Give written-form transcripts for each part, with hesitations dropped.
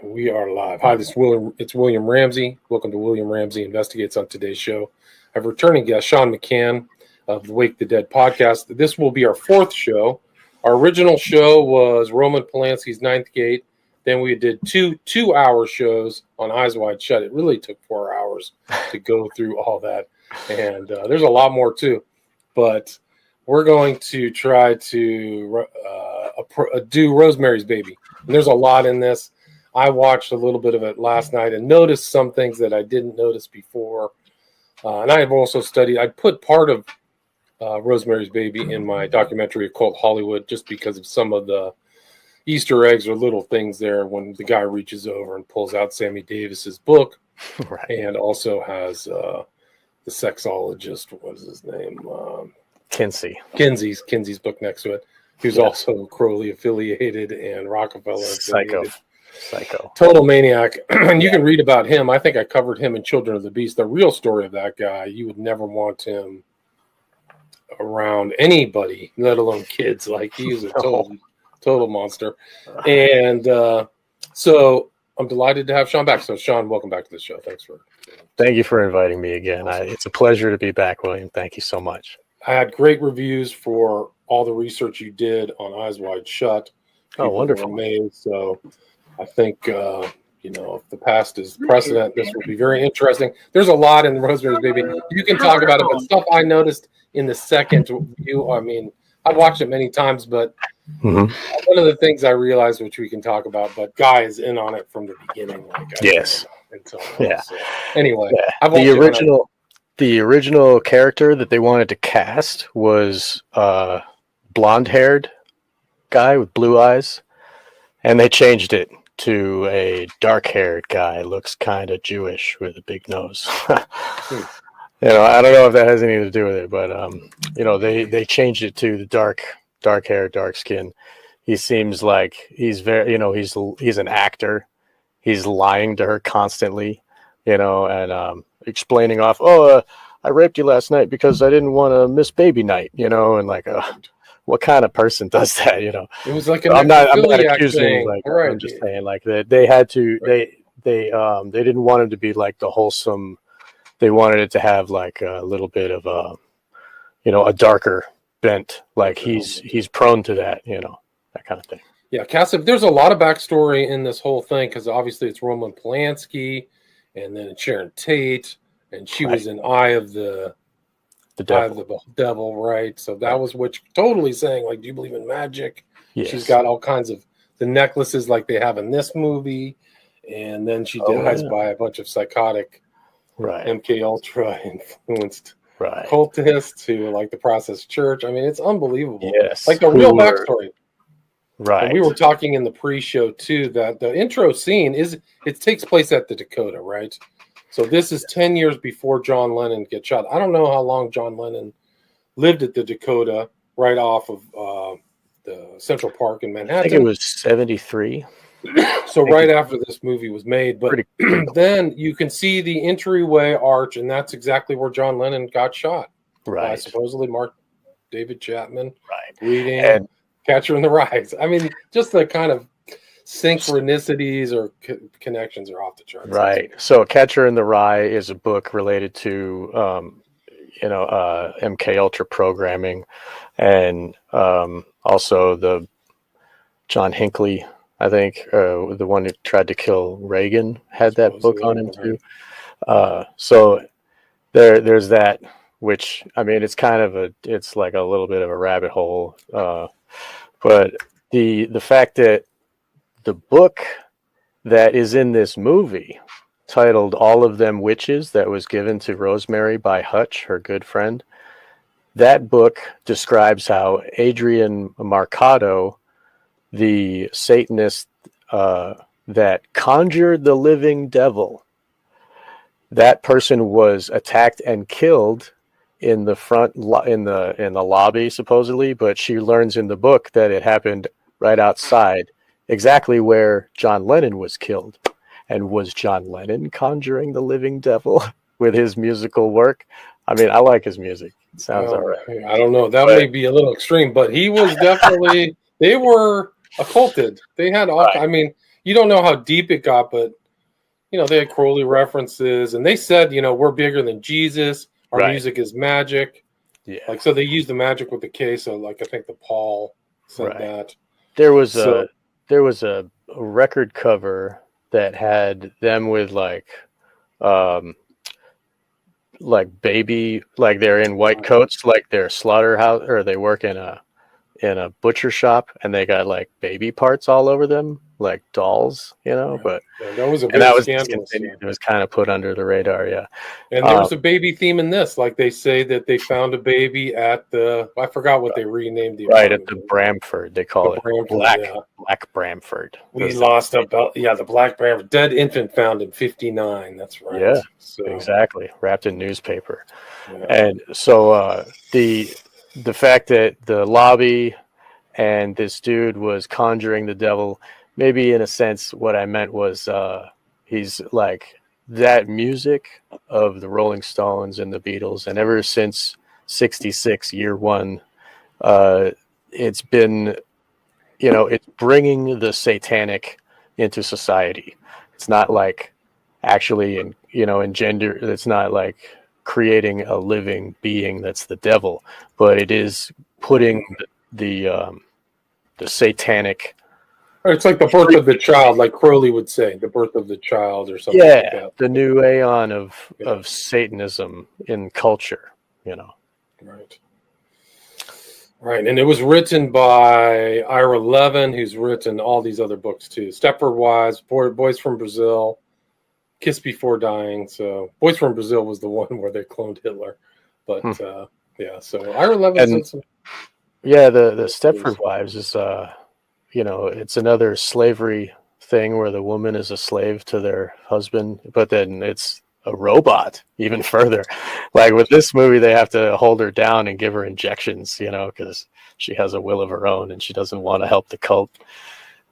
We are live. Hi, this is William. It's William Ramsey. Welcome to William Ramsey Investigates. On today's show, I have returning guest Sean McCann of the Wake the Dead podcast. This will be our fourth show. Our original show was Roman Polanski's Ninth Gate. Then we did two-hour shows on Eyes Wide Shut. It really took 4 hours to go through all that, and there's a lot more too. But we're going to try to do Rosemary's Baby. And there's a lot in this. I watched a little bit of it last night and noticed some things that I didn't notice before. And I have also studied, I put part of Rosemary's Baby in my documentary called Hollywood just because of some of the Easter eggs or little things there when the guy reaches over and pulls out Sammy Davis's book. Right. And also has the sexologist, what is his name? Kinsey's book next to it. Who's also Crowley affiliated and Rockefeller affiliated. Psycho. Total maniac. And you can read about him. I think I covered him in Children of the Beast. The real story of that guy, you would never want him around anybody, let alone kids. Like, he's a total monster. And so I'm delighted to have Sean back. So Sean, welcome back to the show. Thank you for inviting me again. Awesome. It's a pleasure to be back, William. Thank you so much. I had great reviews for all the research you did on Eyes Wide Shut. People wonderful. were amazed. So I think, if the past is precedent, this will be very interesting. There's a lot in Rosemary's Baby. You can talk about it, but stuff I noticed in the second view, I mean, I've watched it many times, but one of the things I realized, which we can talk about, but Guy is in on it from the beginning. Yes. So, anyway, I've The original character that they wanted to cast was blonde-haired guy with blue eyes, and they changed it to a dark-haired guy. Looks kind of Jewish with a big nose. I don't know if that has anything to do with it, but they changed it to the dark hair, dark skin. He seems like he's very, he's an actor. He's lying to her constantly, and explaining off, I raped you last night because I didn't want to miss baby night, and like, what kind of person does that, It was like I'm not accusing, like, right. I'm just saying, like, they had to, they didn't want him to be like the wholesome. They wanted it to have like a little bit of a darker bent, like he's prone to that, that kind of thing. Yeah, Cassie, there's a lot of backstory in this whole thing because obviously it's Roman Polanski, and then it's Sharon Tate, and she was in Eye of the Devil, right? So that was which totally saying, like, do you believe in magic? Yes. She's got all kinds of the necklaces like they have in this movie, and then she dies by a bunch of psychotic, MK Ultra influenced cultists who like the Process Church. I mean, it's unbelievable. Yes, like the real backstory. Right. And we were talking in the pre-show too that the intro scene takes place at the Dakota, right? So this is 10 years before John Lennon gets shot. I don't know how long John Lennon lived at the Dakota, right off of the Central Park in Manhattan. I think it was 73. So right after this movie was made, but then you can see the entryway arch, and that's exactly where John Lennon got shot. Right. By supposedly Mark David Chapman. Right. Reading Catcher in the Rye. I mean, just the kind of synchronicities or connections are off the charts. Right. So Catcher in the Rye is a book related to, MK Ultra programming, and also the John Hinckley, I think, the one who tried to kill Reagan, had that book on him too. So there's that, which, I mean, it's kind of it's like a little bit of a rabbit hole. But the fact that the book that is in this movie, titled All of Them Witches, that was given to Rosemary by Hutch, her good friend, that book describes how Adrian Marcato, the Satanist that conjured the living devil, that person was attacked and killed in the in the lobby, supposedly, but she learns in the book that it happened right outside, exactly where John Lennon was killed. And was John Lennon conjuring the living devil with his musical work? I mean, I like his music. It sounds all right. I don't know. That may be a little extreme, but he was definitely, they were occulted. They had all, I mean, you don't know how deep it got, but they had Crowley references, and they said, we're bigger than Jesus. Our Right. music is magic. Yeah. So they used the magic with the K. So I think the Paul said that. There was a record cover that had them with baby, like they're in white coats, like they're slaughterhouse, or they work in a butcher shop, and they got like baby parts all over them, like dolls, but that was a and that was scandalous. It was kind of put under the radar. Yeah. And there's a baby theme in this. Like they say that they found a baby at I forgot what they renamed the right at the Bramford. They call it Black Bramford. We lost the Black Bramford. Dead infant found in 59. That's right. Yeah, so, exactly. Wrapped in newspaper. Yeah. And so the fact that the lobby and this dude was conjuring the devil, maybe in a sense what I meant was he's like that music of the Rolling Stones and the Beatles, and ever since 66, year one, it's been, it's bringing the satanic into society. It's not like actually in gender, it's not like creating a living being that's the devil, but it is putting the satanic. It's like the birth of the child, like Crowley would say, the birth of the child or something like that. The new aeon of Satanism in culture, Right. And it was written by Ira Levin, who's written all these other books too. Stepford Wives, Boys from Brazil, Kiss Before Dying. So Boys from Brazil was the one where they cloned Hitler. But so Ira Levin. The Stepford Wives is it's another slavery thing where the woman is a slave to their husband, but then it's a robot even further. Like with this movie, they have to hold her down and give her injections, because she has a will of her own and she doesn't want to help the cult.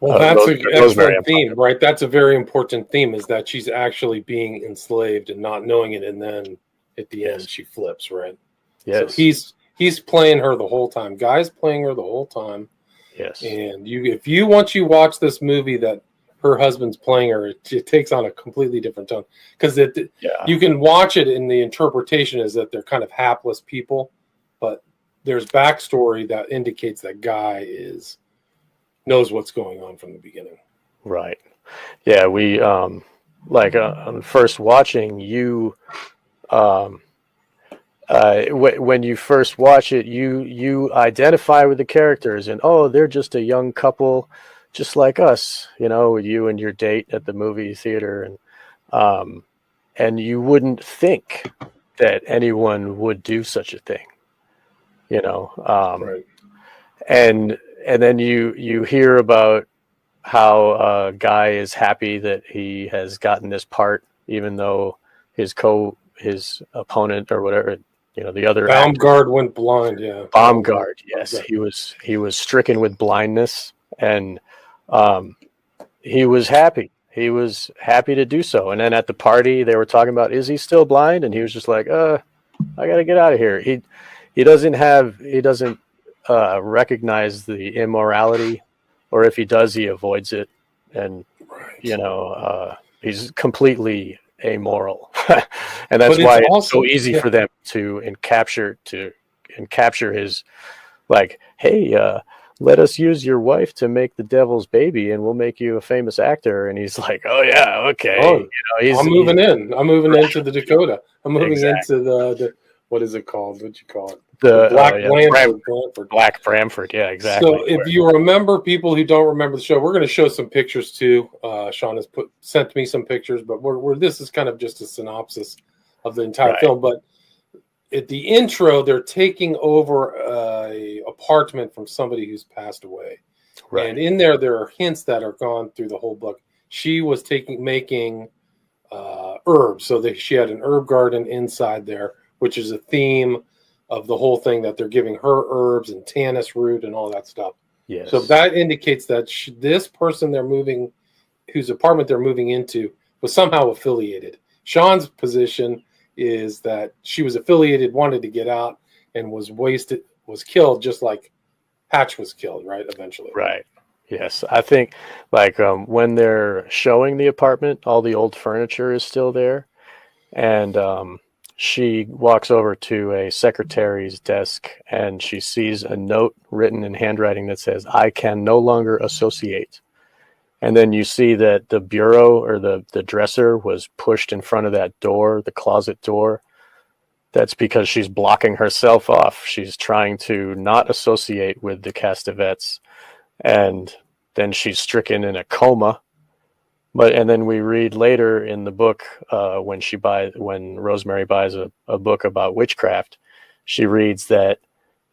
Well, that's an excellent theme, right? That's a very important theme, is that she's actually being enslaved and not knowing it, and then at the end she flips, right? Yes. So he's playing her the whole time. Guy's playing her the whole time. Yes. And once you watch this movie that her husband's playing her, it takes on a completely different tone, because you can watch it in the interpretation is that they're kind of hapless people, but there's backstory that indicates that Guy knows what's going on from the beginning. Right. Yeah. We on first watching you, when you first watch it, you identify with the characters, and they're just a young couple, just like us, with you and your date at the movie theater, and you wouldn't think that anyone would do such a thing, Right. And then you hear about how Guy is happy that he has gotten this part, even though his opponent or whatever, the other Baumgart went blind. Yeah. Baumgart. Yes. He was stricken with blindness, and he was happy. He was happy to do so. And then at the party, they were talking about, is he still blind? And he was just like, I got to get out of here. He doesn't recognize the immorality, or if he does, he avoids it. And, he's completely amoral. And that's why it's so easy for them to capture his, like, hey, let us use your wife to make the devil's baby, and we'll make you a famous actor. And he's like, oh yeah, okay. I'm moving into the Dakota. I'm moving into the what is it called? What'd you call it? The Black Bramford. Yeah, exactly. So if you remember, people who don't remember the show, we're going to show some pictures too. Sean has sent me some pictures, but this is kind of just a synopsis of the entire film. But at the intro, they're taking over a apartment from somebody who's passed away. Right. And in there are hints that are gone through the whole book. She was making herbs. So she had an herb garden inside there, which is a theme of the whole thing, that they're giving her herbs and tannis root and all that stuff. Yes. So that indicates that this person whose apartment they're moving into, was somehow affiliated. Sean's position is that she was affiliated, wanted to get out, and was killed, just like Hatch was killed, right? Eventually. Right. Yes, I think like when they're showing the apartment, all the old furniture is still there, and she walks over to a secretary's desk and she sees a note written in handwriting that says, "I can no longer associate." And then you see that the bureau or the dresser was pushed in front of that door, the closet door. That's because she's blocking herself off. She's trying to not associate with the Castevets, and then she's stricken in a coma. And then we read later in the book when Rosemary buys a book about witchcraft, she reads that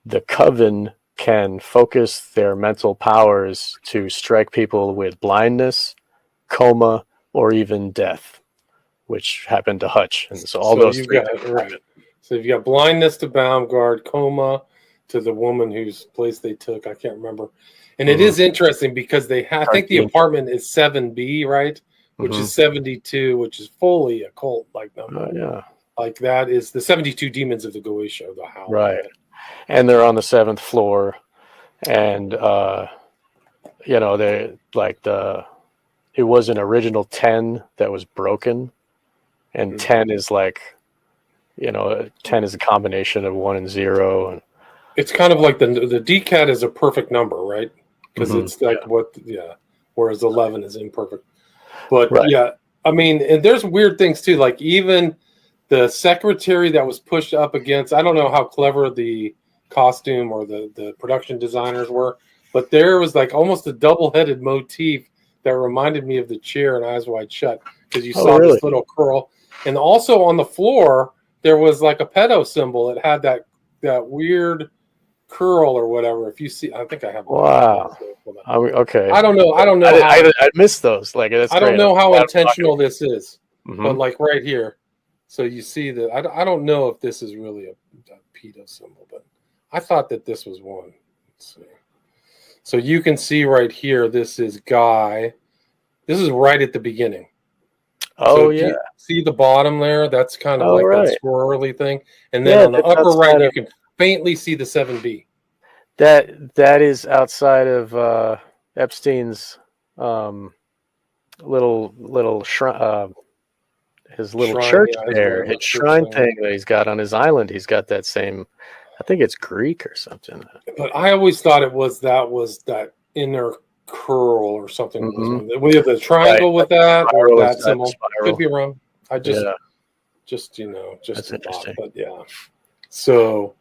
the coven can focus their mental powers to strike people with blindness, coma, or even death, which happened to Hutch. And so all So those you've three got things right. happen. So you've got blindness to Baumgard, coma to the woman whose place they took. I can't remember. And it is interesting because I think the apartment is 7B, right? Which is 72, which is fully a cult-like number. Yeah. Like that is the 72 demons of the Goetia, the house. Right. And they're on the 7th floor. And, they like it was an original 10 that was broken. And 10 is like, 10 is a combination of 1 and 0. And it's kind of like the DCAT is a perfect number, right? Because it's like whereas 11 is imperfect. But yeah, I mean, and there's weird things too. Like even the secretary that was pushed up against, I don't know how clever the costume or the production designers were, but there was like almost a double-headed motif that reminded me of the chair in Eyes Wide Shut, because you saw this little curl. And also on the floor, there was like a pedo symbol. It had that weird curl or whatever. If you see, I think I have. Wow. Okay. I don't know. I missed those. Like that's I don't great. know how intentional this is, but like right here, so you see that. I don't know if this is really a pedo symbol, but I thought that this was one. Let's see. So you can see right here. This is Guy. This is right at the beginning. Oh, so see the bottom there? That's kind of that swirly thing. And then on the upper right, you can faintly see the 7B. That is outside of Epstein's little shrine, his little church there, his shrine thing that he's got on his island. He's got that same, I think it's Greek or something. But I always thought it was that inner curl or something. We have the triangle with that or that symbol. Could be wrong. I just that's interesting. But yeah. So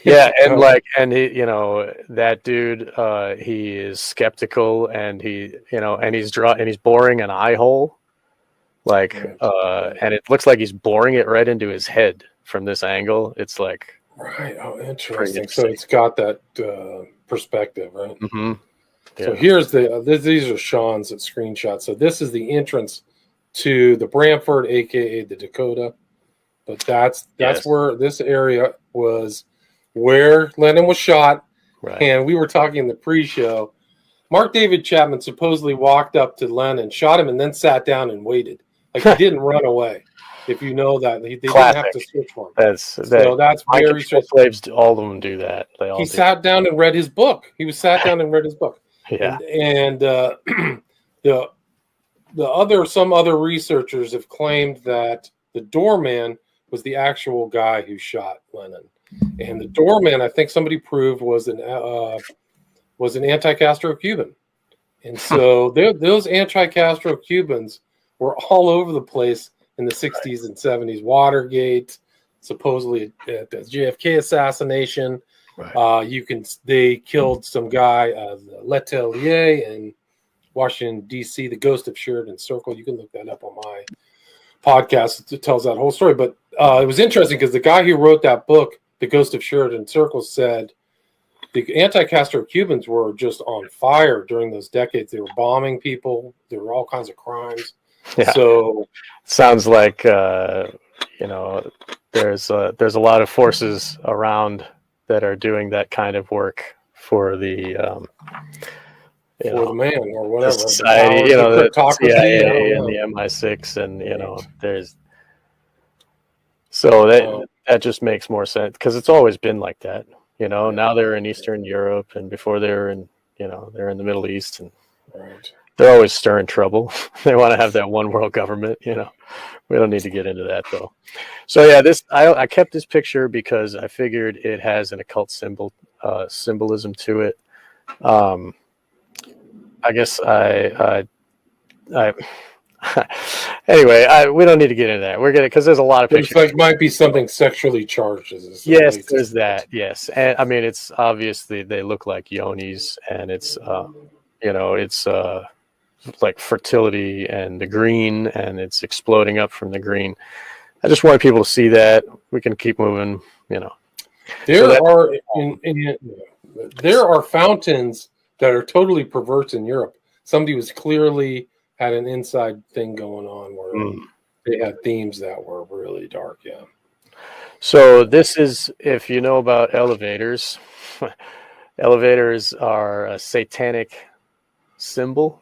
yeah, and that dude, he is skeptical, and he's boring an eye hole, and it looks like he's boring it right into his head from this angle. It's like oh, interesting. So it's got that perspective, right? Yeah. So here's these are Sean's screenshots. So this is the entrance to the Bramford, aka the Dakota, but that's where this area was, where Lennon was shot. Right. And we were talking in the pre-show. Mark David Chapman supposedly walked up to Lennon, shot him, and then sat down and waited. Like he didn't run away. If you know that, they didn't have to switch for him. That's very slaves. All of them do that. He sat down and read his book. He was sat down and read his book. Yeah. And some other researchers have claimed that the doorman was the actual guy who shot Lennon. And the doorman, I think somebody proved, was an anti-Castro Cuban. And so those anti-Castro Cubans were all over the place in the 60s and 70s. Watergate, supposedly at the JFK assassination. Right. They killed some guy, Letelier, in Washington, D.C., the ghost of Sheridan Circle. You can look that up on my podcast. It tells that whole story. But it was interesting because the guy who wrote that book, The Ghost of Sheridan Circle, said the anti-Castro Cubans were just on fire during those decades. They were bombing people. There were all kinds of crimes. Yeah. So sounds like there's a lot of forces around that are doing that kind of work for the the man or whatever, the society, the CIA and the MI6, and there's that just makes more sense because it's always been like that. Now they're in Eastern Europe, and before they were in they're in the Middle East and Right. they're always stirring trouble. They want to have that one world government. We don't need to get into that though. So yeah, I kept this picture because I figured it has an occult symbolism to it. I guess I anyway, we don't need to get into that. We're gonna, because there's a lot of pictures. Looks like might be something sexually charged. Yes, there's that. Yes, and I mean, it's obviously they look like yonis, and it's it's like fertility and the green, and it's exploding up from the green. I just want people to see that. We can keep moving. There are fountains that are totally perverse in Europe. Somebody was clearly had an inside thing going on where they had themes that were really dark. Yeah. So this is, if you know about elevators, elevators are a satanic symbol,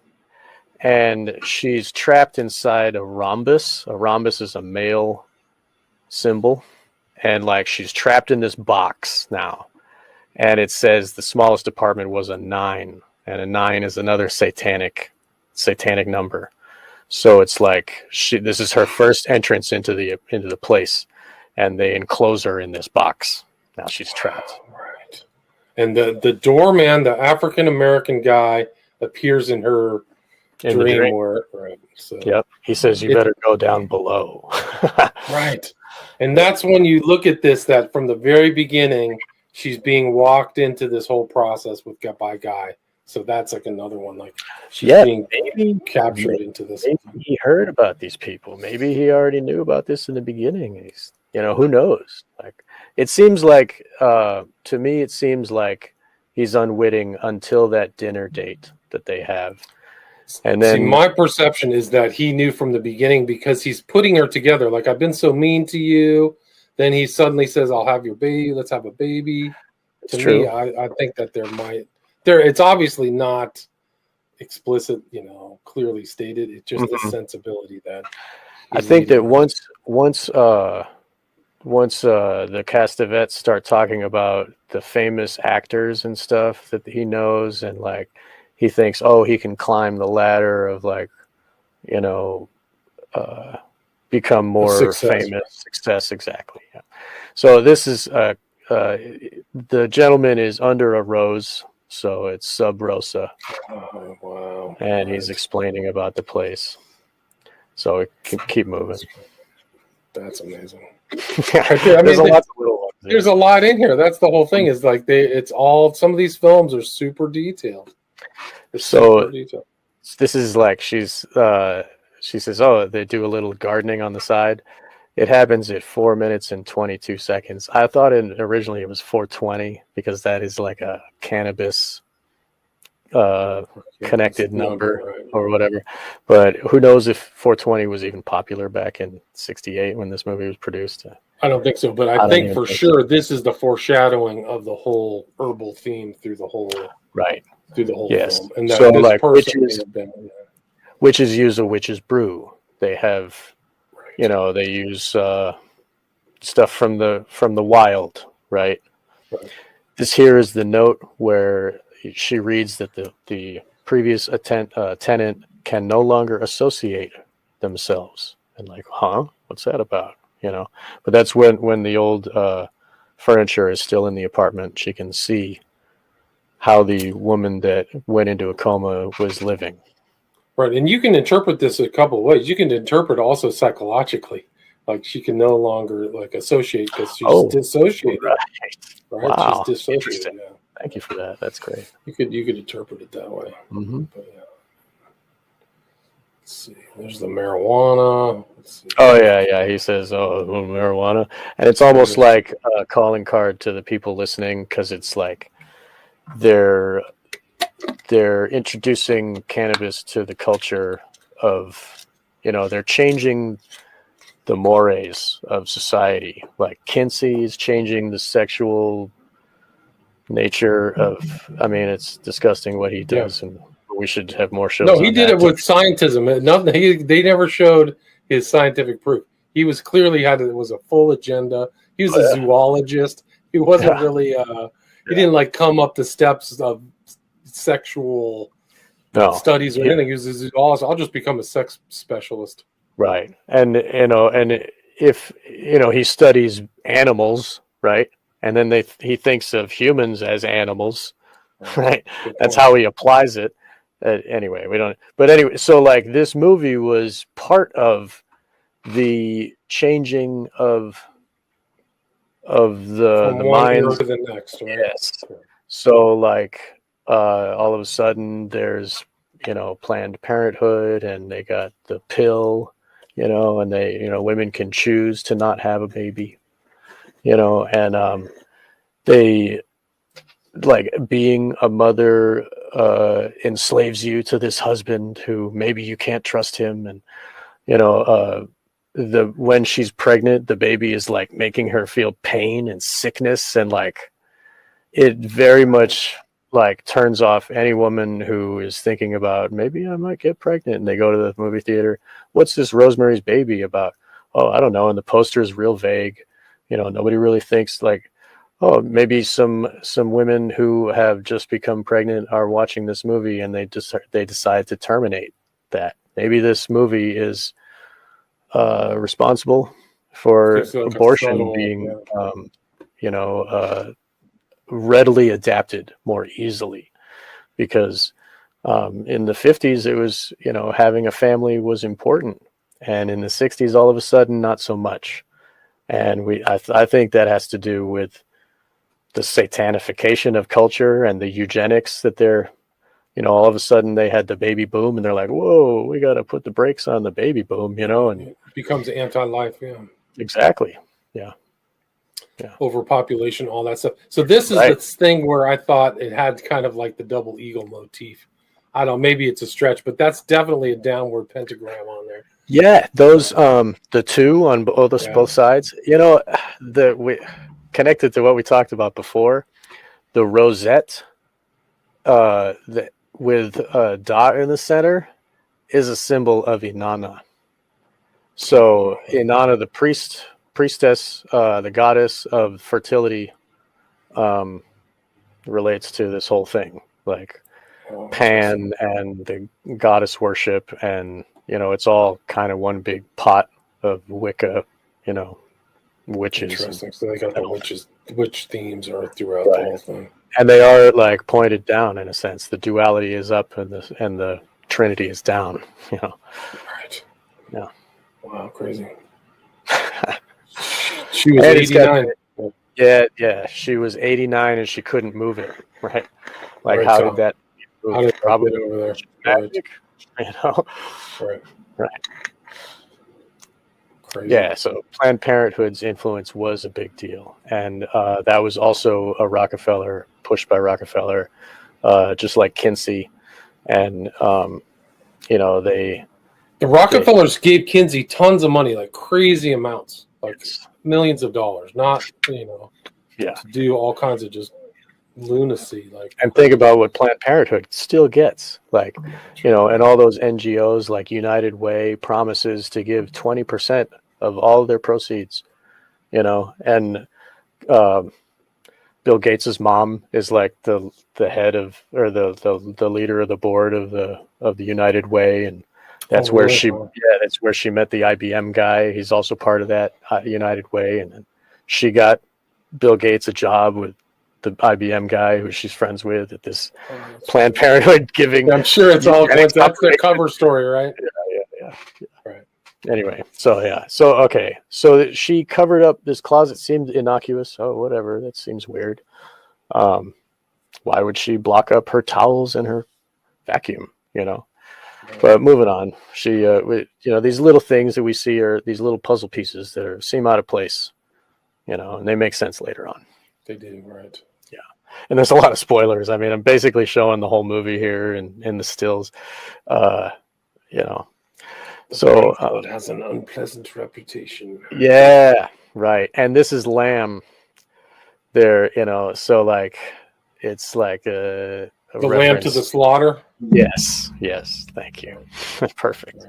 and she's trapped inside a rhombus. A rhombus is a male symbol, and like she's trapped in this box now, and it says the smallest apartment was a 9, and a 9 is another satanic number. So it's like this is her first entrance into the place, and they enclose her in this box. Now she's trapped. Right. And the doorman, the African American guy, appears in her dream. Right. So yep. He says you better go down below. Right. And that's when you look at this, that from the very beginning, she's being walked into this whole process by Guy. So that's like another one, like she's being captured into this. Maybe he heard about these people. Maybe he already knew about this in the beginning. He's, who knows? Like, it seems like, to me, it seems like he's unwitting until that dinner date that they have. And then my perception is that he knew from the beginning, because he's putting her together. Like, I've been so mean to you. Then he suddenly says, I'll have your baby. Let's have a baby. To me, I think that it's obviously not explicit, clearly stated. It's just a sensibility that I think that once the Castavets start talking about the famous actors and stuff that he knows, and like he thinks, he can climb the ladder of become more famous. Success, exactly. Yeah. So this is the gentleman is under a rose. So it's Sub Rosa. Oh, wow. And he's explaining about the place. So it can keep moving. That's amazing. I mean, there's a lot in here. That's the whole thing, is like some of these films are super detailed. This is like she says, they do a little gardening on the side. It happens at 4 minutes and 22 seconds. I thought originally it was 4:20, because that is like a cannabis connected number or whatever. But who knows if 4:20 was even popular back in '68 when this movie was produced. I don't think so, but I think for sure this is the foreshadowing of the whole herbal theme through the whole film. And that so like witches use a witch's brew. They have they use stuff from the wild, right? This here is the note where she reads that the previous tenant can no longer associate themselves, and like, what's that about? But that's when the old furniture is still in the apartment. She can see how the woman that went into a coma was living. Right, and you can interpret this a couple of ways. You can interpret also psychologically, like she can no longer associate because she's dissociated. Right, wow. She's dissociated. Yeah. Thank you for that. That's great. You could interpret it that way. Mm-hmm. But, yeah. Let's see. There's the marijuana. Let's see. Oh yeah. He says, marijuana, and it's almost like a calling card to the people listening, because it's like they're introducing cannabis to the culture of, they're changing the mores of society. Like Kinsey is changing the sexual nature of, it's disgusting what he does, and we should have more shows. No, he did it with scientism. They never showed his scientific proof. He was clearly it was a full agenda. He was a zoologist. He wasn't really, he didn't come up the steps of sexual studies or anything. I'll just become a sex specialist. Right. And if he studies animals, right? And then he thinks of humans as animals, right? That's how he applies it. Anyway, we don't. But anyway, so like this movie was part of the changing of the minds to the next, right? Yes. So like all of a sudden there's Planned Parenthood, and they got the pill, and they women can choose to not have a baby, and they like being a mother enslaves you to this husband who maybe you can't trust him, and when she's pregnant, the baby is like making her feel pain and sickness, and like it very much like turns off any woman who is thinking about maybe I might get pregnant, and they go to the movie theater. What's this Rosemary's Baby about? Oh, I don't know. And the poster is real vague. Nobody really thinks like, oh, maybe some women who have just become pregnant are watching this movie and they decide to terminate that. Maybe this movie is responsible for abortion being, readily adapted more easily, because in the 50s it was having a family was important, and in the 60s all of a sudden not so much. And I think that has to do with the satanification of culture and the eugenics that they're all of a sudden they had the baby boom, and they're like, whoa, we got to put the brakes on the baby boom, and it becomes anti-life. Exactly. Yeah. Overpopulation, all that stuff. So this is the thing where I thought it had kind of like the double eagle motif. I don't know, maybe it's a stretch, but that's definitely a downward pentagram on there. Yeah, those the two on both sides. We connected to what we talked about before. The rosette with a dot in the center is a symbol of Inanna. So Inanna, the priestess, the goddess of fertility, relates to this whole thing, like Pan and the goddess worship, and it's all kind of one big pot of Wicca, witches. Interesting. So they got the witch themes are throughout the whole thing, and they are like pointed down in a sense. The duality is up, and the Trinity is down. Right. Yeah. Wow, crazy. She was 89. Yeah. She was 89 and she couldn't move it. Right. Like, how did that move? How did probably over there? Magic, Right. Crazy. Yeah. So Planned Parenthood's influence was a big deal. And that was also pushed by Rockefeller, just like Kinsey. And, the Rockefellers gave Kinsey tons of money, like crazy amounts, like millions of dollars, not, to do all kinds of just lunacy. Like, and think about what Planned Parenthood still gets, like, and all those NGOs like United Way promises to give 20% of all of their proceeds, and Bill Gates's mom is like the head of, or the leader of the board of the United Way, and that's where she met the IBM guy. He's also part of that United Way, and she got Bill Gates a job with the IBM guy who she's friends with at this Planned Parenthood giving. I'm sure it's all that's their cover story, right? Yeah. Right. Anyway, so she covered up this closet. Seemed innocuous. Oh, whatever. That seems weird. Why would she block up her towels and her vacuum? But moving on, she, these little things that we see are these little puzzle pieces that seem out of place, and they make sense later on. They do, right? Yeah, and there's a lot of spoilers. I mean, I'm basically showing the whole movie here in the stills, So it has an unpleasant reputation. Yeah, right. And this is lamb. There, so like it's like a the lamb to the slaughter. Yes. Thank you. Perfect.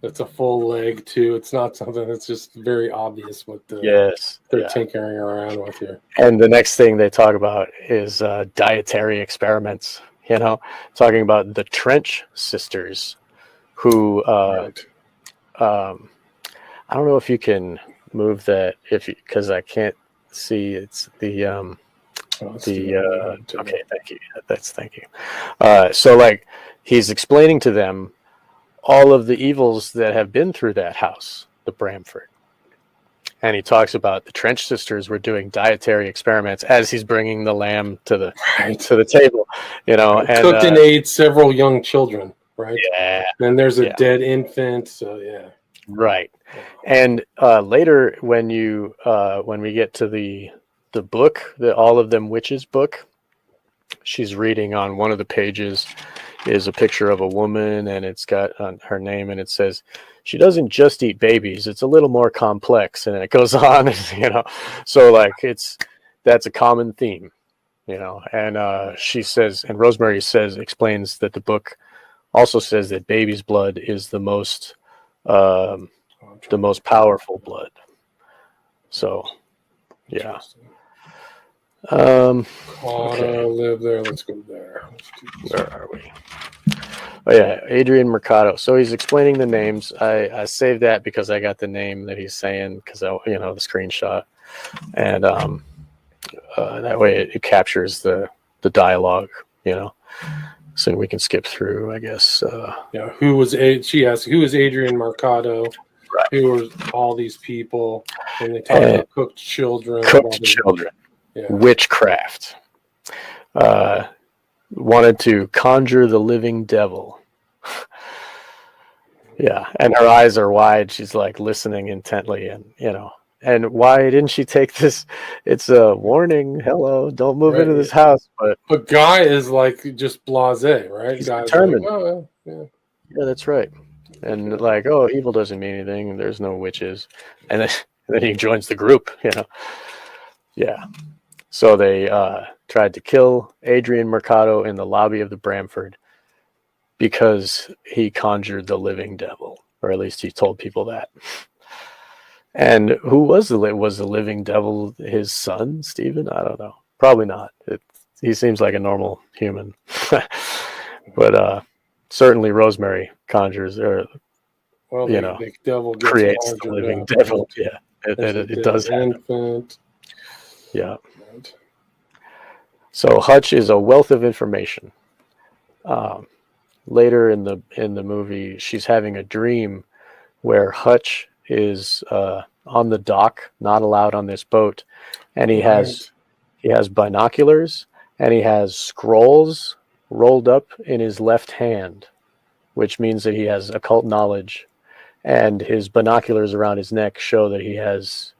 It's a full leg too. It's not something that's just very obvious what Yes. they're Yeah. tinkering around with here. And the next thing they talk about is dietary experiments. Talking about the Trench sisters, who Right. I don't know if you can move that because I can't see. It's the okay. Thank you. Thank you. So like he's explaining to them all of the evils that have been through that house, the Bramford. And he talks about the Trench sisters were doing dietary experiments as he's bringing the lamb to the table, Right. and Cooked and ate several young children, right? yeah, Then there's a dead infant, so yeah. right. And later, when we get to the book, the All of Them Witches book, she's reading on one of the pages is a picture of a woman, and it's got her name, and it says she doesn't just eat babies; it's a little more complex, and it goes on, So like that's a common theme, And she says, and Rosemary explains that the book also says that baby's blood is the most powerful blood. So, yeah. Okay. Live there. Let's go there. Where are we? Oh yeah, Adrian Mercado. So he's explaining the names. I saved that because I got the name that he's saying because the screenshot, and that way it captures the dialogue. So we can skip through, I guess. Yeah. She asked, who is Adrian Mercado? Right. Who are all these people? And they talk about cooked children. Yeah. Witchcraft. Wanted to conjure the living devil. Yeah, and her eyes are wide. She's like listening intently, and why didn't she take this? It's a warning. Hello, don't move into this house. But Guy is like just blasé, right? He's Guy's determined. Like, oh, yeah, that's right. And like, oh, evil doesn't mean anything. There's no witches, and then he joins the group. Yeah. So they tried to kill Adrian Mercado in the lobby of the Bramford because he conjured the living devil, or at least he told people that. And who was the living devil? His son, Stephen? I don't know. Probably not. He seems like a normal human, but certainly Rosemary conjures, or the devil gets creates the living devil. Yeah, it does happen. Yeah. Right. So Hutch is a wealth of information. Later in the movie, she's having a dream where Hutch is on the dock, not allowed on this boat, and he has binoculars, and he has scrolls rolled up in his left hand, which means that he has occult knowledge, and his binoculars around his neck show that he has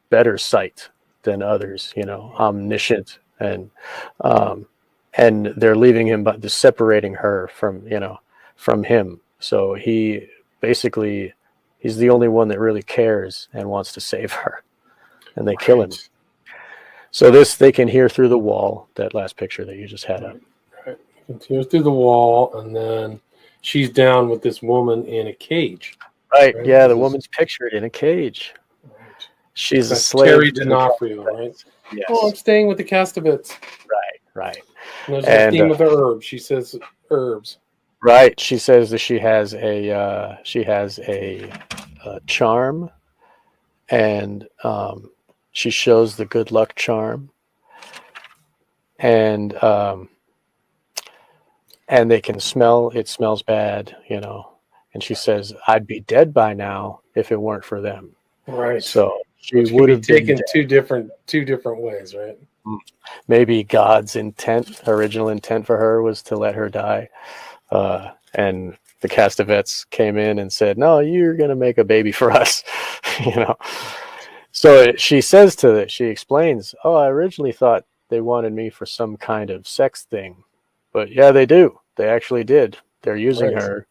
better sight than others, omniscient, and they're leaving him, but separating her from him. So he basically, he's the only one that really cares and wants to save her, and they kill him. So they can hear through the wall, that last picture that you just had up. Right. You can hear through the wall, and then she's down with this woman in a cage. Right. Yeah, the woman's pictured in a cage. Right. She's a slave. Terry D'Onofrio, right? Yes. Oh, I'm staying with the Castabits. Right. And there's a theme of the herbs. She says herbs. Right. She says that she has a charm, and she shows the good luck charm, and they can smell. It smells bad, And she says, "I'd be dead by now if it weren't for them." Right. So she would have taken two different ways, right? Maybe God's original intent for her was to let her die, and the Castabets came in and said, "No, you're going to make a baby for us," So she she explains, "Oh, I originally thought they wanted me for some kind of sex thing, but yeah, they do. They actually did. They're using her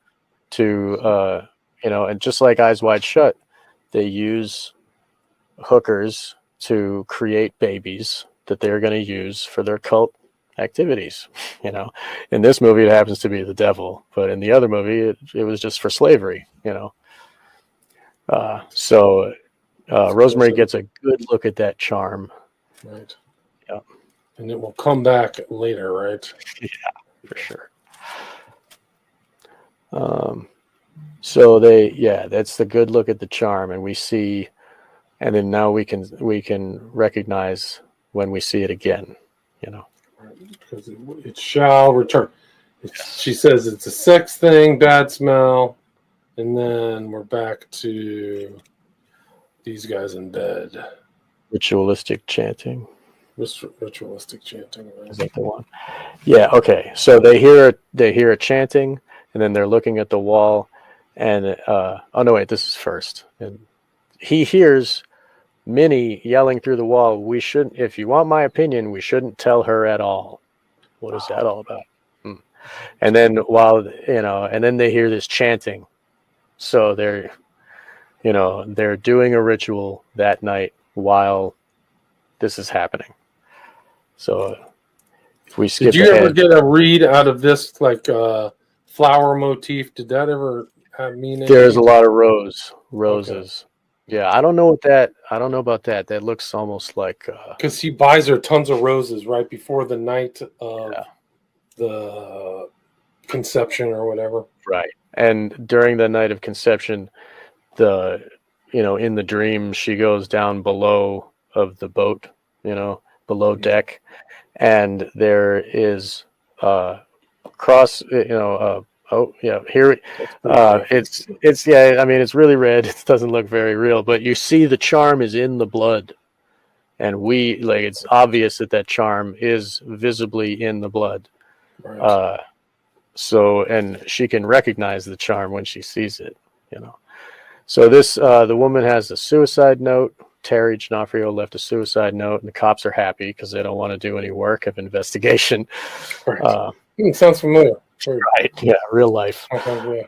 to, and just like Eyes Wide Shut, they use hookers to create babies that they're going to use for their cult activities. In this movie, it happens to be the devil, but in the other movie, it was just for slavery. So Rosemary gets a good look at that charm. Right. Yeah. And it will come back later, right? Yeah, for sure. So that's the good look at the charm, and we see, and then now we can recognize when we see it again. Because it shall return. She says it's a sex thing, bad smell, and then we're back to these guys in bed. Ritualistic chanting. Ritualistic chanting. Right? Is that the one? Yeah. Okay. So they hear it chanting, and then they're looking at the wall, and oh no, wait, this is first, and he hears Minnie yelling through the wall. We shouldn't. If you want my opinion, we shouldn't tell her at all. What is that all about? And then and then they hear this chanting. So they're doing a ritual that night while this is happening. So if we skip Did you ahead, ever get a read out of this, like flower motif? Did that ever mean anything? There's a lot of roses. Okay. Yeah, I don't know about that. That looks almost like because he buys her tons of roses right before the night of the conception or whatever. Right. And during the night of conception, in the dream, she goes down below of the boat, below deck, and there is cross, here it's I mean, it's really red. It doesn't look very real, but you see the charm is in the blood, and it's obvious that charm is visibly in the blood. Right. And she can recognize the charm when she sees it, So this, the woman has a suicide note. Terry D'Onofrio left a suicide note, and the cops are happy because they don't want to do any work of investigation. Right. Sounds familiar. Right. Yeah. Real life. Yeah.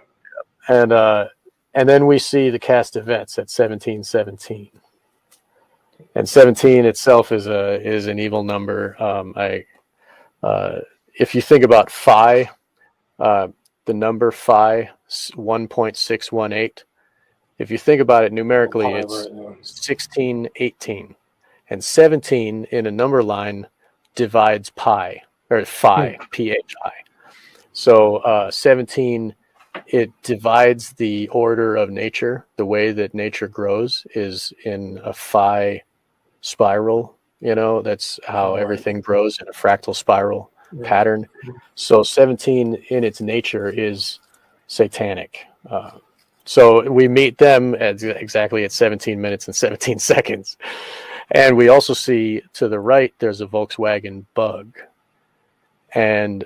And then we see the cast of vets at 1717. And 17 itself is an evil number. If you think about phi, the number phi 1.618. If you think about it numerically, it's 1618, and 17 in a number line divides pi or phi, phi. So 17, it divides the order of nature. The way that nature grows is in a phi spiral. That's how everything grows in a fractal spiral pattern. So 17 in its nature is satanic. So we meet them exactly at 17 minutes and 17 seconds. And we also see to the right, there's a Volkswagen Bug. And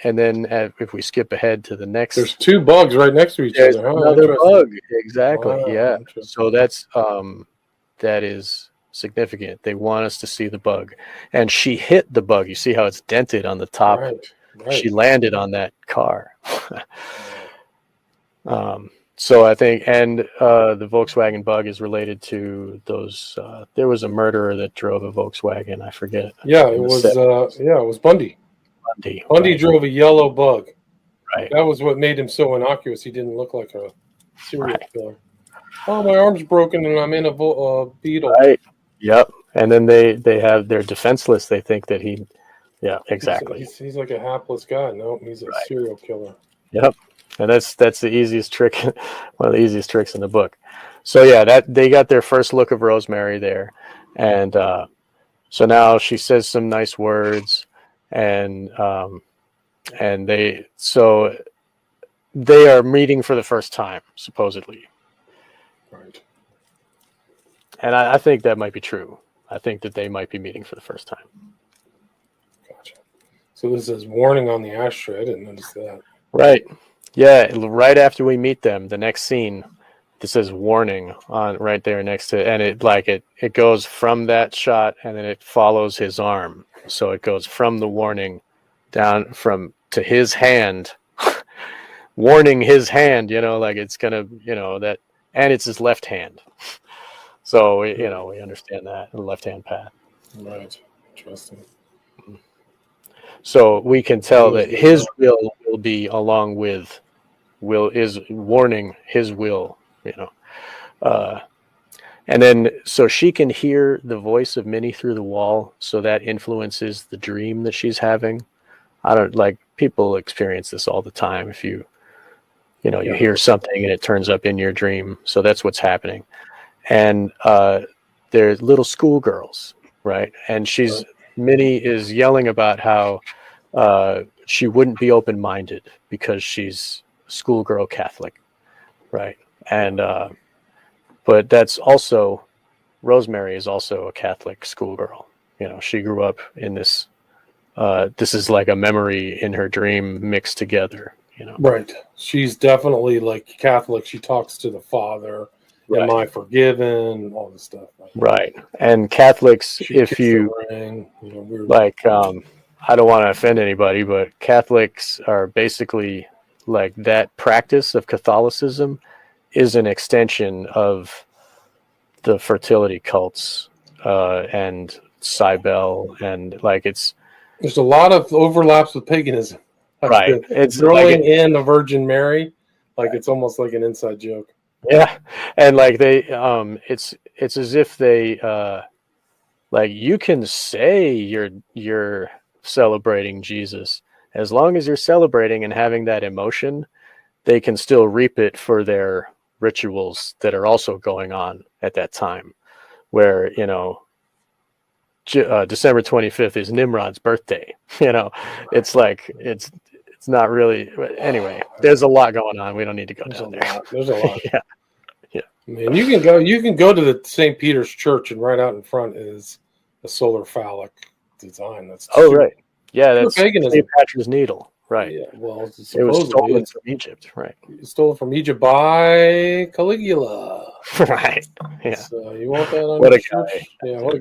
then if we skip ahead to the next, there's two bugs right next to each other. Another bug, exactly. Wow, yeah. So that is significant. They want us to see the bug, and she hit the bug. You see how it's dented on the top. Right. She landed on that car. So I think, and the Volkswagen Bug is related to those. There was a murderer that drove a Volkswagen. I forget. Yeah, it was. It was Bundy. Bundy drove a yellow Bug. Right. That was what made him so innocuous. He didn't look like a serial killer. Oh, my arm's broken and I'm in a beetle. Right. Yep. And then they're defenseless. They think that he. Yeah. Exactly. He's like a hapless guy. No, he's a serial killer. Yep. And that's the easiest trick, one of the easiest tricks in the book. So yeah, that they got their first look of Rosemary there, and so now she says some nice words, and they are meeting for the first time supposedly. Right. And I think that might be true. I think that they might be meeting for the first time. Gotcha. So this is warning on the ashtray. I didn't notice that. Right. Yeah, right after we meet them, the next scene, this says warning on right there next to it, and it goes from that shot and then it follows his arm. So it goes from the warning down to his hand, warning his hand, it's gonna, that, and it's his left hand. So we understand that, the left hand path. Right. Interesting. So we can tell that his will be along with is warning his will, and then so she can hear the voice of many through the wall, so that influences the dream that she's having. I don't like people experience this all the time. If you hear something and it turns up in your dream, so that's what's happening. And they're little schoolgirls, right? And Minnie is yelling about how she wouldn't be open-minded because she's schoolgirl Catholic, right? And but that's also Rosemary is also a Catholic schoolgirl. She grew up in this. This is like a memory in her dream mixed together. Right. She's definitely like Catholic. She talks to the Father. Right. Am I forgiven? All this stuff. Right. And Catholics, if you like, I don't want to offend anybody, but Catholics are basically like that practice of Catholicism is an extension of the fertility cults and Cybele, and like there's a lot of overlaps with paganism. Like right. It's throwing in a Virgin Mary, like it's almost like an inside joke. Yeah. And like they it's as if they like you can say you're celebrating Jesus. As long as you're celebrating and having that emotion, they can still reap it for their rituals that are also going on at that time, where December 25th is Nimrod's birthday. It's like it's not really. Anyway, there's a lot going on. We don't need to go down there. There's a lot. Yeah. Man, you can go to the St. Peter's Church, and right out in front is a solar phallic design. That's right. Yeah, that's St. Patrick's needle. Right. Yeah. Well, it was stolen from Egypt. Right. Stolen from Egypt by Caligula. Right. Yeah. So you want that on what your a church? guy. Yeah. What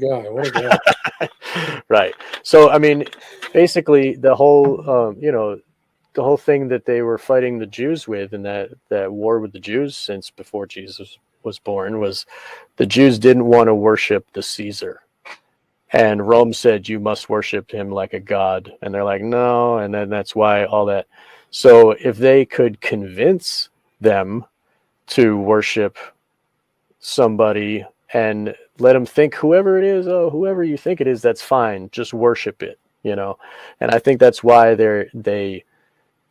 a guy. Right. So I mean, basically, the whole the whole thing that they were fighting the Jews with in that war with the Jews since before Jesus was born was the Jews didn't want to worship the Caesar. And Rome said, you must worship him like a god. And they're like, no. And then that's why all that. So if they could convince them to worship somebody and let them think whoever it is, whoever you think it is, that's fine. Just worship it, And I think that's why they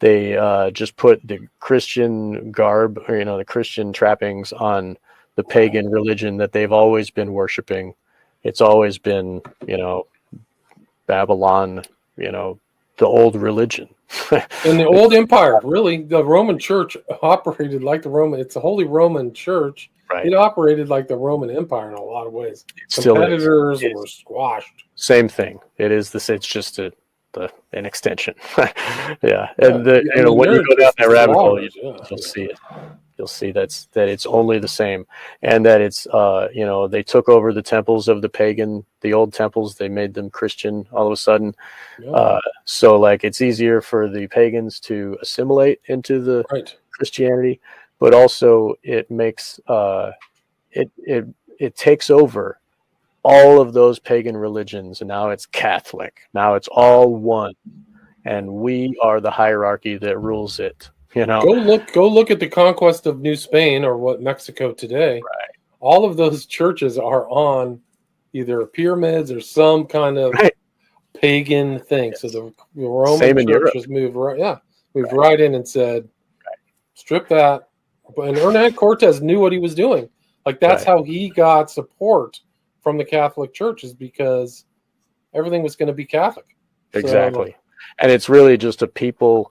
just put the Christian garb, or, the Christian trappings on the pagan religion that they've always been worshiping. It's always been, Babylon, the old religion. In the old empire, really, the Roman Church operated like the Roman. It's a Holy Roman Church. Right. It operated like the Roman Empire in a lot of ways. Competitors were squashed. Same thing. It is this. It's just an extension. Yeah. And when you go down that rabbit hole, you'll see it. You'll see that it's only the same, and that it's they took over the temples of the old temples. They made them Christian all of a sudden. Yeah. So like it's easier for the pagans to assimilate into the Christianity, but also it makes it takes over all of those pagan religions, and now it's Catholic. Now it's all one, and we are the hierarchy that rules it. Go look at the conquest of New Spain, or what Mexico today. Right. All of those churches are on either pyramids or some kind of pagan thing. Yes. So the Roman Church has moved right in and said, strip that. And Hernan Cortez knew what he was doing. Like that's how he got support from the Catholic Church, is because everything was going to be Catholic. Exactly. So, and it's really just a people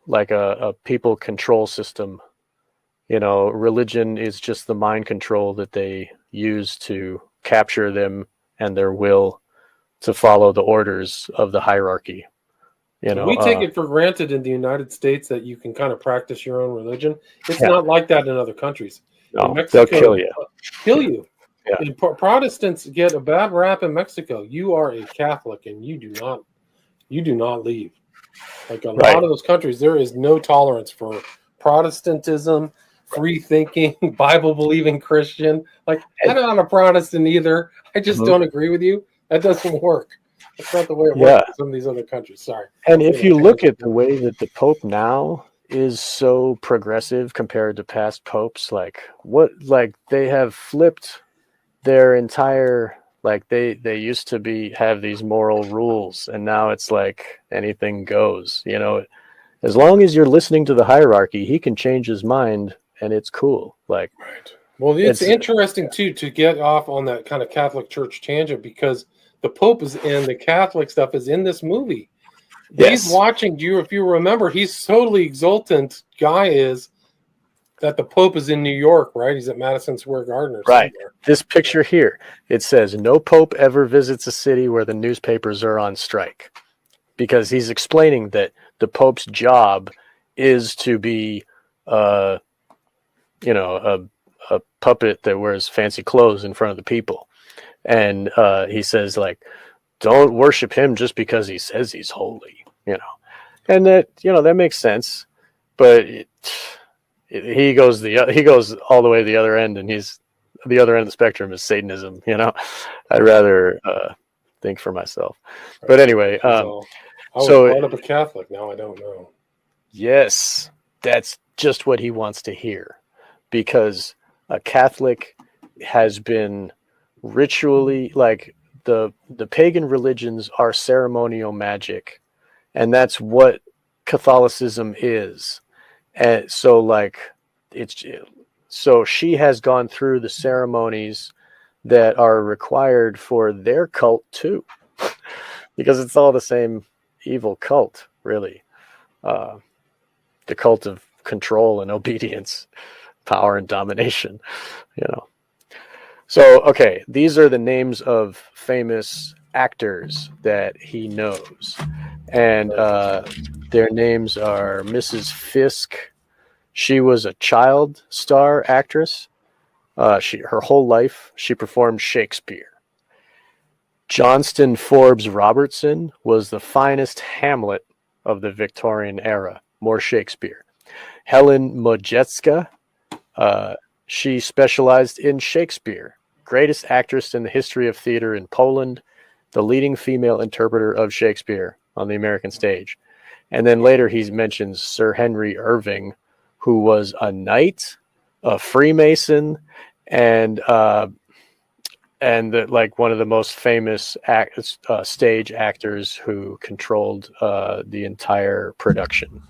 like a people control system. Religion is just the mind control that they use to capture them and their will to follow the orders of the hierarchy. We take it for granted in the United States that you can kind of practice your own religion. It's not like that in other countries. No, Mexico, they'll kill you. Kill you. Yeah. And Protestants get a bad rap in Mexico. You are a Catholic and you do not leave. Like a lot of those countries, there is no tolerance for Protestantism, free thinking, Bible believing Christian. Like I'm not a Protestant either. I just don't agree with you. That doesn't work. That's not the way it Yeah. works in some of these other countries. Sorry. And if you look at the way that the Pope now is so progressive compared to past popes, like they have flipped their entire, like they used to have these moral rules, and now it's like anything goes, as long as you're listening to the hierarchy, he can change his mind and it's cool. Like, right. Well, it's interesting too to get off on that kind of Catholic Church tangent, because the Pope is in the Catholic stuff is in this movie. yes. He's watching you. If you remember, he's totally exultant. Guy is that the Pope is in New York, right? He's at Madison Square Garden or right. somewhere. This picture here, it says no Pope ever visits a city where the newspapers are on strike, because he's explaining that the Pope's job is to be, a puppet that wears fancy clothes in front of the people. And he says, like, don't worship him just because he says he's holy, and that makes sense. But he goes all the way to the other end, and he's the other end of the spectrum is Satanism. I'd rather think for myself. Right. But anyway, I was brought up a Catholic. Now I don't know. Yes, that's just what he wants to hear, because a Catholic has been ritually, like, the pagan religions are ceremonial magic, and that's what Catholicism is. And so, like, so she has gone through the ceremonies that are required for their cult too, because it's all the same evil cult, really. The cult of control and obedience, power and domination, So, okay, these are the names of famous actors that he knows. And their names are Mrs. Fisk. She was a child star actress. Her whole life, she performed Shakespeare. Johnston Forbes Robertson was the finest Hamlet of the Victorian era. More Shakespeare. Helen Modjeska, she specialized in Shakespeare. Greatest actress in the history of theater in Poland, the leading female interpreter of Shakespeare on the American stage. And then later he mentions Sir Henry Irving, who was a knight, a Freemason, and one of the most famous stage actors who controlled the entire production.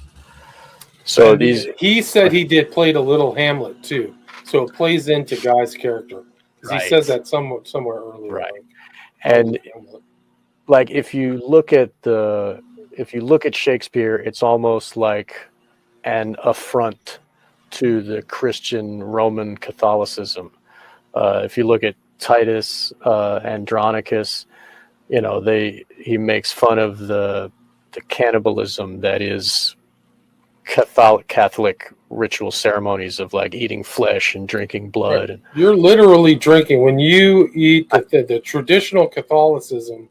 So he said he played a little Hamlet too, so it plays into Guy's character. Right. He says that somewhere earlier. Right. And like, if you look at Shakespeare, it's almost like an affront to the Christian Roman Catholicism. If you look at Titus Andronicus, he makes fun of the cannibalism that is Catholic ritual ceremonies of, like, eating flesh and drinking blood. Right. You're literally drinking when you eat. The traditional Catholicism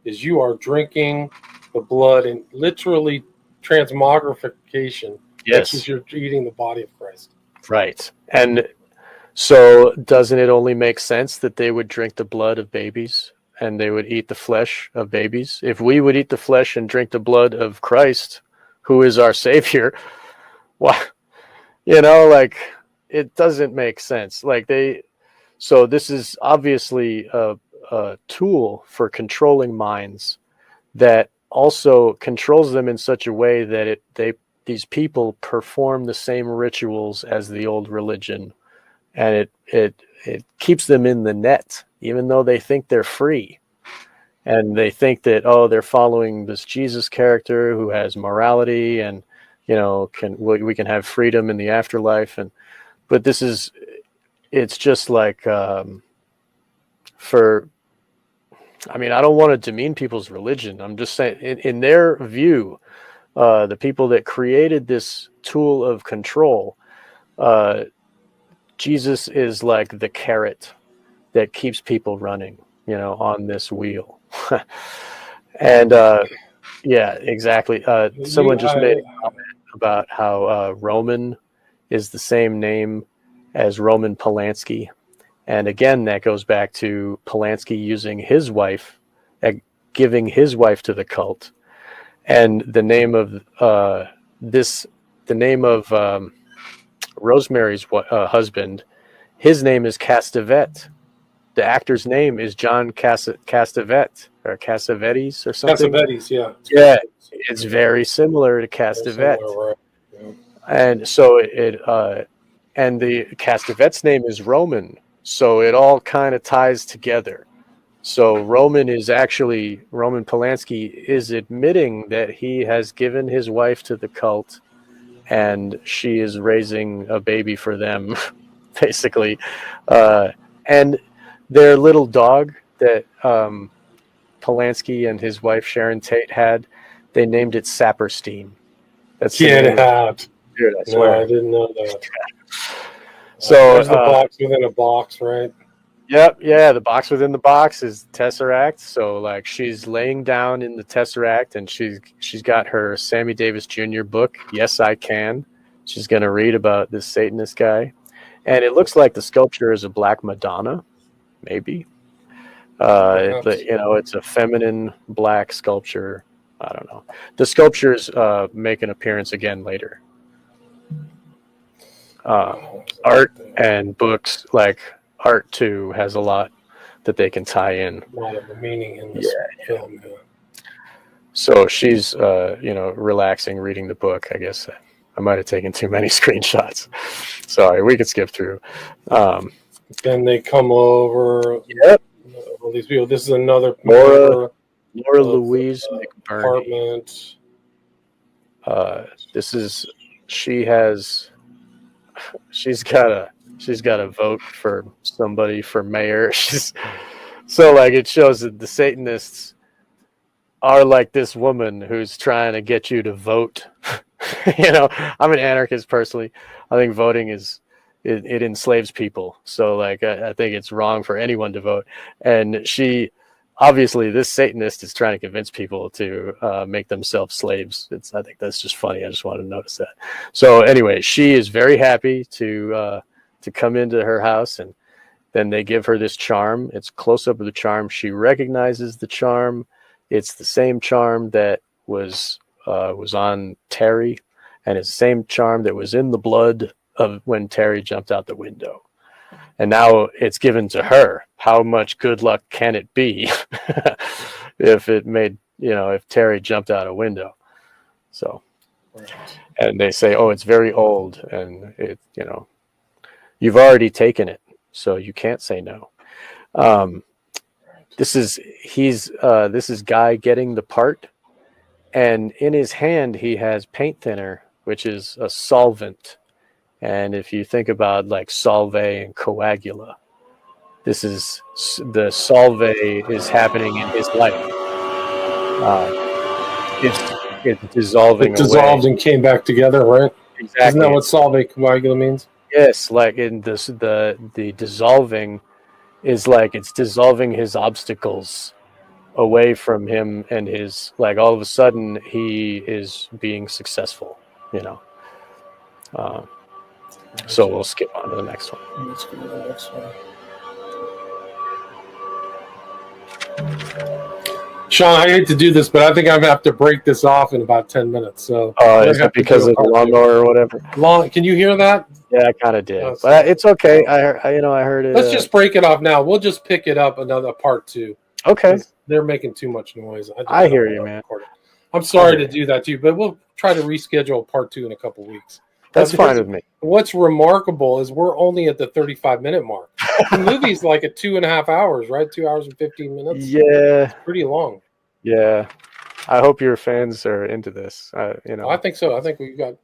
is you are drinking the blood and literally transmogrification. Yes, because you're eating the body of Christ. Right. And so doesn't it only make sense that they would drink the blood of babies and they would eat the flesh of babies? If we would eat the flesh and drink the blood of Christ, who is our Savior, well, like, it doesn't make sense. So this is obviously a tool for controlling minds that also controls them in such a way that these people perform the same rituals as the old religion, and it keeps them in the net, even though they think they're free. And they think that, they're following this Jesus character who has morality, and we can have freedom in the afterlife. But it's just like, I don't want to demean people's religion. I'm just saying, in their view, the people that created this tool of control, Jesus is like the carrot that keeps people running, on this wheel. And yeah, exactly. Someone just made a comment about how Roman is the same name as Roman Polanski. And again, that goes back to Polanski using his wife, giving his wife to the cult. And the name of Rosemary's husband, his name is Castevet. The actor's name is John Castevet or Cassavetes or something. Cassavetes, yeah. Yeah, it's very similar to Castevet. Right. Yeah. And so and the Castevet's name is Roman, so it all kind of ties together. So Roman Polanski is admitting that he has given his wife to the cult, and she is raising a baby for them, basically. And their little dog that Polanski and his wife Sharon Tate had, they named it Saperstein. That's Get it out. Dude, I swear. No, I didn't know that. So there's the box within a box, right? Yep, yeah, the box within the box is Tesseract. So like she's laying down in the Tesseract, and she's got her Sammy Davis Jr. book, Yes I Can. She's gonna read about this Satanist guy. And it looks like the sculpture is a black Madonna, maybe. It's a feminine black sculpture. I don't know. The sculptures make an appearance again later. Art and books, like art too, has a lot that they can tie in. A lot of the meaning in this film. Yeah. So she's, relaxing, reading the book. I guess I might have taken too many screenshots. Sorry, we could skip through. Then they come over. Yep. All these people. This is another Laura Louise McBurney. Apartment. She's got to vote for somebody for mayor. So like it shows that the Satanists are like this woman who's trying to get you to vote. I'm an anarchist personally. I think voting it enslaves people. So like I think it's wrong for anyone to vote. And obviously this Satanist is trying to convince people to make themselves slaves. I think that's just funny. I just wanted to notice that. So anyway, she is very happy to come into her house, and then they give her this charm. It's close up of the charm. She recognizes the charm. It's the same charm that was on Terry, and it's the same charm that was in the blood of when Terry jumped out the window. And now it's given to her. How much good luck can it be if Terry jumped out a window? So, and they say, oh, it's very old, and you've already taken it, so you can't say no. This is Guy getting the part, and in his hand he has paint thinner, which is a solvent. And if you think about like Solvay and Coagula, this is the Solvay is happening in his life. It's dissolving. It dissolved away and came back together, right? Exactly. Isn't that what Solvay Coagula means? Yes, like in this, the dissolving is like it's dissolving his obstacles away from him, and his like all of a sudden he is being successful, So we'll skip on to the next one. Let's go to the next one. Sean, I hate to do this, but I think I'm gonna have to break this off in about 10 minutes. So, is it because of the lawnmower or whatever? Can you hear that? Yeah, I kind of did, but it's okay. I heard it. Let's just break it off now. We'll just pick it up another part 2. Okay. They're making too much noise. I hear you, man. I'm sorry to do that to you, but we'll try to reschedule part 2 in a couple weeks. That's fine with me. What's remarkable is we're only at the 35-minute mark. The movie's like at 2.5 hours, right? 2 hours and 15 minutes. Yeah. It's pretty long. Yeah. I hope your fans are into this. I think so. I think we've got,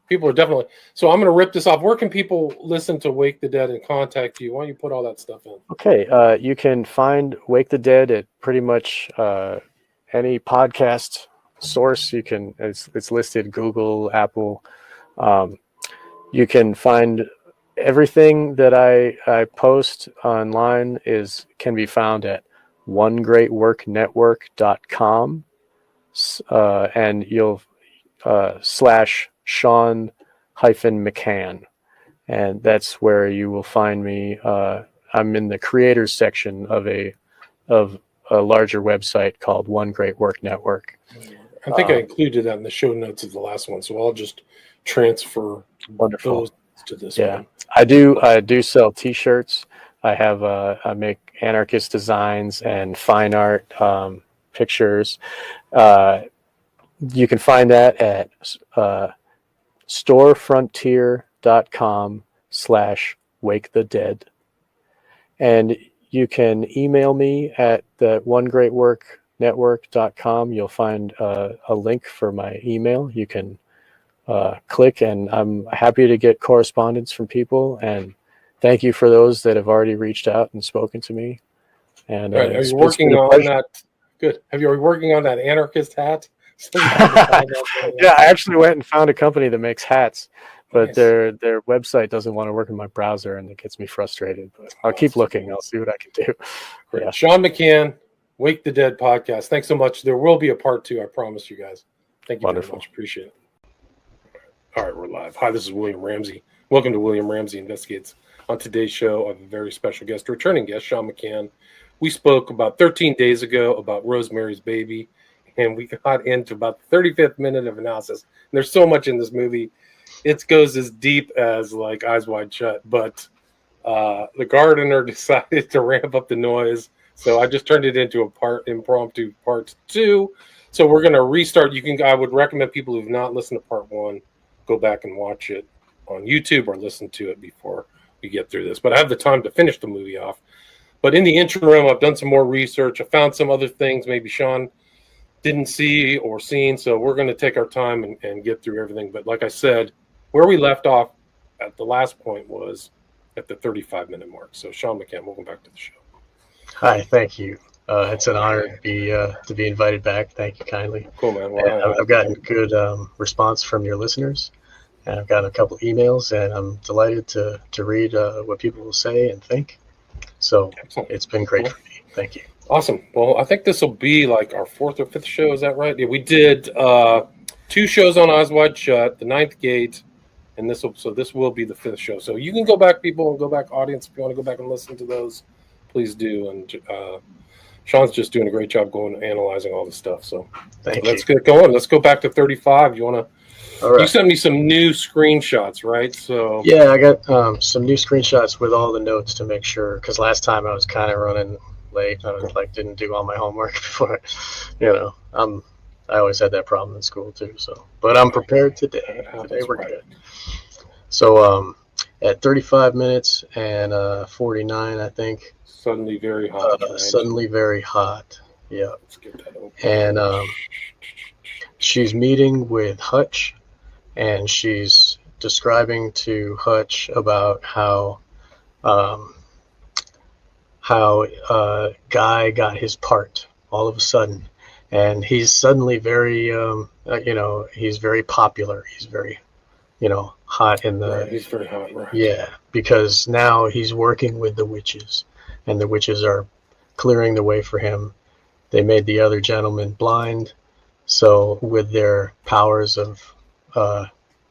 people are definitely. So I'm going to rip this off. Where can people listen to Wake the Dead and contact you? Why don't you put all that stuff in? Okay. You can find Wake the Dead at pretty much any podcast source. It's listed Google, Apple. You can find everything that I post online can be found at onegreatworknetwork.com, and you'll /Sean-McCann, and that's where you will find me. I'm in the creators section of larger website called One Great Work Network. I think I included that in the show notes of the last one, so I'll just transfer Wonderful. those to this Yeah, one. I do sell T-shirts. I make anarchist designs and fine art pictures. You can find that at storefrontier.com/wakethedead. And you can email me at the onegreatworknetwork.com. You'll find a link for my email. You can click, and I'm happy to get correspondence from people. And thank you for those that have already reached out and spoken to me. And Right. Are you working on that? Good. Are you working on that anarchist hat? Yeah, I actually went and found a company that makes hats, but Nice. their website doesn't want to work in my browser, and it gets me frustrated. But I'll keep looking. I'll see what I can do. Great. Yeah. Sean McCann, Wake the Dead podcast. Thanks so much. There will be a part 2. I promise you guys. Thank you very much. Appreciate it. All right, we're live. Hi, this is William Ramsey. Welcome to William Ramsey Investigates. On today's show, I have a very special guest, a returning guest, Sean McCann. We spoke about 13 days ago about Rosemary's Baby, and we got into about the 35th minute of analysis. And there's so much in this movie. It goes as deep as like Eyes Wide Shut, but the gardener decided to ramp up the noise. So I just turned it into a impromptu part 2. So we're going to restart. I would recommend people who've not listened to part 1, go back and watch it on YouTube or listen to it before we get through this. But I have the time to finish the movie off. But in the interim, I've done some more research. I found some other things maybe Sean didn't see or seen. So we're going to take our time and get through everything. But like I said, where we left off at the last point was at the 35-minute mark. So Sean McCann, welcome back to the show. Hi, thank you. It's an honor to be invited back. Thank you kindly. Cool, man. Well, I've gotten good response from your listeners, and I've gotten a couple emails, and I'm delighted to read what people will say and think. So excellent. It's been great for me. Thank you. Awesome. Well, I think this will be like our 4th or 5th show. Is that right? Yeah, we did 2 shows on Eyes Wide Shut, The Ninth Gate, and this will be the 5th show. So you can go back, people, and go back, audience, if you want to go back and listen to those, please do. And Sean's just doing a great job analyzing all the stuff. So let's get going. Let's go back to 35. You want to? All right. You sent me some new screenshots, right? So yeah, I got some new screenshots with all the notes to make sure, because last time I was kind of running late. I was didn't do all my homework before. I always had that problem in school too. So, but I'm prepared today. Today we're good. So at 35 minutes and 49, I think. Suddenly very hot. Suddenly very hot. Yeah. Let's get that open. And she's meeting with Hutch, and she's describing to Hutch about how Guy got his part all of a sudden, and he's suddenly very he's very popular. He's very hot in the. Right, he's very hot, right? Yeah, because now he's working with the witches, and the witches are clearing the way for him. They made the other gentleman blind, so with their powers of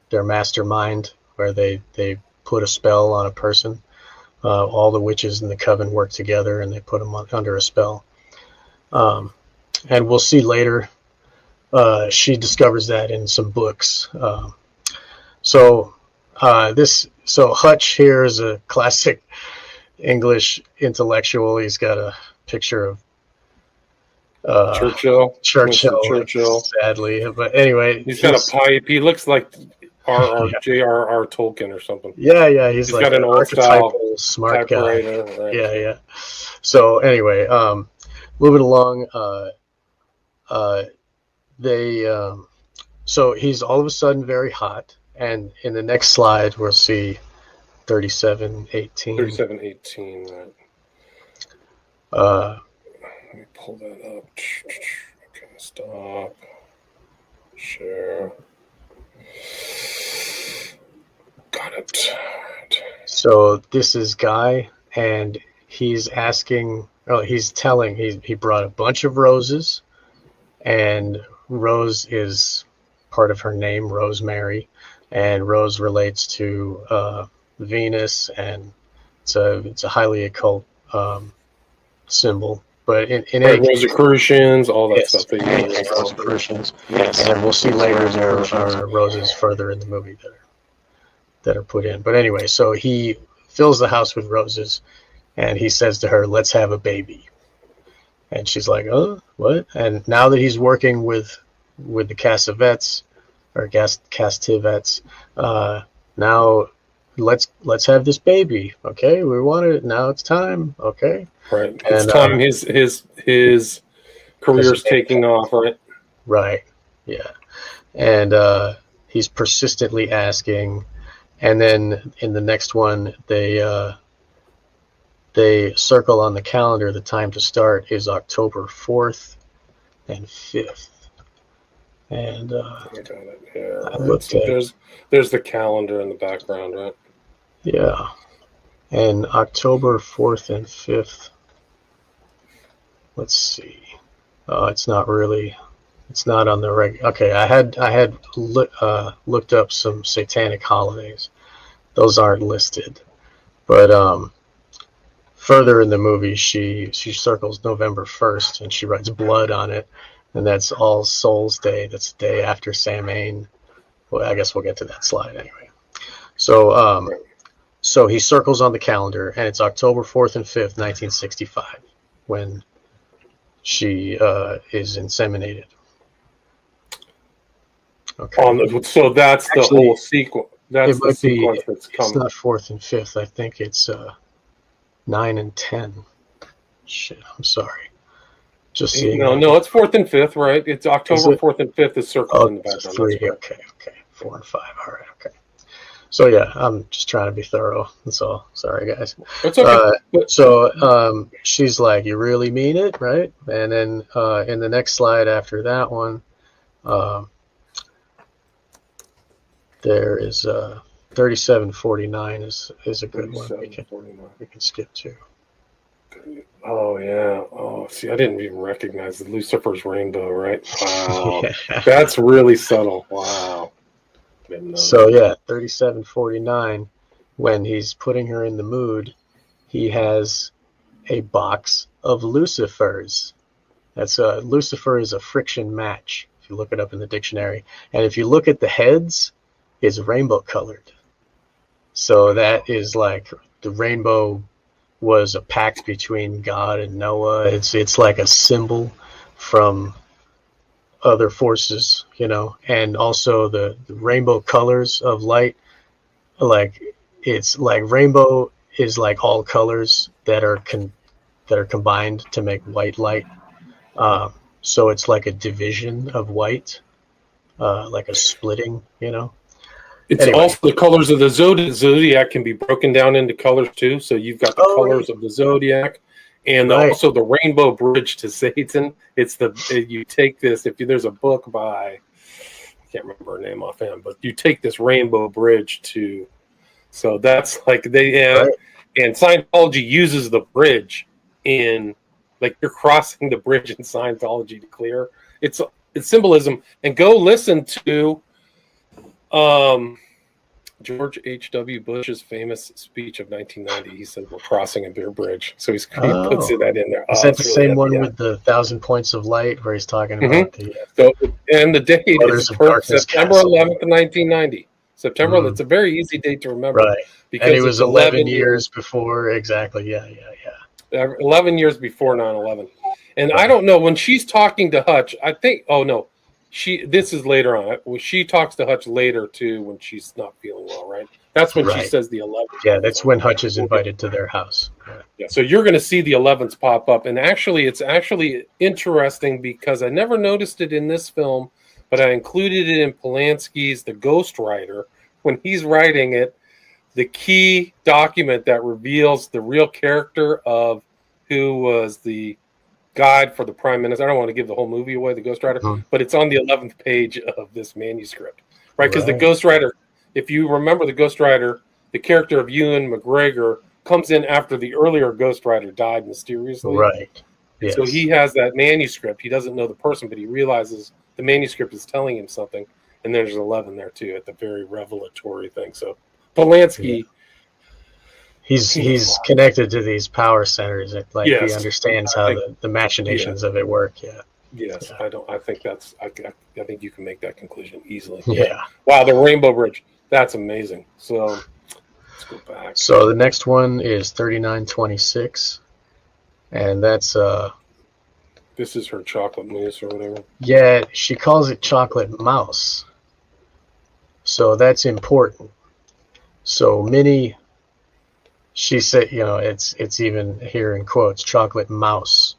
their mastermind, where they put a spell on a person, all the witches in the coven work together and they put them under a spell. And we'll see later, she discovers that in some books. So Hutch here is a classic English intellectual. He's got a picture of Churchill, sadly, but anyway, he's got a pipe. He looks like J.R.R. Tolkien or something. Yeah, he's like got an old style smart guy. Right. Yeah. So anyway, moving along, so he's all of a sudden very hot, and in the next slide we'll see 37:18. 37:18, right. Let me pull that up. Okay, stop. Share. Got it. So this is Guy, and he's asking. Oh, he's telling. He brought a bunch of roses, and Rose is part of her name, Rosemary, and Rose relates to Venus, and it's a highly occult symbol. But in any case, Rosicrucians, all that yes, stuff. Rosicrucians. Yes, and we'll see later there are roses further in the movie that are put in. But anyway, so he fills the house with roses, and he says to her, "Let's have a baby." And she's like, "Oh, what?" And now that he's working with the Cassavetes or Castivetes, now let's have this baby. Okay, we want it now. It's time. Okay, right. It's time. His career's taking off. Right. Right. Yeah. And he's persistently asking, and then in the next one, they circle on the calendar. The time to start is October 4th and 5th. And I got it. Yeah, there's the calendar in the background, right? Yeah, and October 4th and 5th. Let's see. It's not really. It's not on the reg. Okay, I had looked up some satanic holidays. Those aren't listed, but further in the movie, she circles November 1st and she writes blood on it, and that's All Souls Day. That's the day after Samhain. Well, I guess we'll get to that slide anyway. So he circles on the calendar, and it's October 4th and 5th, 1965, when she is inseminated. Okay. So that's actually, the whole sequence. That's the sequence that's coming. It's not 4th and 5th. I think it's 9 and 10. Shit, I'm sorry. Just seeing. No, it's 4th and 5th, right? It's October 4th and 5th is circled in the background. 3. Okay. 4 and 5. All right. Okay. So yeah, I'm just trying to be thorough. That's all. Sorry, guys. It's okay. So she's like, "You really mean it, right?" And then in the next slide after that one, there is 3749 is a good one. We can skip to. Oh yeah. Oh, see, I didn't even recognize the Lucifer's rainbow, right? Wow, yeah. That's really subtle. Wow. So yeah, 3749. When he's putting her in the mood, he has a box of lucifers. That's Lucifer is a friction match. If you look it up in the dictionary, and if you look at the heads, it's rainbow colored. So that is like the rainbow was a pact between God and Noah. It's like a symbol from other forces, and also the rainbow colors of light. Like it's like rainbow is like all colors that are combined to make white light. So it's like a division of white, like a splitting, It's anyway. Also the colors of the zodiac can be broken down into colors too. So you've got the colors of the zodiac, and also the rainbow bridge to Satan. You take this. There's a book by, I can't remember her name offhand, but you take this rainbow bridge to. So that's like and Scientology uses the bridge in, like, you're crossing the bridge in Scientology to clear. It's symbolism. And go listen to George H.W. Bush's famous speech of 1990. He said, "We're crossing a beer bridge." So he puts that in there. Is that the same one with the 1,000 points of light where he's talking about and the date is September 11th, 1990. September. That's a very easy date to remember. Right. Because and it was 11 years before. Exactly. Yeah. 11 years before 9/11. And I don't know, when she's talking to Hutch, I think, this is later on. She talks to Hutch later too when she's not feeling well, right? That's when she says the 11th. Yeah, that's when Hutch is invited to their house. Yeah. So you're going to see the 11s pop up. And actually, it's actually interesting because I never noticed it in this film, but I included it in Polanski's The Ghost Writer. When he's writing it, the key document that reveals the real character of who was the guide for the prime minister. I don't want to give the whole movie away, The Ghost Writer, but it's on the 11th page of this manuscript, right? Because the Ghost Writer, if you remember the Ghost Writer, the character of Ewan McGregor comes in after the earlier Ghost Writer died mysteriously. Right. Yes. So he has that manuscript. He doesn't know the person, but he realizes the manuscript is telling him something. And there's 11 there too at the very revelatory thing. So Polanski, he's connected to these power centers. Like Yes, he understands I how think, the machinations of it work. Yeah. yes, Yeah. I think that's. I think you can make that conclusion easily. Yeah. Wow, the Rainbow Bridge. That's amazing. So let's go back. So the next one is 3926, and that's This is her chocolate mousse or whatever. yeah, she calls it chocolate mouse. So that's important. So Minnie, she said, it's even here in quotes, chocolate mouse.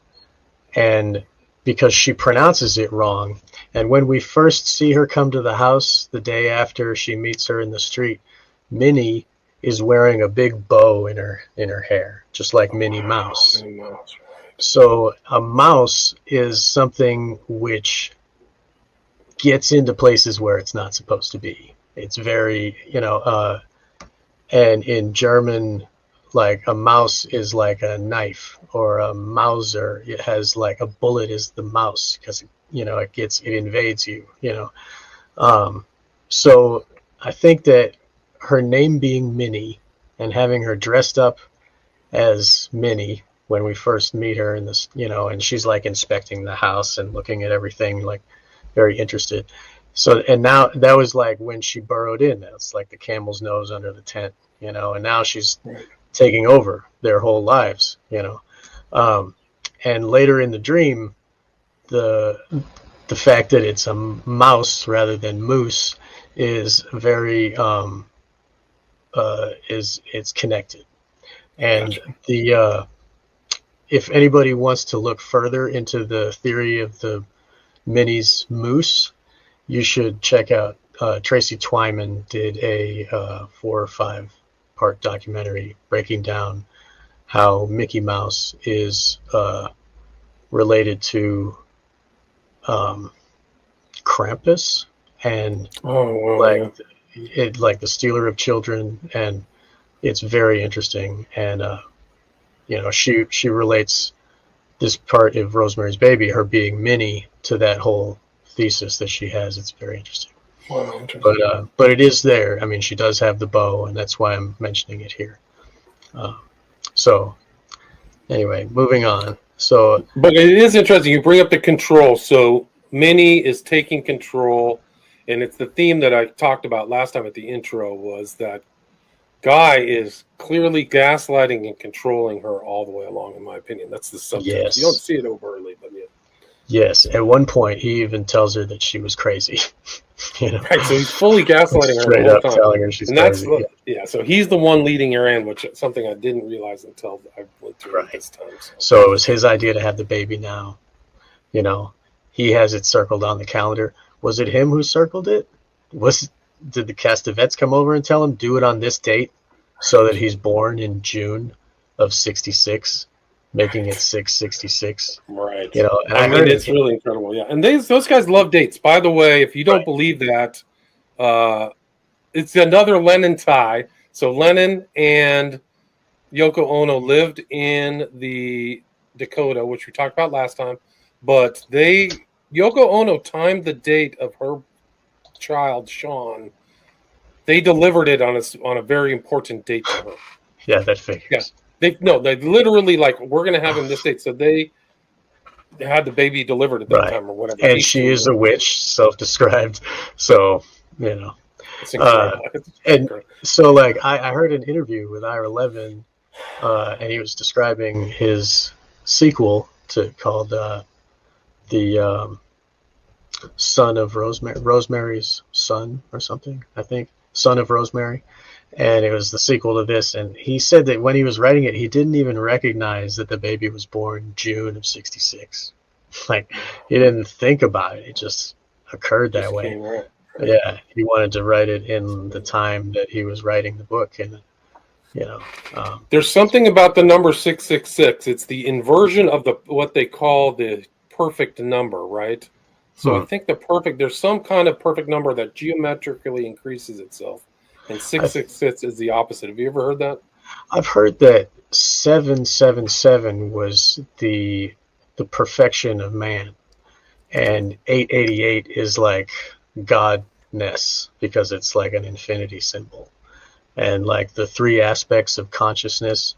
And because she pronounces it wrong. And when we first see her come to the house the day after she meets her in the street, Minnie is wearing a big bow in her hair, just like Minnie Mouse. Minnie Mouse. So a mouse is something which gets into places where it's not supposed to be. It's very, and in German, like a mouse is like a knife, or a Mauser. It has like a bullet is the mouse, because it invades you. So I think that her name being Minnie and having her dressed up as Minnie when we first meet her in this, and she's like inspecting the house and looking at everything, like very interested. So, and now that was like when she burrowed in. That's like the camel's nose under the tent, and now she's taking over their whole lives, and later in the dream, the fact that it's a mouse rather than moose is very it's connected. And the if anybody wants to look further into the theory of the Minnie's moose, you should check out Tracy Twyman did a 4 or 5 part documentary breaking down how Mickey Mouse is related to Krampus and like the stealer of children, and it's very interesting. And she relates this part of Rosemary's Baby, her being Minnie, to that whole thesis that she has. It's very interesting. Wow, interesting. But it is there. I mean, she does have the bow, and that's why I'm mentioning it here. So anyway, moving on. So, but it is interesting. You bring up the control. So Minnie is taking control, and it's the theme that I talked about last time at the intro, was that Guy is clearly gaslighting and controlling her all the way along, in my opinion. That's the subtext. Yes. You don't see it overtly, but yeah. Yes, at one point he even tells her that she was crazy. Right, so he's fully gaslighting her straight the whole up time. telling her she's and that's crazy. Yeah, so he's the one leading her in, which is something I didn't realize until I went through it this time. So it was his idea to have the baby now. He has it circled on the calendar. Was it him who circled it? Did the Castavets come over and tell him do it on this date so that he's born in June of 66? Making it 666, right? And I mean, it's really incredible, yeah. And those guys love dates. By the way, if you don't believe that, it's another Lennon tie. So Lennon and Yoko Ono lived in the Dakota, which we talked about last time. But Yoko Ono timed the date of her child, Sean. They delivered it on a very important date to her. Yeah, that figures. Yeah. They literally we're going to have him this date. So they had the baby delivered at that time or whatever. And she is a witch, self-described. So, It's incredible. And so I heard an interview with Ira Levin, and he was describing his sequel called the Son of Rosemary, Rosemary's Son or something, I think. Son of Rosemary. And it was the sequel to this. And he said that when he was writing it, he didn't even recognize that the baby was born June of 66. He didn't think about it. It just occurred that way. Right. Yeah, he wanted to write it in the time that he was writing the book. And, there's something about the number 666. It's the inversion of what they call the perfect number, right? So I think there's some kind of perfect number that geometrically increases itself. And 666 is the opposite. Have you ever heard that? I've heard that 777 was the perfection of man, and 888 is like godness because it's like an infinity symbol. and like the three aspects of consciousness,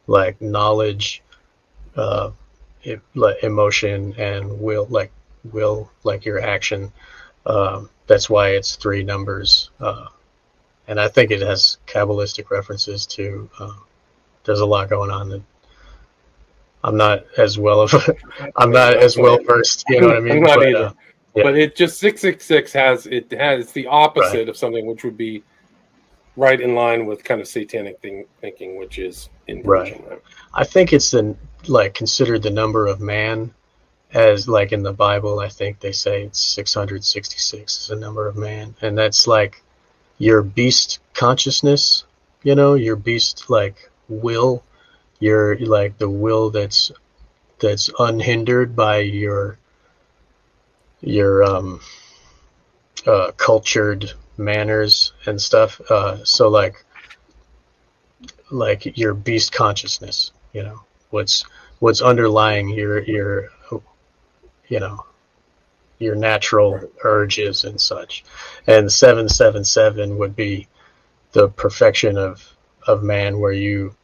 like knowledge, like emotion, and will, like your action. That's why it's three numbers, and I think it has Kabbalistic references too. There's a lot going on that I'm not as well versed. You know what I mean? I'm not either. Yeah. But it just 666 it's the opposite of something which would be right in line with kind of satanic thinking, which is inversion. Right. I think it's considered the number of man, as like in the Bible. I think they say it's 666 is the number of man, and that's like your beast consciousness. You know, your beast like will. You're like the will that's unhindered by your cultured manners and stuff. So like your beast consciousness, you know, what's underlying your you know, your natural urges and such. And 777 would be the perfection of man, where you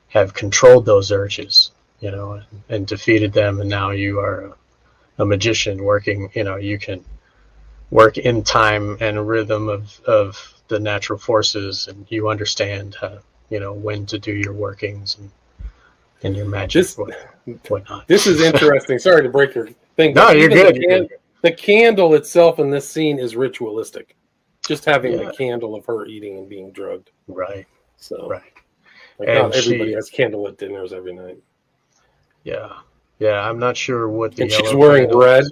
have controlled those urges, you know, and defeated them, and now you are a magician working, you know, you can work in time and rhythm of the natural forces, and you understand how, you know, when to do your workings and your magic, whatnot. This is interesting. Sorry to break your thing. No, you're good. The candle itself in this scene is ritualistic. Just having the candle of her eating and being drugged. Right. So, right. Like, not everybody has candlelit dinners every night. Yeah. Yeah, I'm not sure what the and she's wearing red.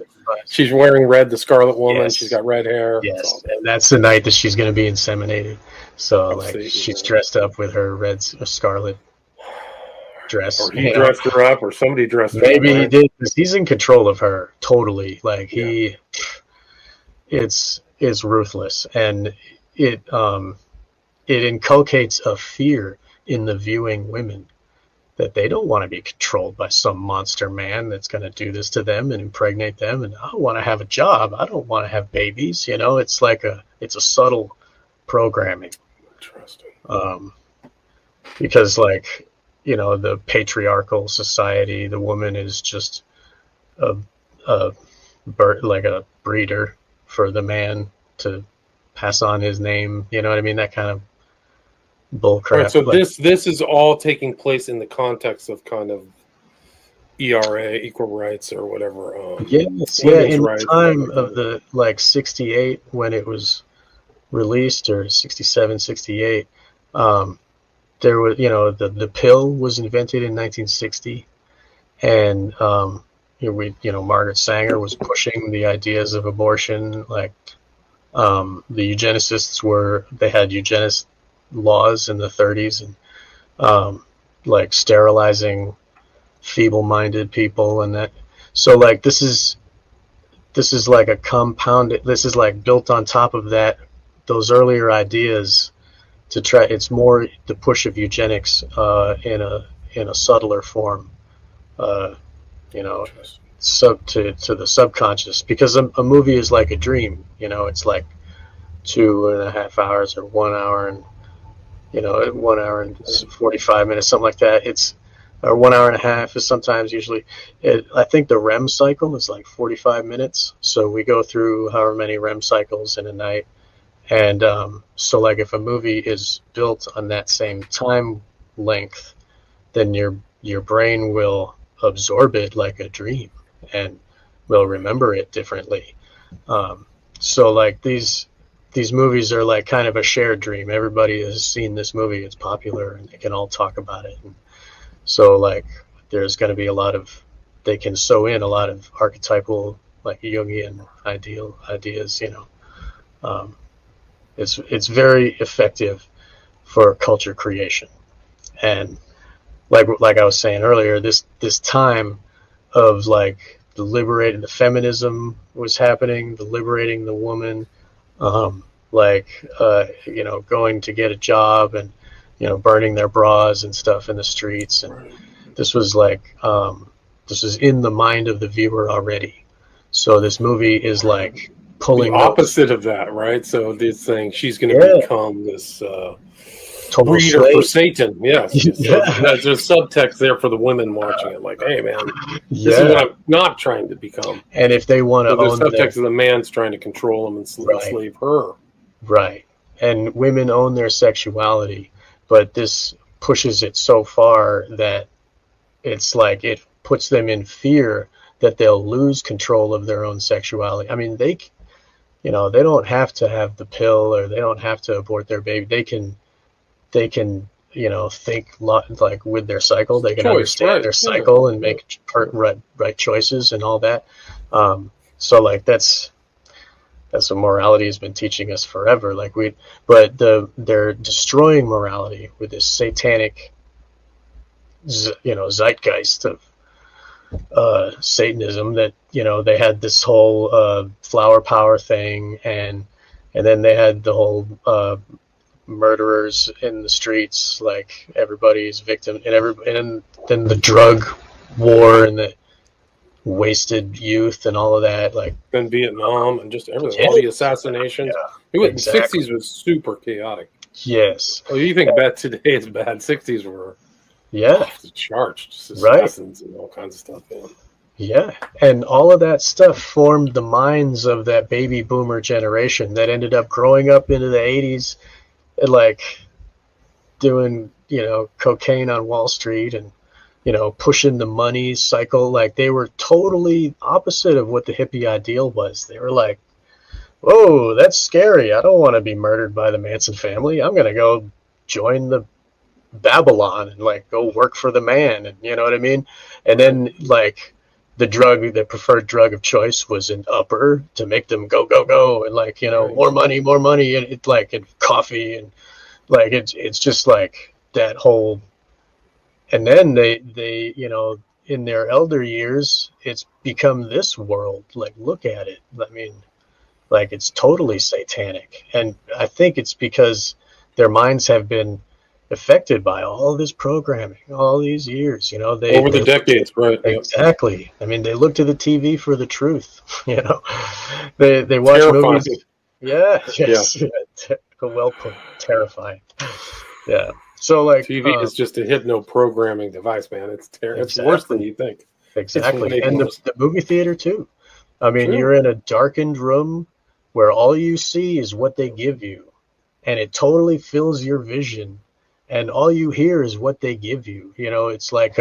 She's wearing red, the Scarlet Woman. Yes. She's got red hair. Yes, and that's the night that she's going to be inseminated. So, she's dressed up with her red scarlet dress. Or he dressed her up, or somebody dressed her up. Maybe he did, because he's in control of her totally. Like, it's ruthless, and it inculcates a fear in the viewing women that they don't want to be controlled by some monster man that's going to do this to them and impregnate them. And I want to have a job. I don't want to have babies. You know, it's like it's a subtle programming. Interesting. Because, like, you know, the patriarchal society, the woman is just a breeder for the man to pass on his name. You know what I mean? That kind of bullcrap. Right, so this is all taking place in the context of kind of ERA, equal rights, or whatever. In the time of the 68 when it was released, or 67, 68, there was, you know, the pill was invented in 1960, and Margaret Sanger was pushing the ideas of abortion. Like, the eugenicists they had eugenist laws in the 30s, and sterilizing feeble-minded people, and that. So like this is like a compounded. This is like built on top of those earlier ideas to try. It's more the push of eugenics in a subtler form. You know, to the subconscious, because a movie is like a dream. You know, it's like 2.5 hours or 1 hour and 1 hour and 45 minutes, something like that. It's or 1 hour and a half is sometimes usually. I think the REM cycle is like 45 minutes. So we go through however many REM cycles in a night. And so like if a movie is built on that same time length, then your brain will absorb it like a dream and will remember it differently. So like these movies are like kind of a shared dream. Everybody has seen this movie. It's popular and they can all talk about it. And so like there's going to be they can sew in a lot of archetypal, like Jungian ideas, you know. It's very effective for culture creation. And like I was saying earlier, this time of like the feminism was happening, the liberating the woman, going to get a job and, burning their bras and stuff in the streets. And this was this is in the mind of the viewer already. So this movie is like pulling the opposite of that, right? So this thing, she's going to become this total breeder for slave. Satan. Yes. So there's subtext there for the women watching it. Like, hey, man, this is what I'm not trying to become. And if they want to so there's own subtext of the man's trying to control them and enslave her. Right. And women own their sexuality, but this pushes it so far that it's like it puts them in fear that they'll lose control of their own sexuality. I mean, they don't have to have the pill, or they don't have to abort their baby. They can think like with their cycle. They can understand their cycle and make right choices and all that. So like that's what morality has been teaching us forever. They're destroying morality with this satanic, zeitgeist of Satanism, that they had this whole flower power thing, and then they had the whole murderers in the streets, like everybody's victim, and then the drug war and the wasted youth and all of that, like in Vietnam and just everything, all the assassinations. The 60s was super chaotic. Yes. Well, you think bad today is bad. 60s were off the charts, just assassins and all kinds of stuff. Yeah, and all of that stuff formed the minds of that baby boomer generation that ended up growing up into the 80s and like doing, cocaine on Wall Street and, pushing the money cycle. Like they were totally opposite of what the hippie ideal was. They were like, whoa, that's scary. I don't want to be murdered by the Manson family. I'm going to go join the Babylon and like go work for the man. And you know what I mean? And then like the preferred drug of choice was an upper to make them go, go, go. And like, more money. And it's like, and coffee and like, it's just like that whole, and then they in their elder years, it's become this world. Like, look at it. I mean, like it's totally satanic. And I think it's because their minds have been affected by all this programming, all these years, over the decades, right? Exactly. Yep. I mean, they look to the TV for the truth. They watch movies. Yeah. Yes. Yeah. Well put. Terrifying. Yeah. So like TV is just a hypno programming device, man. It's It's worse than you think. Exactly. And the movie theater too. I mean, you're in a darkened room where all you see is what they give you, and it totally fills your vision. And all you hear is what they give you. It's like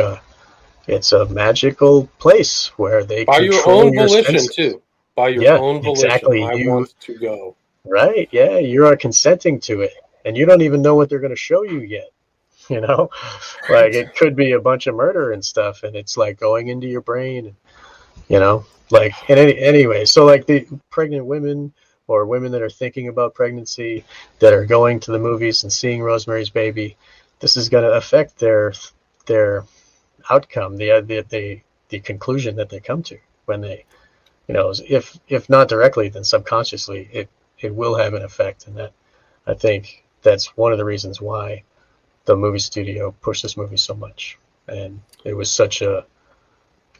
it's a magical place where they by your own volition too. By your own volition, exactly. I want to go. Right? Yeah, you are consenting to it, and you don't even know what they're going to show you yet. Like it could be a bunch of murder and stuff, and it's like going into your brain. Like anyway. So like the pregnant women, or women that are thinking about pregnancy, that are going to the movies and seeing Rosemary's Baby, this is going to affect their outcome, the conclusion that they come to when they, if not directly, then subconsciously, it will have an effect. And that, I think that's one of the reasons why the movie studio pushed this movie so much. And it was such a,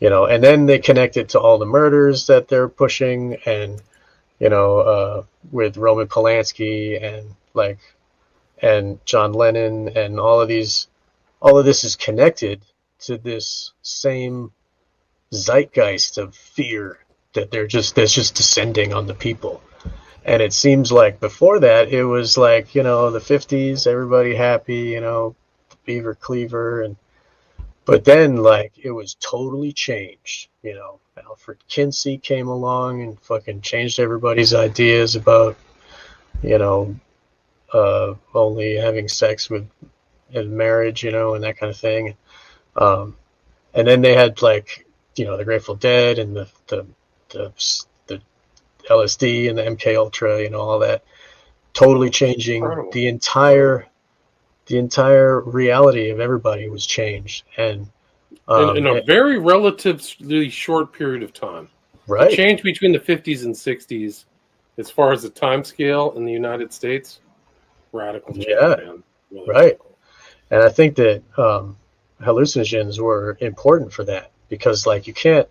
and then they connect it to all the murders that they're pushing, and with Roman Polanski and John Lennon, and all of this is connected to this same zeitgeist of fear that's just descending on the people. And it seems like before that, it was like, the 50s, everybody happy, the beaver cleaver, but then like it was totally changed. Alfred Kinsey came along and fucking changed everybody's ideas about, only having sex in marriage, and that kind of thing. And then they had like, the Grateful Dead and the LSD and the MK Ultra, all that, totally changing the entire reality of everybody was changed. And in a very relatively short period of time. Right. The change between the 50s and 60s, as far as the time scale in the United States, radical change, man. Really right. Radical. And I think that hallucinogens were important for that, because like you can't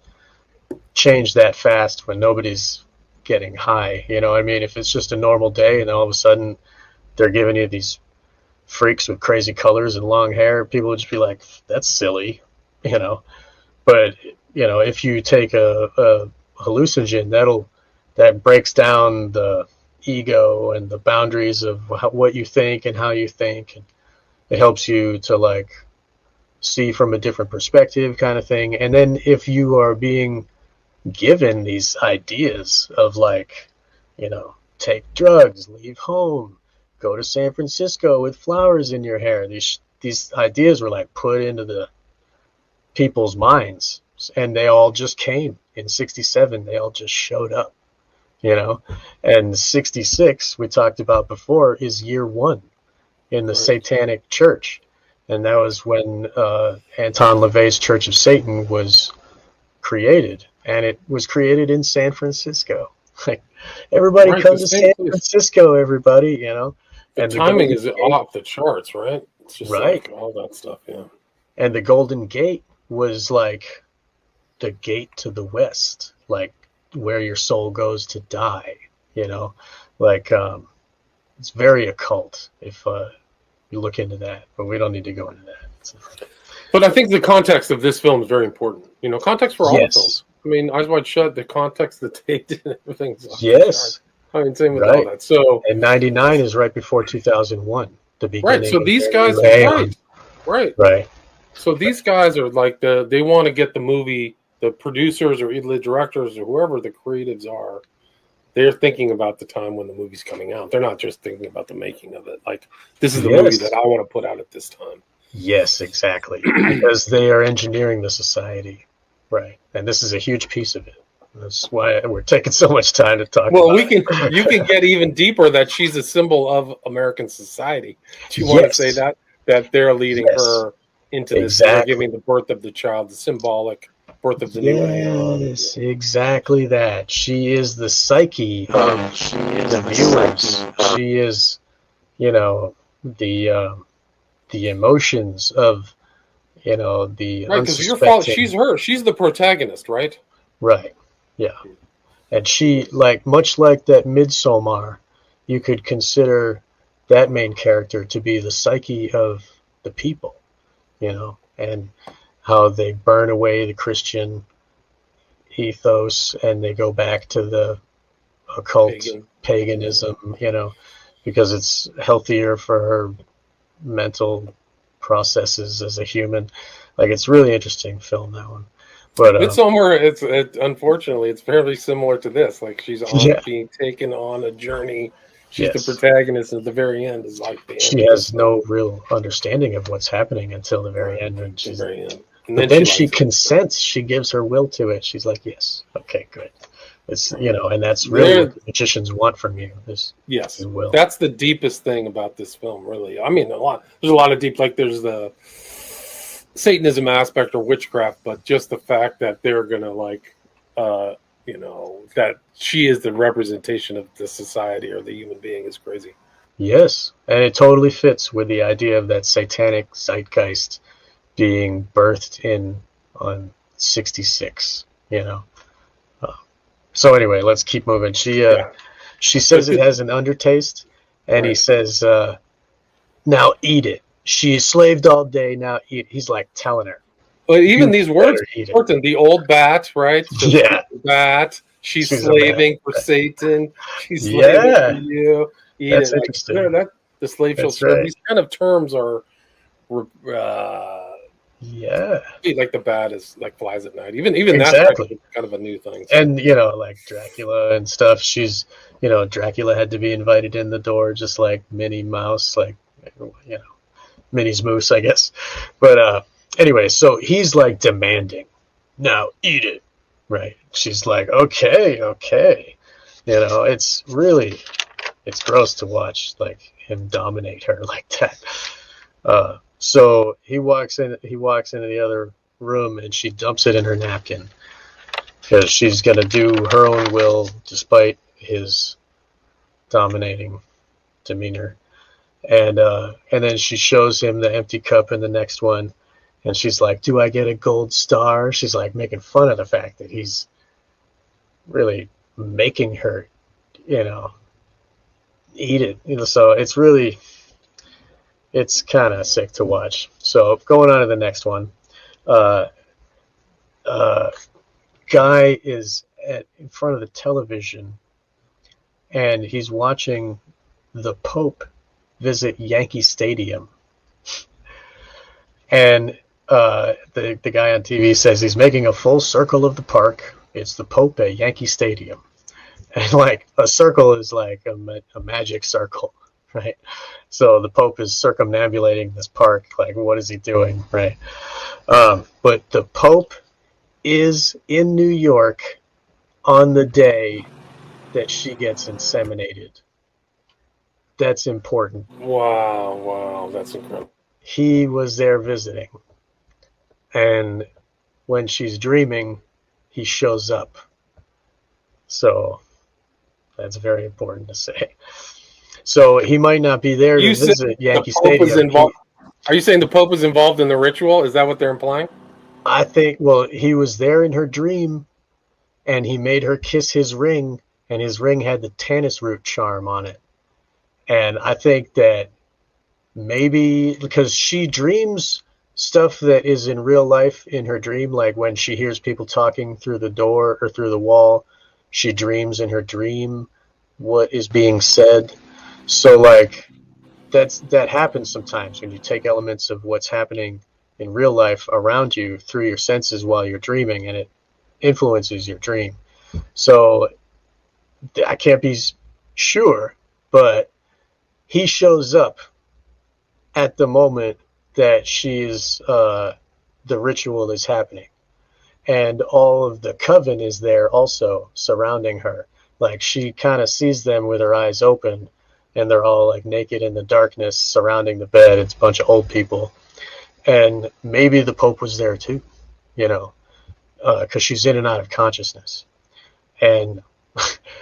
change that fast when nobody's getting high. I mean, if it's just a normal day and then all of a sudden they're giving you these freaks with crazy colors and long hair, people would just be like, that's silly, you know. But, you know, if you take a hallucinogen, that breaks down the ego and the boundaries of what you think and how you think. And it helps you to like see from a different perspective kind of thing. And then if you are being given these ideas of like, you know, take drugs, leave home, go to San Francisco with flowers in your hair, these ideas were like put into the people's minds, and they all just came in 67. They all just showed up, you know. And 66, we talked about before, is year one in the Satanic Church. And that was when Anton LaVey's Church of Satan was created. And it was created in San Francisco. Like, everybody come to San Francisco, everybody, you know. The timing is off the charts, right? It's just right. Like all that stuff, yeah. And the Golden Gate was like the gate to the West, like where your soul goes to die, you know. Like it's very occult if you look into that, but we don't need to go into that. But I think the context of this film is very important. You know, context for all the films. I mean, Eyes Wide Shut, the context, the take, and everything. Yes. I mean, same with all that. So, and 99 is right before 2001, the beginning. Right. So these guys, right. So these guys are like they want to get the movie, the producers or the directors or whoever the creatives are, they're thinking about the time when the movie's coming out. They're not just thinking about the making of it. Like, this is the movie that I want to put out at this time. Yes, exactly. Because they are engineering the society. Right. And this is a huge piece of it. That's why we're taking so much time to talk about it. You can get even deeper that she's a symbol of American society. Do you want to say that they're leading her into this, they're giving the birth of the child, the symbolic birth of the new Aeon. Yes, exactly that. She is the psyche of the viewers. She is, you know, the emotions of, you know, the unsuspecting. She's the protagonist, right? Right. Yeah. And she, like, much like that Midsommar, you could consider that main character to be the psyche of the people, you know, and how they burn away the Christian ethos and they go back to the occult paganism, you know, because it's healthier for her mental processes as a human. Like, it's really interesting film, that one. But it's somewhere. It's unfortunately it's fairly similar to this. Like, she's being taken on a journey. She's the protagonist at the very end. Is like she has no real understanding of what's happening until the very end. And she's, And then she consents. She gives her will to it. She's like, yes, okay, good. It's, you know, and that's really what the magicians want from you. Is will. That's the deepest thing about this film, really. I mean, there's a lot of deep, like there's the Satanism aspect or witchcraft, but just the fact that they're gonna you know, that she is the representation of the society or the human being is crazy. Yes, and it totally fits with the idea of that satanic zeitgeist being birthed on 66, you know. So anyway, let's keep moving. She says it has an undertaste, and he says, now eat it. She slaved all day, now eat. He's like telling her. But even these words are important. The old bat, right? The bat. She's slaving for Satan. She's slaving for you. Eat That's it. interesting. Like, the slave shall serve. Right. These kind of terms are like the bat is like flies at night. Even that's kind of a new thing. So. And, you know, like Dracula and stuff, she's, you know, Dracula had to be invited in the door just like Minnie Mouse, like, you know, Minnie's Moose, I guess. But anyway, so he's like demanding, now eat it, right? She's like, okay. You know, it's gross to watch, like, him dominate her like that. So he walks into the other room and she dumps it in her napkin because she's gonna do her own will despite his dominating demeanor. And then she shows him the empty cup in the next one, and she's like, do I get a gold star? She's like making fun of the fact that he's really making her, you know, eat it. You know, so it's really, It's kind of sick to watch. So going on to the next one. Uh, Guy is in front of the television, and he's watching the Pope visit Yankee Stadium. And the guy on TV says he's making a full circle of the park. It's the Pope at Yankee Stadium. And like a circle is like a magic circle, right? So the Pope is circumambulating this park. Like, what is he doing, right? But the Pope is in New York on the day that she gets inseminated. That's important. Wow, that's incredible. He was there visiting. And when she's dreaming, he shows up. So that's very important to say. So he might not be there to visit Yankee Stadium. Are you saying the Pope was involved in the ritual? Is that what they're implying? I think, well, he was there in her dream, and he made her kiss his ring, and his ring had the tannis root charm on it. And I think that maybe because she dreams stuff that is in real life in her dream, like when she hears people talking through the door or through the wall, she dreams in her dream what is being said. So like that happens sometimes when you take elements of what's happening in real life around you through your senses while you're dreaming, and it influences your dream. So I can't be sure, but he shows up at the moment that the ritual is happening, and all of the coven is there also surrounding her. Like she kind of sees them with her eyes open, and they're all like naked in the darkness surrounding the bed. It's a bunch of old people, and maybe the Pope was there too, because she's in and out of consciousness. And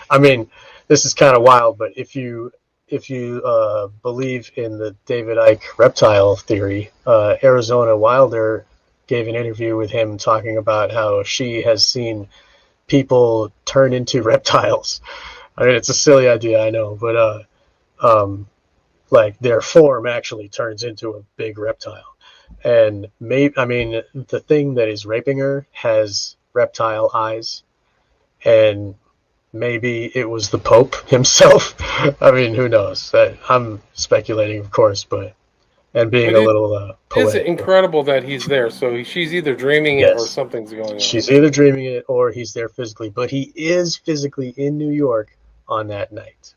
I mean, this is kind of wild, but if you believe in the David Icke reptile theory, Arizona Wilder gave an interview with him talking about how she has seen people turn into reptiles. I mean, it's a silly idea, I know, but like their form actually turns into a big reptile. And the thing that is raping her has reptile eyes, and maybe it was the Pope himself. I mean, who knows? I'm speculating, of course, and being a little poetic. It's incredible that he's there. So she's either dreaming it or something's going on. She's either dreaming it or he's there physically, but he is physically in New York on that night.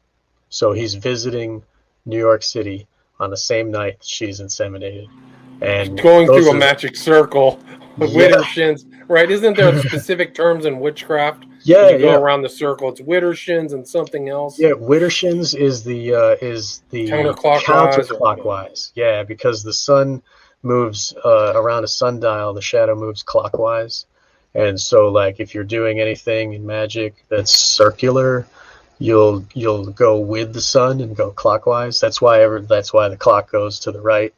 So he's visiting New York City on the same night she's inseminated. And going through a magic circle with Widdershins, right? Isn't there specific terms in witchcraft? Yeah, you go around the circle. It's Widdershins and something else. Yeah, Widdershins is the counterclockwise. Yeah, because the sun moves around a sundial, the shadow moves clockwise, and so like if you're doing anything in magic that's circular, you'll go with the sun and go clockwise. That's why the clock goes to the right.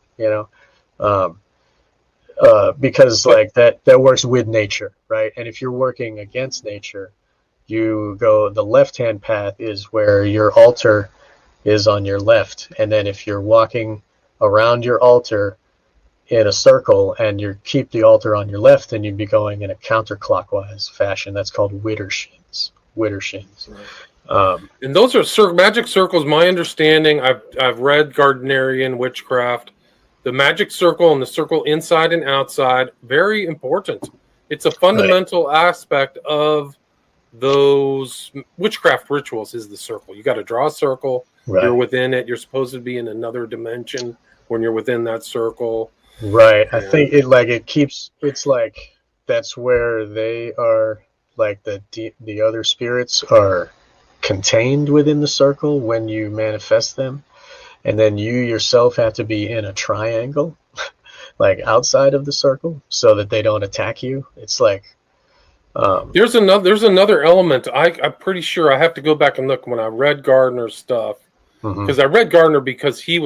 Because like that works with nature, right? And if you're working against nature, you go, the left-hand path is where your altar is on your left. And then if you're walking around your altar in a circle and you keep the altar on your left, then you'd be going in a counterclockwise fashion. That's called Widdershins. Right. And those are magic circles. My understanding, I've read Gardnerian witchcraft. The magic circle and the circle inside and outside, very important. It's a fundamental aspect of those witchcraft rituals is the circle. You got to draw a circle. Right. You're within it. You're supposed to be in another dimension when you're within that circle. Right. I think it's like that's where they are, like the other spirits are contained within the circle when you manifest them. And then you yourself have to be in a triangle, like outside of the circle, so that they don't attack you. It's like there's another element. I'm pretty sure I have to go back and look when I read Gardner's stuff, because I read Gardner because he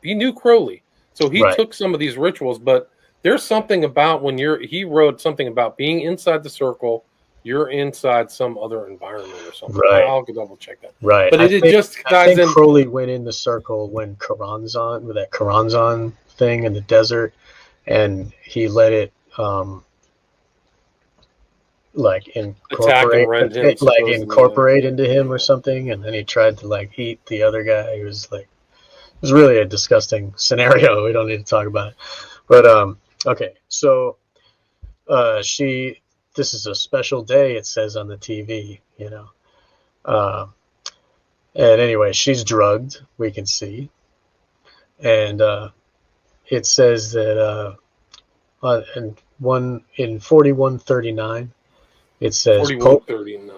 knew Crowley, so he took some of these rituals. But there's something about he wrote something about being inside the circle, you're inside some other environment or something. Right. I'll double check that. Right. But it just I ties think in. Crowley went in the circle when Karanzan, with that Karanzan thing in the desert, and he let it like Attack and incorporate, rend him, incorporate into him or something, and then he tried to like eat the other guy. He was like, it was really a disgusting scenario. We don't need to talk about it, but okay, so this is a special day, it says on the TV, you know. And anyway, she's drugged, we can see. And it says that in 4139, it says 4139.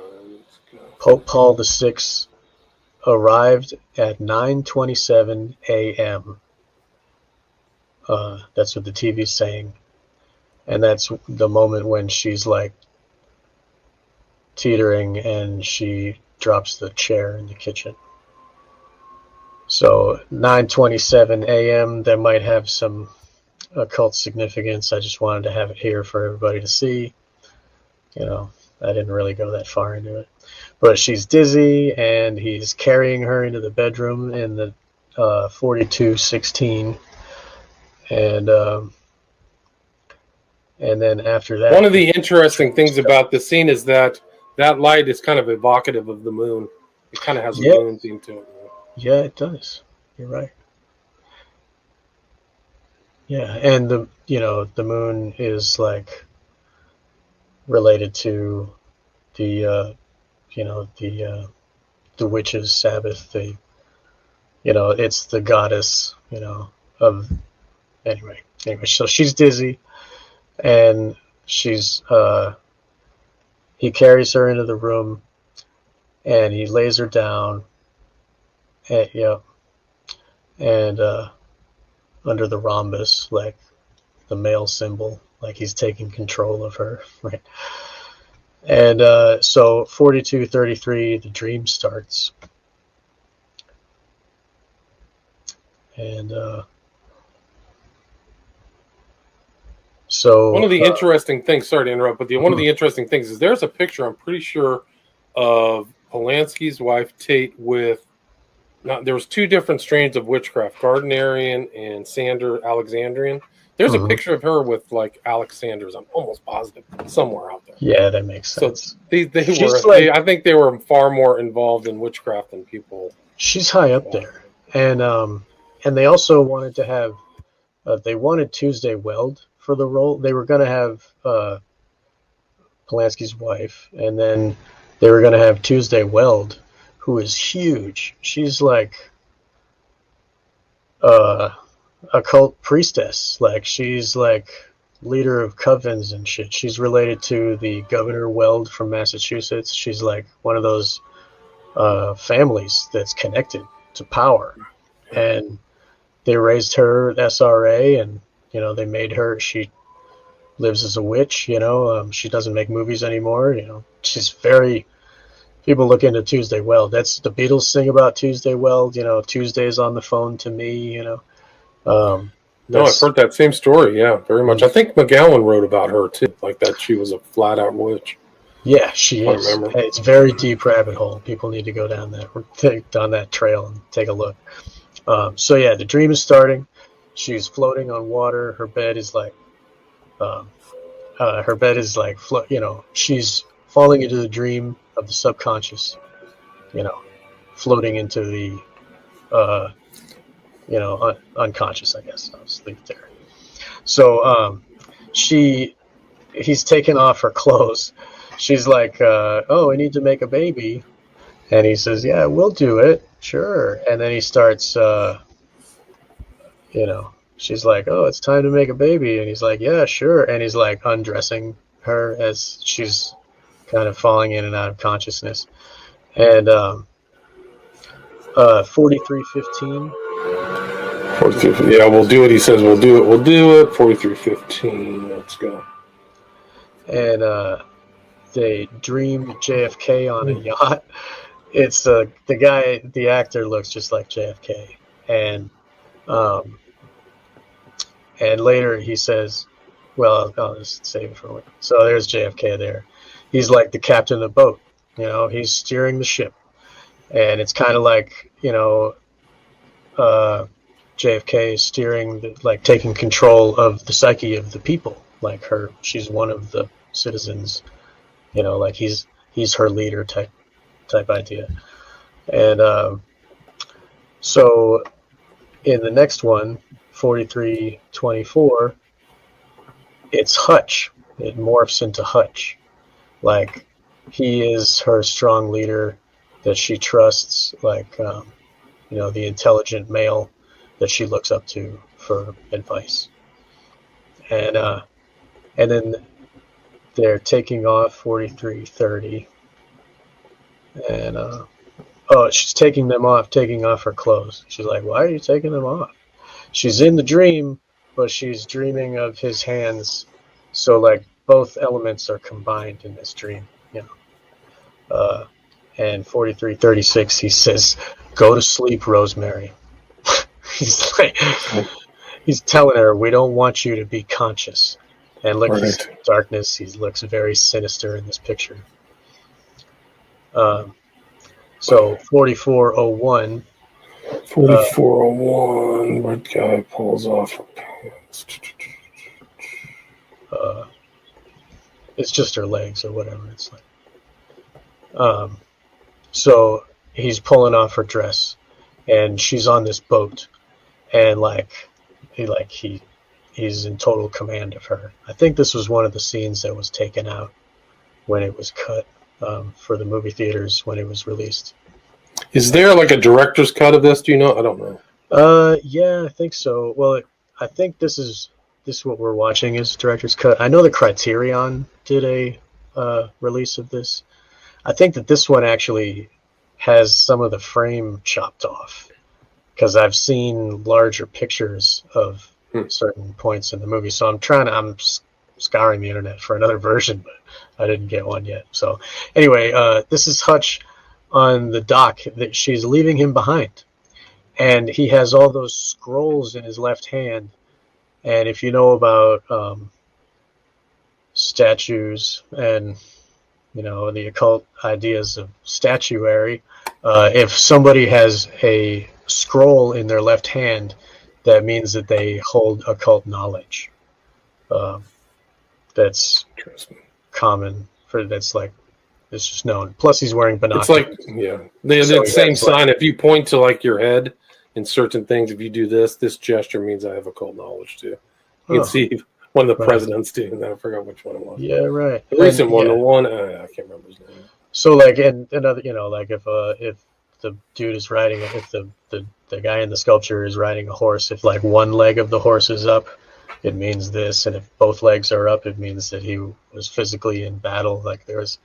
Pope Paul VI arrived at 9:27 a.m. That's what the TV's saying. And that's the moment when she's like teetering and she drops the chair in the kitchen. So 9:27 a.m. that might have some occult significance. I just wanted to have it here for everybody to see. You know, I didn't really go that far into it. But she's dizzy and he's carrying her into the bedroom in the 4216. And then after that, one of the interesting things about the scene is that light is kind of evocative of the moon. It kind of has a moon theme to it. Yeah, it does. You're right. Yeah, and the moon is like related to the the witches' Sabbath. It's the goddess, of anyway. So she's dizzy, and he carries her into the room, and he lays her down. And under the rhombus, like the male symbol, like he's taking control of her, right? And so 4233, the dream starts. And so one of the interesting things, sorry to interrupt, but one of the interesting things is there's a picture, I'm pretty sure, of Polanski's wife Tate with, there was two different strains of witchcraft, Gardnerian and Sander Alexandrian. There's a picture of her with like Alexander's, I'm almost positive, somewhere out there. Yeah, that makes sense. So I think they were far more involved in witchcraft than people. She's high up there. And they also wanted to have, they wanted Tuesday Weld for the role. They were going to have Polanski's wife, and then they were going to have Tuesday Weld, who is huge. She's like a cult priestess. Like, she's like leader of covens and shit. She's related to the Governor Weld from Massachusetts. She's like one of those families that's connected to power. And they raised her SRA, and they made her, she lives as a witch, she doesn't make movies anymore, she's very, people look into Tuesday Weld. That's the Beatles sing about Tuesday Weld, Tuesday's on the phone to me, No, I've heard that same story, yeah, very much. I think McGowan wrote about her too, like that she was a flat out witch. Yeah, she is. It's a very deep rabbit hole. People need to go down that trail and take a look. So yeah, the dream is starting. She's floating on water. Her bed is like, she's falling into the dream of the subconscious, floating into the, unconscious, I guess. I'll just leave it there. So, he's taken off her clothes. She's like, oh, I need to make a baby. And he says, yeah, we'll do it. Sure. And then he starts, she's like, oh, it's time to make a baby. And he's like, yeah, sure. And he's like undressing her as she's kind of falling in and out of consciousness. And 4315. Yeah, we'll do it. He says, we'll do it. 4315. Let's go. And they dream JFK on a yacht. It's the guy, the actor looks just like JFK. And later he says, well, I'll just save it for later. So there's JFK there. he's like the captain of the boat. You know, he's steering the ship, and it's kind of like, you know, JFK steering, like taking control of the psyche of the people. Like she's one of the citizens. You know, like he's her leader type idea. And so in the next one, 4324, it's Hutch. It morphs into Hutch. Like, he is her strong leader that she trusts, like, you know, the intelligent male that she looks up to for advice. And then they're taking off 4330. And she's taking off her clothes. She's like, why are you taking them off? She's in the dream, but she's dreaming of his hands. So, like, both elements are combined in this dream, you know. And 4336, he says, go to sleep, Rosemary. He's like, he's telling her, we don't want you to be conscious. And look, he's in darkness. He looks very sinister in this picture. So 4401. 4401. My guy pulls off her pants. It's just her legs or whatever it's like. So he's pulling off her dress, and she's on this boat, and he's in total command of her. I think this was one of the scenes that was taken out when it was cut for the movie theaters when it was released. Is there like a director's cut of this? Do you know? I don't know. Yeah, I think so. Well, I think this is what we're watching is director's cut. I know the Criterion did a release of this. I think that this one actually has some of the frame chopped off, because I've seen larger pictures of certain points in the movie. So I'm scouring the internet for another version, but I didn't get one yet. So anyway, this is Hutch on the dock. That she's leaving him behind, and he has all those scrolls in his left hand. And if you know about statues and, you know, the occult ideas of statuary, if somebody has a scroll in their left hand, that means that they hold occult knowledge. That's common it's just known. Plus, he's wearing binoculars. It's like, yeah, the same sign. If you point to like your head in certain things, if you do this gesture means I have occult knowledge too. You can see one of the presidents doing that. I forgot which one it was. Yeah, right. The recent one, the one I can't remember his name. So, like, and another, you know, like if the dude is riding, if the guy in the sculpture is riding a horse, if like one leg of the horse is up, it means this, and if both legs are up, it means that he was physically in battle. Like there's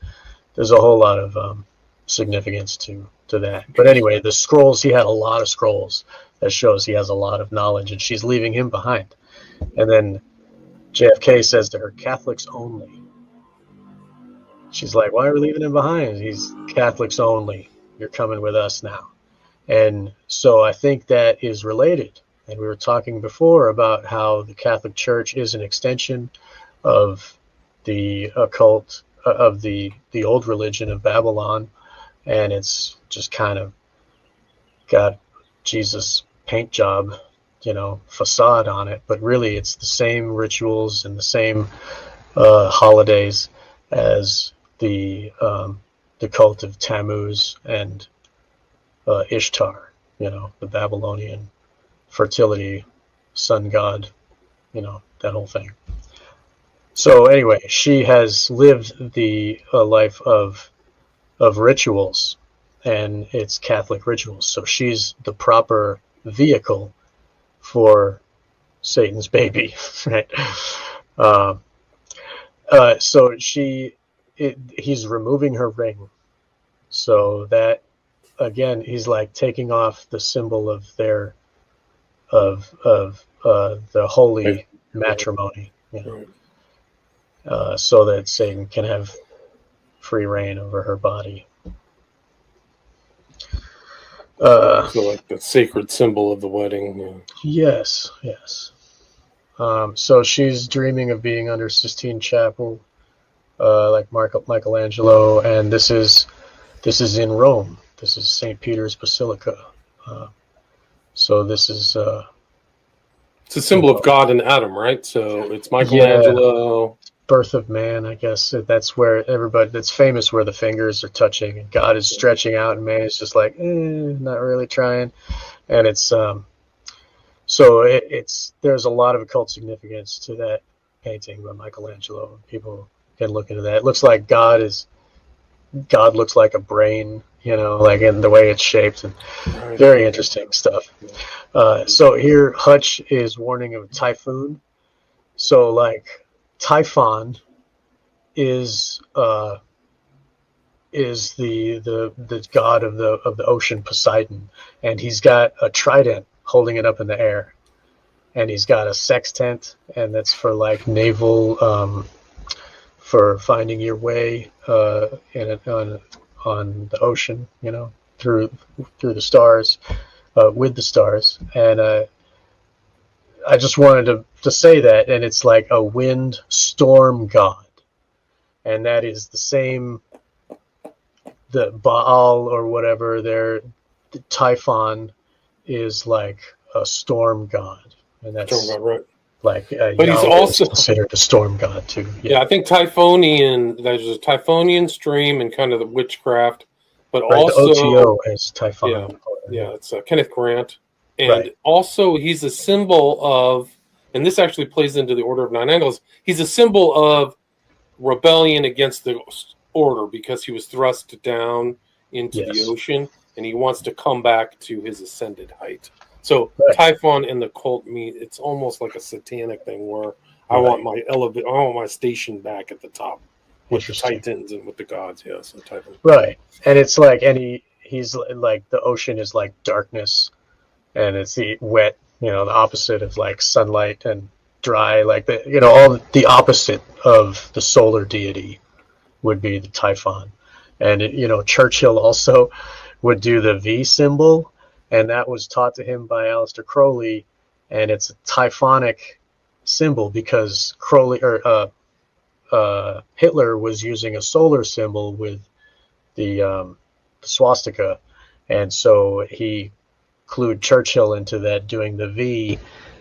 a whole lot of significance to that. But anyway, the scrolls, he had a lot of scrolls. That shows he has a lot of knowledge, and she's leaving him behind. And then JFK says to her, Catholics only. She's like, why are we leaving him behind? He's Catholics only. You're coming with us now. And so I think that is related. And we were talking before about how the Catholic Church is an extension of the occult, of the old religion of Babylon. And it's just kind of got Jesus paint job, you know, facade on it. But really it's the same rituals and the same holidays as the cult of Tammuz and Ishtar, you know, the Babylonian fertility sun god, you know, that whole thing. So anyway, she has lived the life of rituals, and it's Catholic rituals. So she's the proper vehicle for Satan's baby, right? So he's removing her ring. So that, again, he's like taking off the symbol of their the holy matrimony, you know, so that Satan can have free reign over her body. So like the sacred symbol of the wedding. Yeah. Yes. So she's dreaming of being under Sistine Chapel. like Michelangelo, and this is in Rome. This is St. Peter's Basilica. So this is It's a symbol of God and Adam, right? So it's Michelangelo. Birth of man, I guess. That's where that's famous, where the fingers are touching and God is stretching out and man is just like, not really trying. And it's there's a lot of occult significance to that painting by Michelangelo. People can look into that. It looks like God looks like a brain, like in the way it's shaped, and very interesting stuff. So here Hutch is warning of a typhoon. So like Typhon is the god of the ocean, Poseidon, and he's got a trident holding it up in the air, and he's got a sextant, and that's for like naval, for finding your way on the ocean, through the stars, with the stars. And I just wanted to say that, and it's like a wind storm god, and that is the same. The Baal or whatever, the Typhon is like a storm god, and that's storm god, right? Like, but he's also considered a storm god too. Yeah, I think Typhonian. There's a Typhonian stream and kind of the witchcraft, but right, also the OTO is Typhon. Yeah, it's Kenneth Grant, and also he's a symbol of, and this actually plays into the Order of Nine Angles. He's a symbol of rebellion against the order because he was thrust down into the ocean, and he wants to come back to his ascended height. So Typhon in the cult it's almost like a satanic thing where I want my station back at the top with the Titans and with the gods. Yeah, so Typhon. Right, and it's like, and he's like, the ocean is like darkness, and it's the wet, the opposite of like sunlight, and dry, like all the opposite of the solar deity would be the Typhon. And Churchill also would do the V symbol, and that was taught to him by Aleister Crowley, and it's a Typhonic symbol because Crowley or Hitler was using a solar symbol with the swastika, and so he clued Churchill into that, doing the V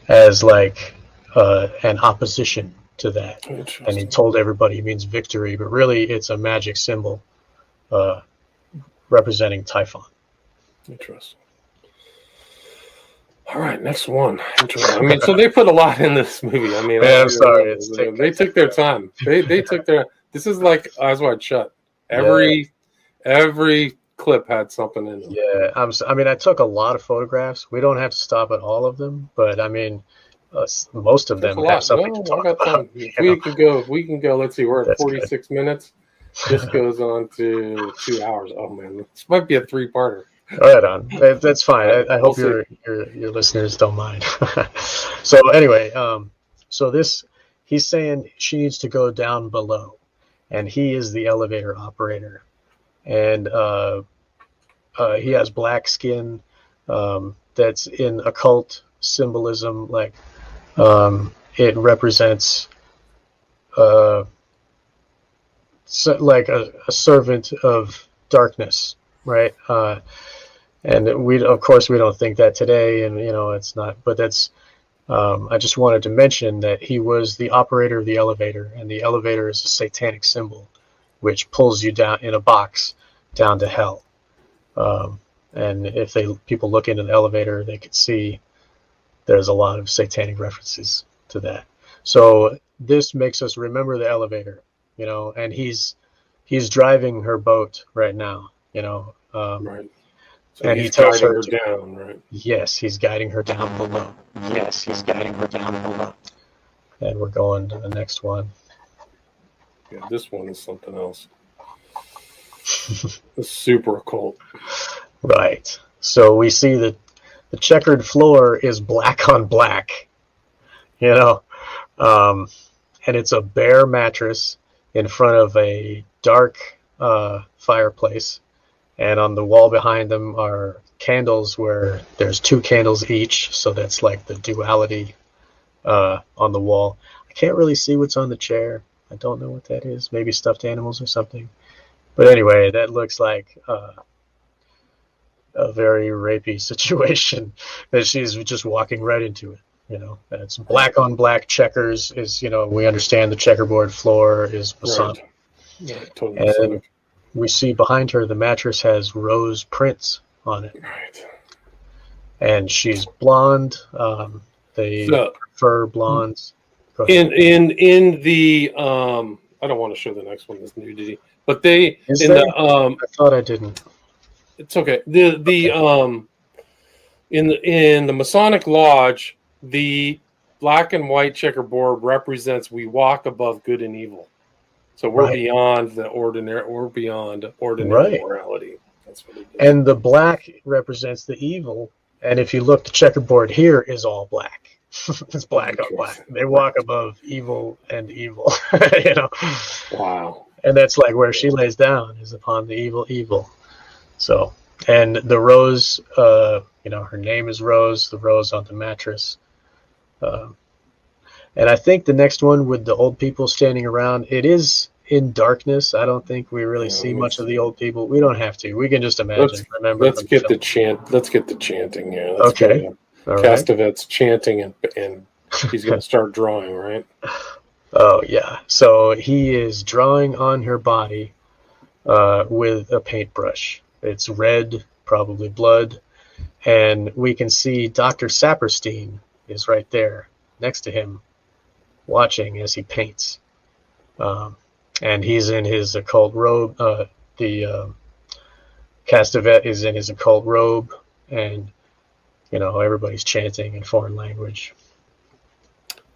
as like an opposition to that, and he told everybody it means victory, but really it's a magic symbol representing Typhon. Interesting. All right, next one. Interesting. I mean, so they put a lot in this movie. I mean, I'm sorry. They took their time. They took their. This is like Eyes Wide Shut. Every clip had something in it. Yeah, I mean, I took a lot of photographs. We don't have to stop at all of them, but I mean, most of them have something to talk about. We can go. Let's see, we're at 46 minutes. This goes on to 2 hours. Oh man, this might be a 3-parter. Right on. That's fine. I hope your listeners don't mind. So anyway, so he's saying she needs to go down below, and he is the elevator operator, and he has black skin. That's in occult symbolism, like it represents like a servant of darkness, right? And we don't think that today, and it's not, but that's I just wanted to mention that he was the operator of the elevator, and the elevator is a satanic symbol which pulls you down in a box down to hell. And if people look into the elevator, they could see there's a lot of satanic references to that. So this makes us remember the elevator, and he's driving her boat right now, right. So and he tells her down, right? Yes, he's guiding her down below. Yes, he's guiding her down below. And we're going to the next one. Yeah, this one is something else. It's super occult. Right. So we see that the checkered floor is black on black, and it's a bare mattress in front of a dark fireplace. And on the wall behind them are candles where there's 2 candles each. So that's like the duality on the wall. I can't really see what's on the chair. I don't know what that is. Maybe stuffed animals or something. But anyway, that looks like a very rapey situation that she's just walking right into it. It's black on black checkers is, we understand the checkerboard floor is Masonic. Right. Yeah, totally And Masonic. we see behind her the mattress has rose prints on it. Right. And she's blonde. They prefer blondes. In the I don't want to show the next one, this nudity, but they Is in there? the I thought I didn't. it's okay. In the Masonic Lodge, the black and white checkerboard represents we walk above good and evil. So we're Right. beyond the ordinary. We're beyond ordinary Right. morality. That's what it is. And the black represents the evil. And if you look, the checkerboard here is all black. It's black on black. They walk above evil and evil. Wow. And that's like where she lays down is upon the evil. So, and the rose, her name is Rose, the rose on the mattress. And I think the next one with the old people standing around, it is in darkness. I don't think we really see much of the old people. We don't have to. We can just imagine. Let's get the chant. Let's get the chanting here. Okay. Castavet's chanting, and he's going to start drawing, right? Oh yeah. So he is drawing on her body with a paintbrush. It's red, probably blood, and we can see Dr. Saperstein is right there next to him, watching as he paints. And he's in his occult robe. The Castavet is in his occult robe, and everybody's chanting in foreign language.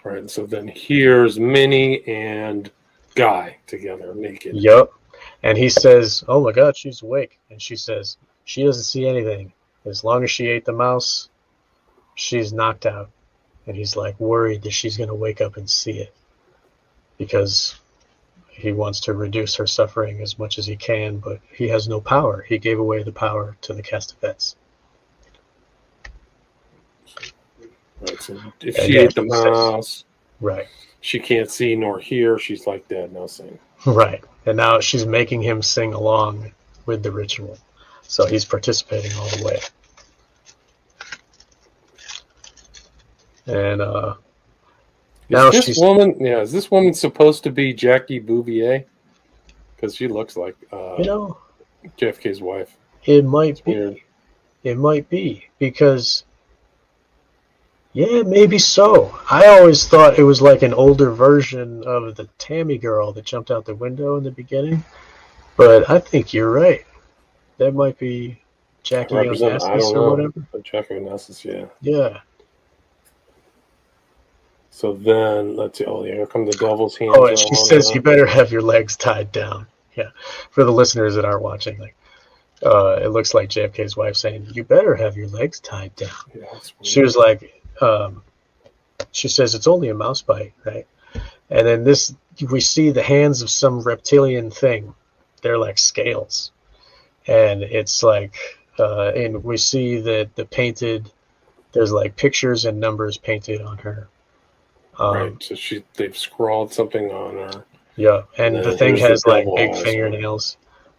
Right. So then here's Minnie and Guy together, naked. Yep. And he says, "Oh my God, she's awake." And she says, "She doesn't see anything. As long as she ate the mouse, she's knocked out." And he's like worried that she's going to wake up and see it, because he wants to reduce her suffering as much as he can, but he has no power. He gave away the power to the Castavets. Right, so if she ate the mouse, right, she can't see nor hear. She's like dead, no seeing. Right, and now she's making him sing along with the ritual, so he's participating all the way. And now is this woman supposed to be Jackie Bouvier? Because she looks like JFK's wife. It might be. Weird. It might be, because maybe so. I always thought it was like an older version of the Tammy girl that jumped out the window in the beginning, but I think you're right. That might be Jackie Onassis or whatever. Jackie Onassis, yeah. Yeah. So then, let's see. Oh, yeah, here come the devil's hands. Oh, and she says, "You better have your legs tied down." Yeah. For the listeners that aren't watching, it looks like JFK's wife saying, "You better have your legs tied down." Yeah, she was like, she says, "It's only a mouse bite, right?" And then we see the hands of some reptilian thing. They're like scales. And it's like, and we see that there's like pictures and numbers painted on her. Right, so they've scrawled something on her. Yeah, and the thing has like big fingernails.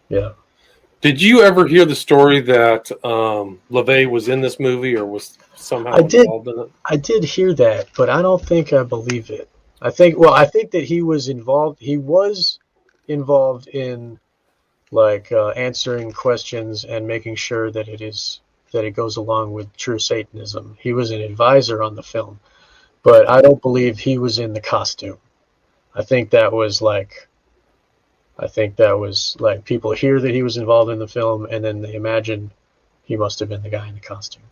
Yeah. Did you ever hear the story that LaVey was in this movie or was somehow involved in it? I did hear that, but I don't think I believe it. I think that he was involved. He was involved in answering questions and making sure that it goes along with true Satanism. He was an advisor on the film, but I don't believe he was in the costume. I think that was like people hear that he was involved in the film, and then they imagine he must have been the guy in the costume,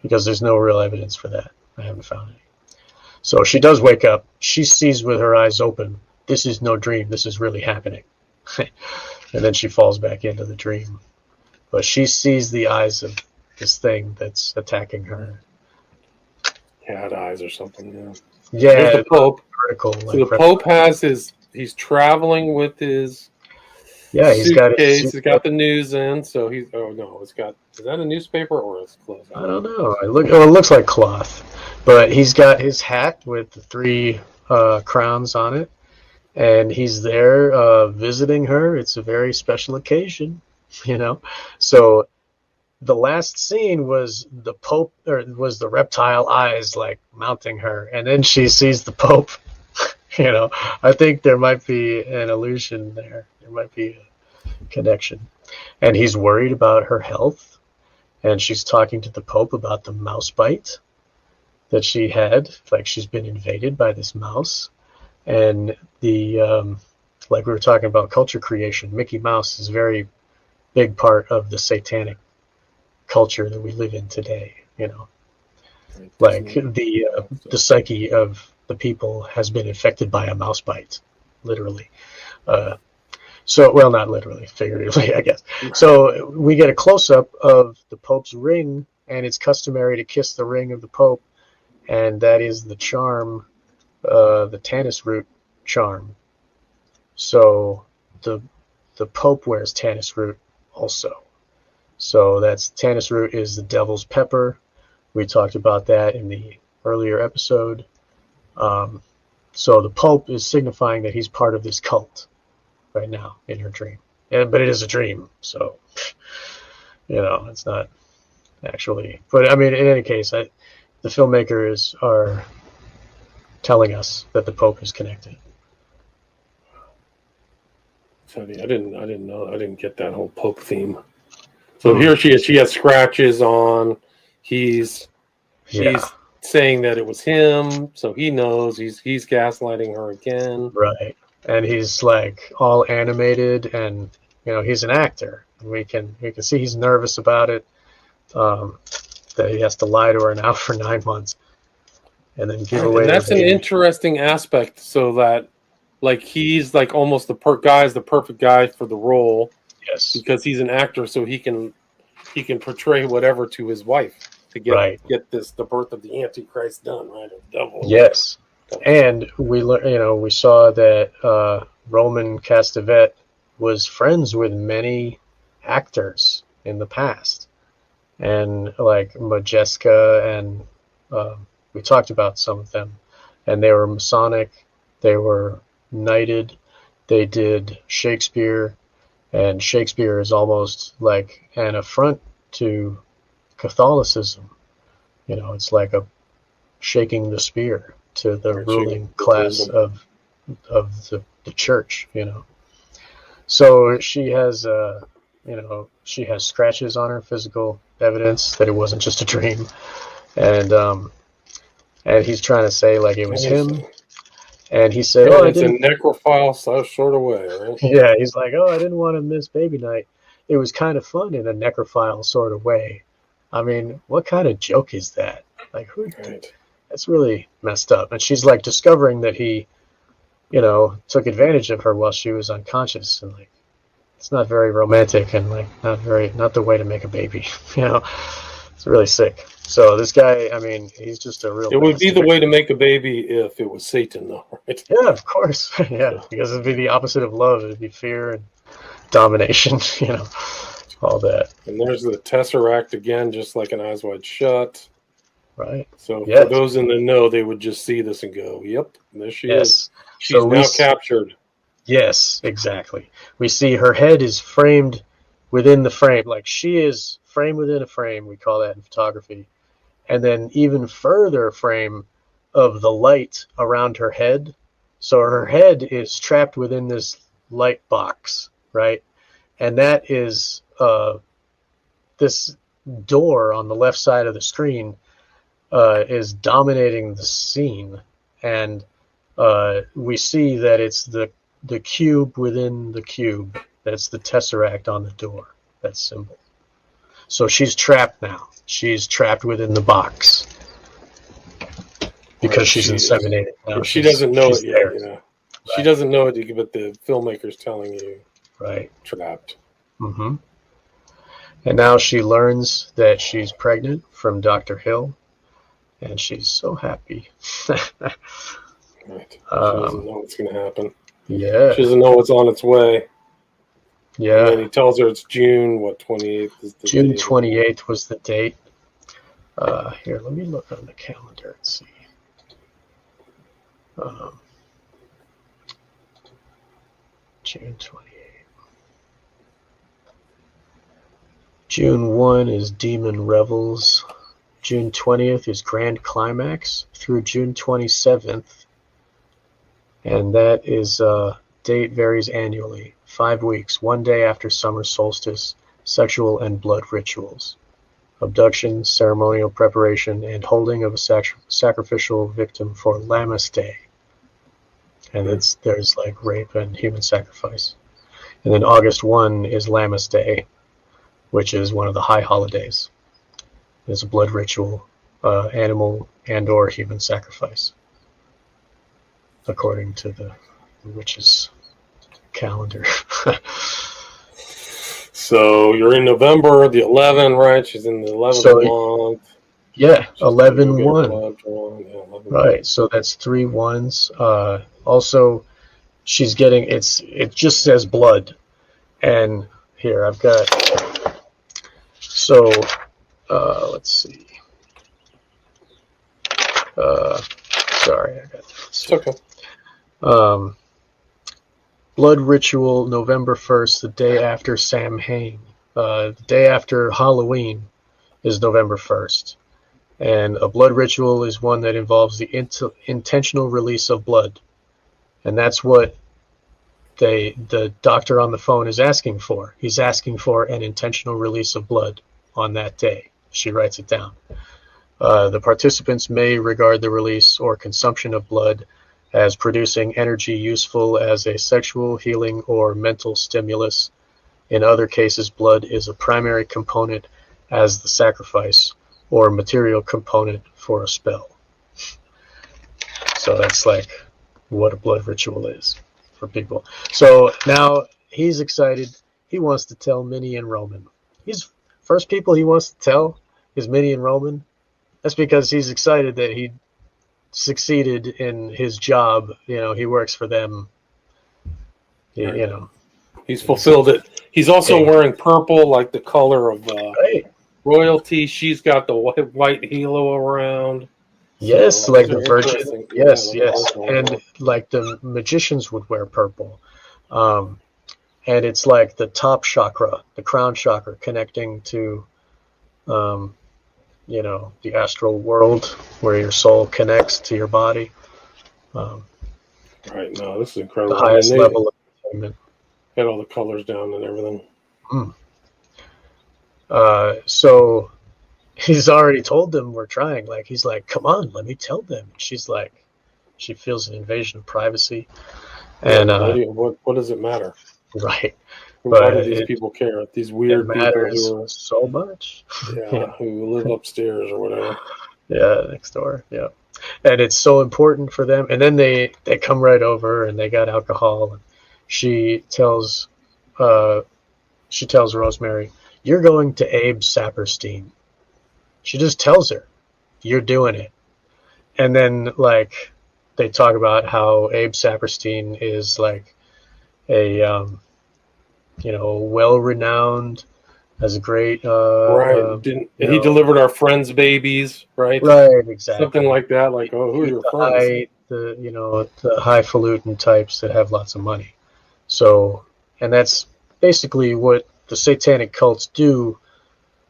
because there's no real evidence for that. I haven't found any. So she does wake up. She sees with her eyes open, this is no dream. This is really happening. And then she falls back into the dream. But she sees the eyes of this thing that's attacking her. Cat eyes or something, yeah. Yeah, the Pope. So the Pope he's traveling with his he's got suitcase. He's got the news in, so is that a newspaper or is it clothes? I don't know. It looks like cloth. But he's got his hat with the 3 crowns on it. and he's there visiting her. It's a very special occasion, you know. So the last scene was the Pope, or was the reptile eyes like mounting her, and then she sees the Pope. You know, I think there might be an illusion there. There might be a connection. And he's worried about her health, and she's talking to the Pope about the mouse bite that she had, like she's been invaded by this mouse. And like we were talking about culture creation, Mickey Mouse is a very big part of the satanic culture that we live in today. You know, like the psyche of the people has been infected by a mouse bite, literally. So, well, not literally, figuratively, I guess. So we get a close-up of the Pope's ring, and it's customary to kiss the ring of the Pope, and that is the charm, the tannis root charm. So the Pope wears tannis root also. So that's tannis root is the devil's pepper. We talked about that in the earlier episode. So the Pope is signifying that he's part of this cult right now in her dream. But it is a dream, so, you know, it's not actually. But I mean, in any case, the filmmakers are telling us that the Pope is connected. So I didn't know. I didn't get that whole Pope theme. So here she is. She has scratches on. He's saying that it was him, so he knows he's gaslighting her again. Right. And he's like all animated, and you know he's an actor. We can see he's nervous about it. That he has to lie to her now for 9 months, and then give away. And that's an interesting aspect. So that, like, he's like almost the perfect guy for the role. Yes. Because he's an actor, so he can portray whatever to his wife to get the birth of the Antichrist done, right? Of devil. Yes. And we saw that Roman Castevet was friends with many actors in the past, and like Majeska, and we talked about some of them, and they were Masonic, they were knighted, they did Shakespeare, and Shakespeare is almost like an affront to Catholicism. You know, it's like a shaking the spear to the ruling class of the church, you know. So she has she has scratches on her, physical evidence that it wasn't just a dream, and he's trying to say like it was him, and he said, "Oh, it's a necrophile sort of way, right?" Yeah, he's like, "Oh, I didn't want to miss baby night. It was kind of fun in a necrophile sort of way." I mean, what kind of joke is that? Like, who? Right. That's really messed up. And she's like discovering that he, you know, took advantage of her while she was unconscious, and like, it's not very romantic, and like not the way to make a baby. You know, it's really sick. So this guy, I mean, he's just a real. It would be the way to make a baby if it was Satan, though, right? Yeah, of course. Yeah, because it'd be the opposite of love. It'd be fear and domination. You know, all that. And there's the Tesseract again, just like an Eyes Wide Shut. Right. So for those in the know, they would just see this and go, "Yep, there she is. She's now captured." Yes, exactly. We see her head is framed within the frame, like she is framed within a frame. We call that in photography. And then even further frame of the light around her head. So her head is trapped within this light box, right? And that is this door on the left side of the screen is dominating the scene, and we see that it's the cube within the cube. That's the tesseract on the door, that symbol. So she's trapped now. She's trapped within the box because she's inseminated now. She doesn't know it yet. You know? Right. She doesn't know it, but the filmmaker's telling you, right? Trapped. Mm-hmm. And now she learns that she's pregnant from Dr. Hill, and she's so happy. Right. She doesn't know what's going to happen. Yeah. She doesn't know what's on its way. Yeah. And he tells her it's June, 28th is the June date. 28th was the date. Here, let me look on the calendar and see. June 28th. June 1 is Demon Revels. June 20th is Grand Climax through June 27th. And that is date varies annually. 5 weeks, 1 day after summer solstice, sexual and blood rituals. Abduction, ceremonial preparation, and holding of a sacrificial victim for Lammas Day. And there's like rape and human sacrifice. And then August 1 is Lammas Day, which is one of the high holidays. It's a blood ritual, animal and or human sacrifice, according to the witches' calendar. So you're in November, the 11, right? She's in the 11th month. Yeah, 11-1. Yeah, 11. Right, so that's 3 1s. Also, she's getting, it just says blood. And here, I've got, so, let's see. Sorry, I got this. It's okay. Blood ritual, November 1st, the day after Samhain. The day after Halloween is November 1st. And a blood ritual is one that involves the intentional release of blood. And that's what the doctor on the phone is asking for. He's asking for an intentional release of blood on that day. She writes it down. The participants may regard the release or consumption of blood as producing energy useful as a sexual, healing, or mental stimulus. In other cases, blood is a primary component as the sacrifice or material component for a spell. So that's like what a blood ritual is for people. So now he's excited. He wants to tell Minnie and Roman. He's first people he wants to tell is Minnie and Roman. That's because he's excited that he succeeded in his job. You know, he works for them. You know, he's fulfilled it. He's also wearing purple, like the color of royalty. She's got the white halo around. Yes, so like the Virgin. Yes, yeah, yes, and like the magicians would wear purple. And it's like the top chakra, the crown chakra, connecting to you know, the astral world where your soul connects to your body. Right, no, this is incredible. The highest level of entertainment. Had all the colors down and everything. So he's already told them we're trying. Like, he's like, come on, let me tell them. She's like, she feels an invasion of privacy. And what does it matter? Right. Why do these people care? These weird people who are so much. Yeah, who live upstairs or whatever. Yeah, next door. Yeah. And it's so important for them. And then they come right over and they got alcohol, and she tells Rosemary, "You're going to Abe Saperstein." She just tells her, "You're doing it." And then like they talk about how Abe Saperstein is like a you know, well-renowned, has a great right. He delivered our friends' babies, right? Right, exactly. Something like that. Like, oh, who are your friends? The highfalutin types that have lots of money. So, and that's basically what the satanic cults do.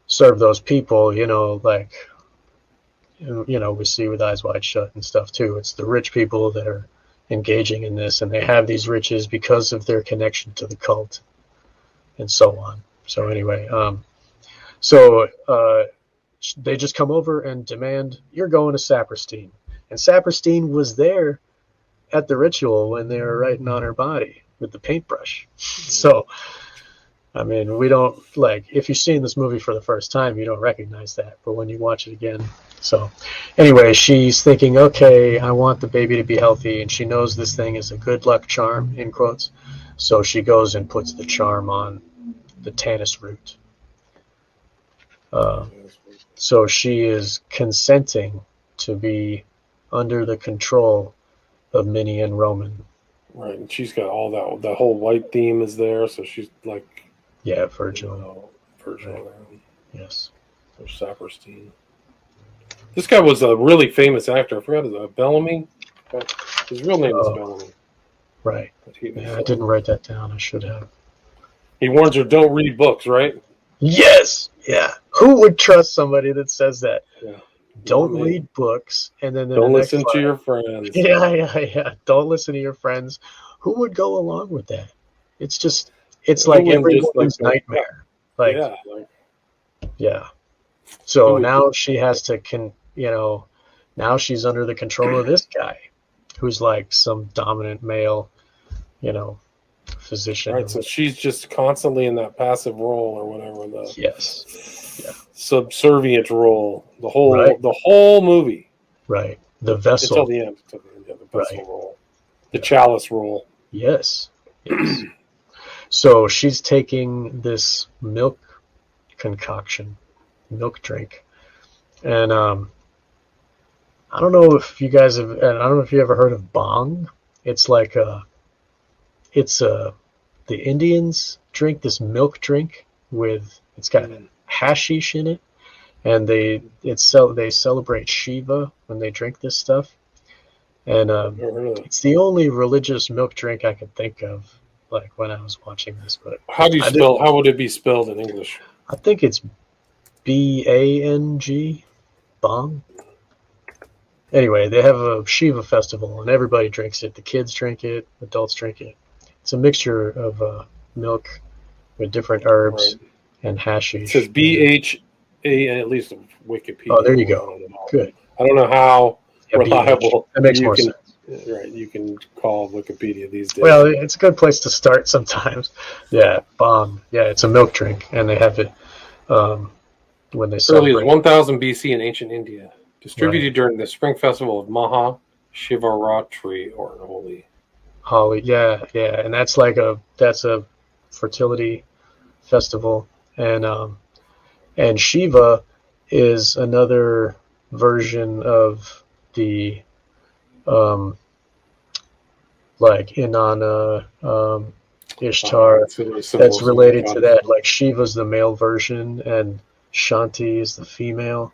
Serve those people, you know, like, you know, we see with Eyes Wide Shut and stuff too. It's the rich people that are engaging in this, and they have these riches because of their connection to the cult. And so on. So anyway, they just come over and demand, "You're going to Saperstein." And Saperstein was there at the ritual when they were writing on her body with the paintbrush. So, I mean, we don't, like, if you've seen this movie for the first time, you don't recognize that. But when you watch it again, so anyway, she's thinking, okay, I want the baby to be healthy. And she knows this thing is a good luck charm, in quotes. So she goes and puts the charm on the Tanis root. So she is consenting to be under the control of Minnie and Roman. Right, and she's got all that. The whole white theme is there, so she's like, yeah, virginal. Virginal. Right. Yes. Or Saperstein. This guy was a really famous actor. I forgot his Bellamy. His real name is Bellamy. Right. Yeah, I didn't write that down. I should have. He warns her, don't read books, right? Yes. Yeah. Who would trust somebody that says that? Yeah. Don't Not me. read books, and then Don't the next listen to line, your friends. yeah. Don't listen to your friends. Who would go along with that? It's Who like wouldn't every just, woman's nightmare. Like, yeah, like, yeah. who So would now she has to now she's under the control of this guy, who's like some dominant male, physician. right? So she's just constantly in that passive role or whatever, the Yes. Yeah. subservient role, the Right. whole movie Right. The vessel. until the end. Yeah, the vessel Right. role, the chalice role. Yes. Yes. So she's taking this milk concoction, milk drink, and I don't know if you guys have, and I don't know if you ever heard of bong. It's like the Indians drink this milk drink it's got hashish in it, and they celebrate Shiva when they drink this stuff, and Never heard of that. it's the only religious milk drink I could think of, like when I was watching this. But How would it be spelled in English? I think it's BANG, bong. Anyway, they have a Shiva festival, and everybody drinks it. The kids drink it, adults drink it. It's a mixture of milk with different herbs and hashish. It says BHA, at least in Wikipedia. Oh, there you go. Good. I don't know how reliable that makes more sense. Right, you can call Wikipedia these days. Well, it's a good place to start sometimes. Yeah, bong. Yeah, it's a milk drink, and they have it when they early celebrate. 1000 BC in ancient India, distributed during the spring festival of Maha Shivaratri, or Holly, yeah, and that's a fertility festival, and Shiva is another version of the like Inanna, Ishtar, that's related to that. Like Shiva's the male version, and Shanti is the female,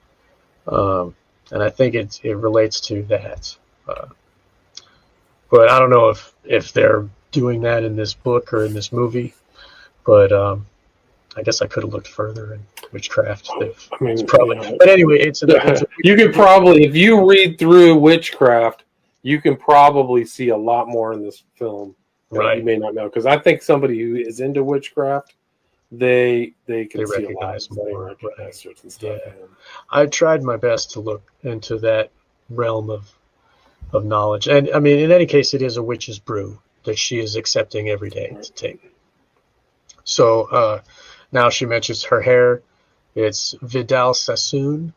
and I think it relates to that. But I don't know if they're doing that in this book or in this movie. But I guess I could have looked further in witchcraft. It's probably. But anyway, you could probably, if you read through witchcraft, you can probably see a lot more in this film that you may not know. Because I think somebody who is into witchcraft, they can see a lot more. Certain stuff. Yeah. I tried my best to look into that realm of knowledge, and I mean, in any case, it is a witch's brew that she is accepting every day to take. So now she mentions her hair. It's Vidal Sassoon,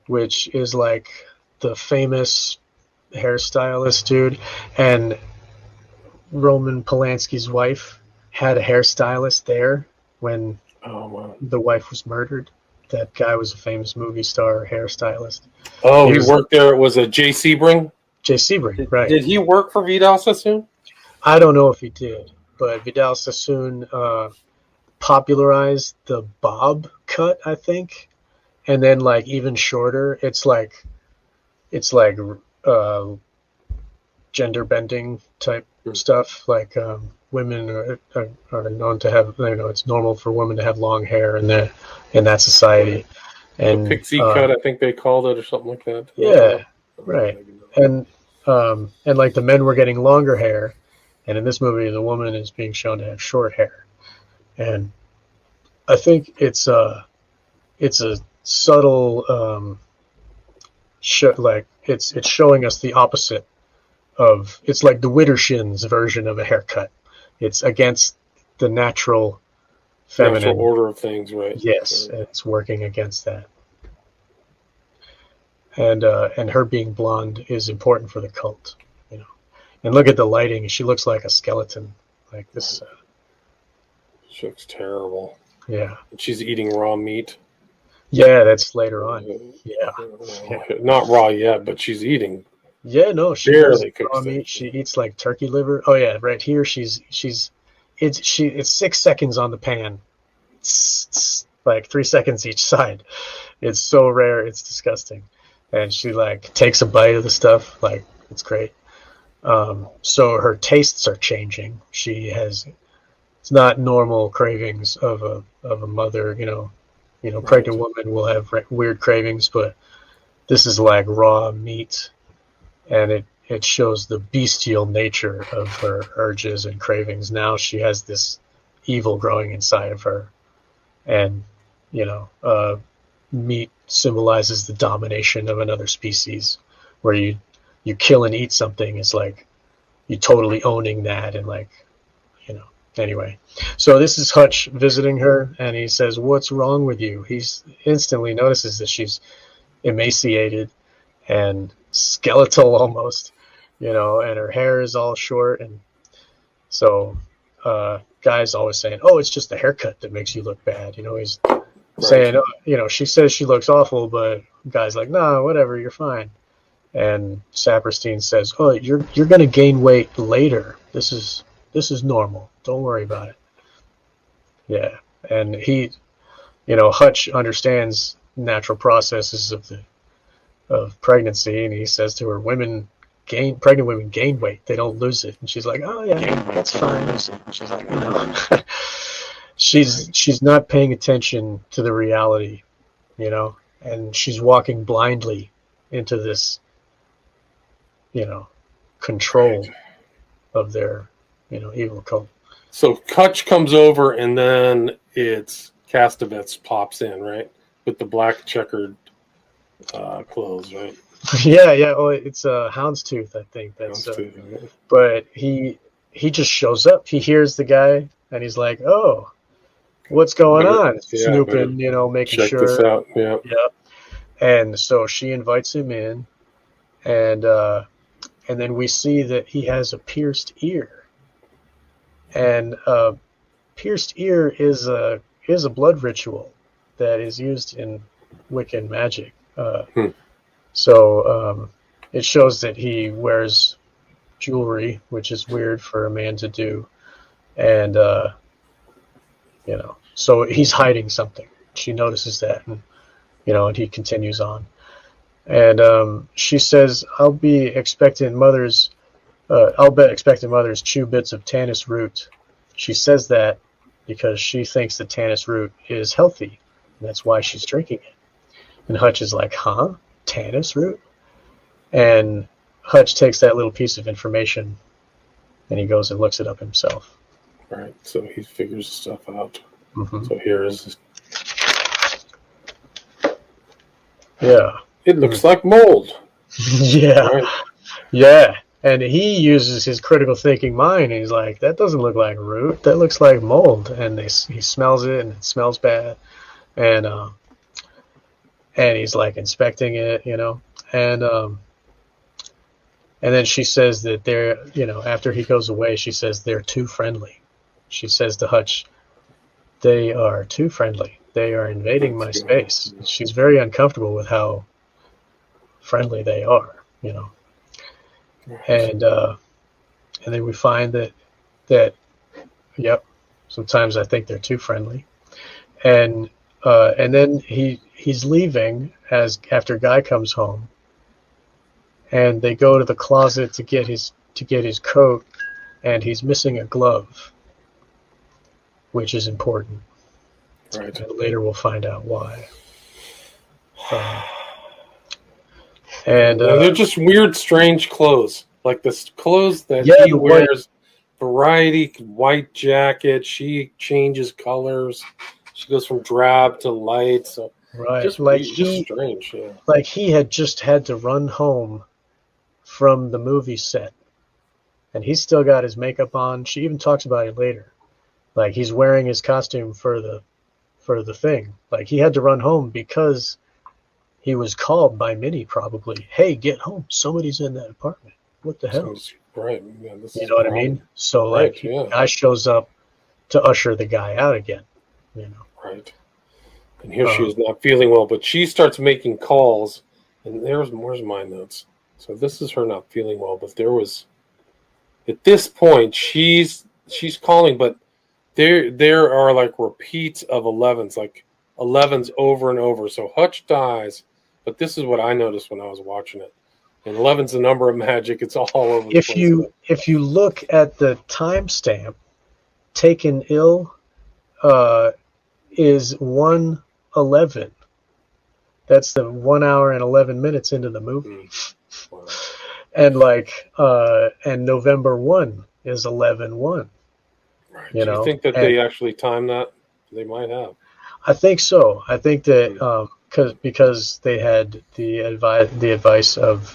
which is like the famous hairstylist dude, and Roman Polanski's wife had a hairstylist there when the wife was murdered. That guy was a famous movie star hairstylist. Oh, he worked there. It was a Jay Sebring? Jay Sebring, right. Did he work for Vidal Sassoon? I don't know if he did, but Vidal Sassoon popularized the bob cut, I think, and then like even shorter. It's like gender bending type stuff. Like women are known to have, it's normal for women to have long hair in that society. And the pixie cut, I think they called it, or something like that. Yeah, right. And like the men were getting longer hair, and in this movie, the woman is being shown to have short hair. And I think it's a subtle it's showing us the opposite of, it's like the Widdershins version of a haircut. It's against the natural feminine order of things, right? Yes, it's working against that. And her being blonde is important for the cult, And look at the lighting; she looks like a skeleton, like this. She looks terrible. Yeah. And she's eating raw meat. Yeah, that's later on. Yeah. Not raw yet, but she's eating. Yeah, no, she barely cooks raw meat. She eats like turkey liver. Oh yeah, right here it's 6 seconds on the pan, like 3 seconds each side. It's so rare, it's disgusting. And she like takes a bite of the stuff, like it's great. So her tastes are changing. It's not normal cravings of a mother. Pregnant women will have weird cravings, but this is like raw meat, and it shows the bestial nature of her urges and cravings. Now she has this evil growing inside of her, and meat symbolizes the domination of another species, where you kill and eat something is like you totally owning that, and like, anyway. So this is Hutch visiting her, and he says, "What's wrong with you?" He's instantly notices that she's emaciated and skeletal almost, and her hair is all short. And so guys always saying, "Oh, it's just the haircut that makes you look bad." He's saying, she says she looks awful, but guy's like, "Nah, whatever, you're fine." And Saperstein says, "Oh, you're going to gain weight later. This is normal. Don't worry about it." Yeah. And Hutch understands natural processes of pregnancy, and he says to her, pregnant women gain weight. They don't lose it. And she's like, "Oh yeah, that's fine." She's like, "No." She's not paying attention to the reality, and she's walking blindly into this, control of their, evil cult. So Hutch comes over, and then it's Castavets pops in, right, with the black checkered clothes, right? Yeah. Oh, it's Houndstooth, I think. Houndstooth. But he just shows up. He hears the guy, and he's like, "Oh, what's going on?" Snooping, making check sure. Check this out. Yeah. And so she invites him in, and then we see that he has a pierced ear. And pierced ear is a blood ritual that is used in Wiccan magic. So it shows that he wears jewelry, which is weird for a man to do, and so he's hiding something. She notices that, and and he continues on. And she says, I'll bet expectant mothers chew bits of tannis root. She says that because she thinks that tannis root is healthy, and that's why she's drinking it. And Hutch is like, "Huh? Tannis root?" And Hutch takes that little piece of information, and he goes and looks it up himself. Right, so he figures stuff out. Mm-hmm. So here is... Yeah. It looks like mold. Yeah. Right. Yeah. And he uses his critical thinking mind, and he's like, "That doesn't look like root. That looks like mold." And he smells it, and it smells bad. And he's like inspecting it, and then she says that they're, after he goes away, she says they're too friendly. She says to Hutch, "They are too friendly. They are invading my space." She's very uncomfortable with how friendly they are, And then we find that yep, sometimes I think they're too friendly. And then he's leaving after Guy comes home, and they go to the closet to get his coat, and he's missing a glove, which is important. Right. And later we'll find out why. And they're just weird, strange clothes. Like this clothes that he wears, variety, white jacket. She changes colors. She goes from drab to light. So right, just strange. Yeah. Like he had just had to run home from the movie set, and he's still got his makeup on. She even talks about it later. Like he's wearing his costume for the thing. Like he had to run home because he was called by Minnie, probably. "Hey, get home. Somebody's in that apartment. What the hell?" Right. Yeah, you know what I mean? So like, guy shows up to usher the guy out again. Right. And here she is not feeling well, but she starts making calls. And where's my notes? So this is her not feeling well, but there was, at this point, she's calling, but there are like repeats of 11s, like 11s over and over. So Hutch dies, but this is what I noticed when I was watching it. And 11's the number of magic. It's all over the place. If you look at the timestamp, Taken Ill is 1:11. That's the 1 hour and 11 minutes into the movie. Wow. And November 1 is 11/1. Right. Do you think that they actually timed that? They might have. I think so. I think that because they had the advice of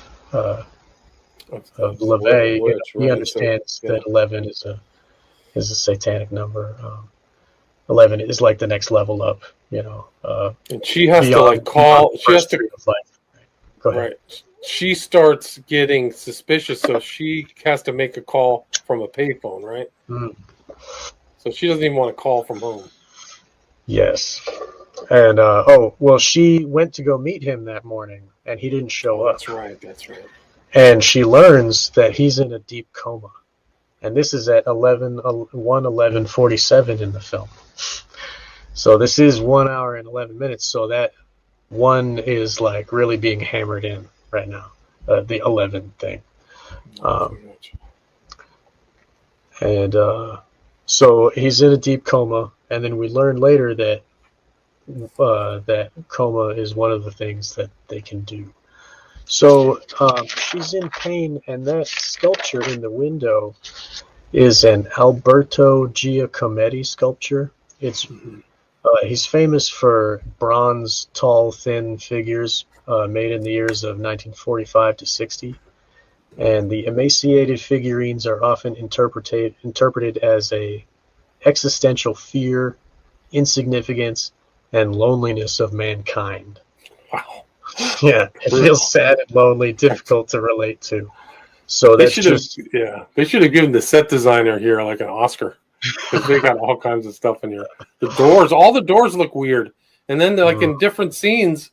LaVey, he understands that 11 is a satanic number. 11 is like the next level up, and she has to call. She has to. Go ahead. Right. She starts getting suspicious, so she has to make a call from a payphone, right? Mm. So she doesn't even want to call from home. Yes. And she went to go meet him that morning, and he didn't show up. That's right. And she learns that he's in a deep coma, and this is at 1:11:47 in the film. So this is 1 hour and 11 minutes. So that one is like really being hammered in right now, the 11 thing. So he's in a deep coma, and then we learn later that that coma is one of the things that they can do. So she's in pain, and that sculpture in the window is an Alberto Giacometti sculpture. It's he's famous for bronze, tall, thin figures made in the years of 1945 to 60. And the emaciated figurines are often interpreted as a existential fear, insignificance, and loneliness of mankind. Wow. Yeah, it feels sad and lonely, difficult to relate to. So they should have given the set designer here like an Oscar, because they got all kinds of stuff in here. All the doors look weird, and then they're in different scenes,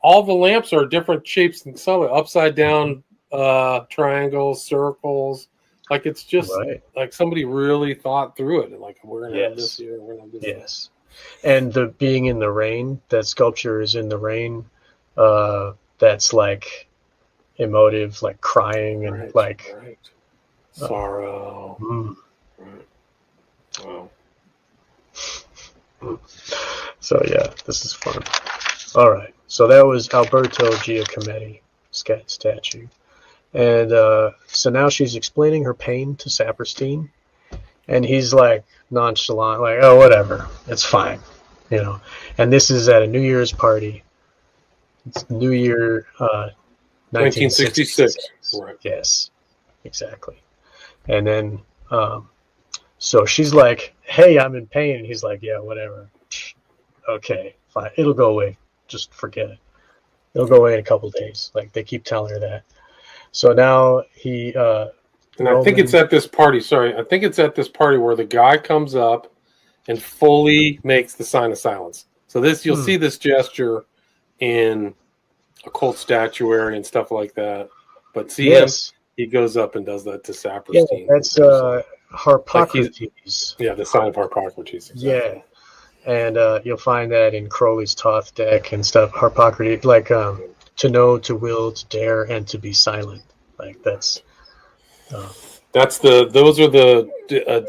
all the lamps are different shapes and color, upside down. Triangles, circles, it's just like somebody really thought through it, and we're gonna have this here, we're gonna have this. Yes, and the being in the rain, that sculpture is in the rain. That's emotive, crying and sorrow. Wow. So yeah, this is fun. All right, so that was Alberto Giacometti statue. And so now she's explaining her pain to Saperstein, and he's nonchalant, oh, whatever, it's fine, And this is at a New Year's party. It's New Year 1966. Right. Yes, exactly. And then, so she's like, hey, I'm in pain. And he's like, yeah, whatever. Okay, fine. It'll go away. Just forget it. It'll go away in a couple days. They keep telling her that. So now he and I think it's at this party. Sorry, I think it's at this party where the guy comes up and fully makes the sign of silence. So you'll see this gesture in occult statuary and stuff like that. But him, he goes up and does that to Saperstein. Yeah, that's Harpocrates. The sign of Harpocrates. Exactly. Yeah, and you'll find that in Crowley's Thoth deck and stuff. Harpocrates, to know, to will, to dare, and to be silent. Those are the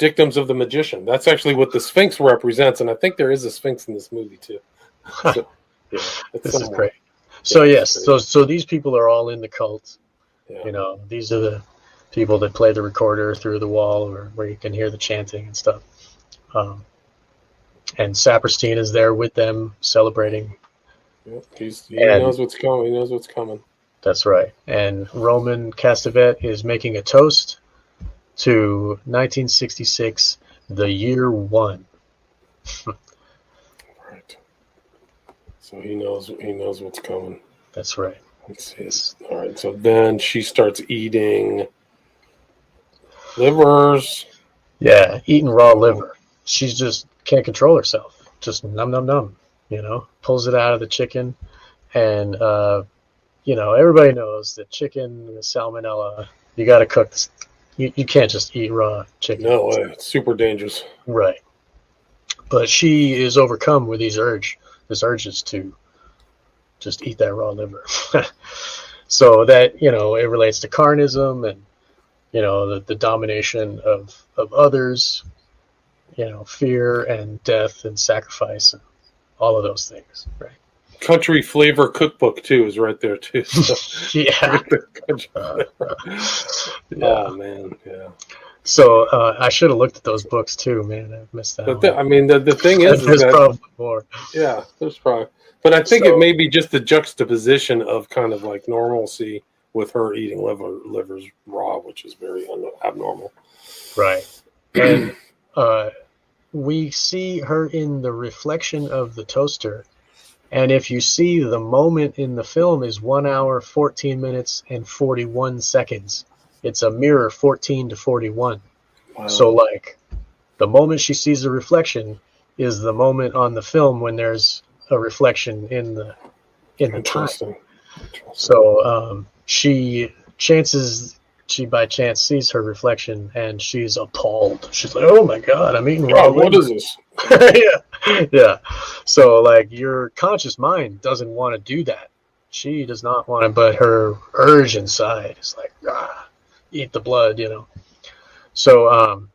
dictums of the magician. That's actually what the Sphinx represents, and I think there is a Sphinx in this movie too. So, this is great. So so these people are all in the cult. Yeah. These are the people that play the recorder through the wall, or where you can hear the chanting and stuff. And Saperstein is there with them celebrating. He knows what's coming. He knows what's coming. That's right. And Roman Castevet is making a toast to 1966, the year one. Right. So he knows what's coming. That's right. Let's see. All right. So then she starts eating livers. Yeah, eating raw liver. She just can't control herself. Just num num num. Pulls it out of the chicken, and everybody knows that chicken, salmonella, you got to cook this. You can't just eat raw chicken. No way. It's super dangerous. Right. But she is overcome with these urges to just eat that raw liver. So that, it relates to carnism and, the domination of others, fear and death and sacrifice and all of those things, right? Country flavor cookbook too is right there too. So Yeah. Oh man, yeah. So I should have looked at those books too, man. I missed that. The thing is there's that probably more. Yeah, there's probably, but I think it may be just the juxtaposition of kind of like normalcy with her eating livers raw, which is very abnormal. Right, and we see her in the reflection of the toaster. And if you see, the moment in the film is 1 hour, 14 minutes, and 41 seconds. It's a mirror 14 to 41. Wow. So, like, the moment she sees the reflection is the moment on the film when there's a reflection in the time. So, she by chance sees her reflection and she's appalled. She's like, "Oh my God, I'm eating raw. What is this?" Yeah. So, like, your conscious mind doesn't want to do that. She does not want to, but her urge inside is like, eat the blood, So,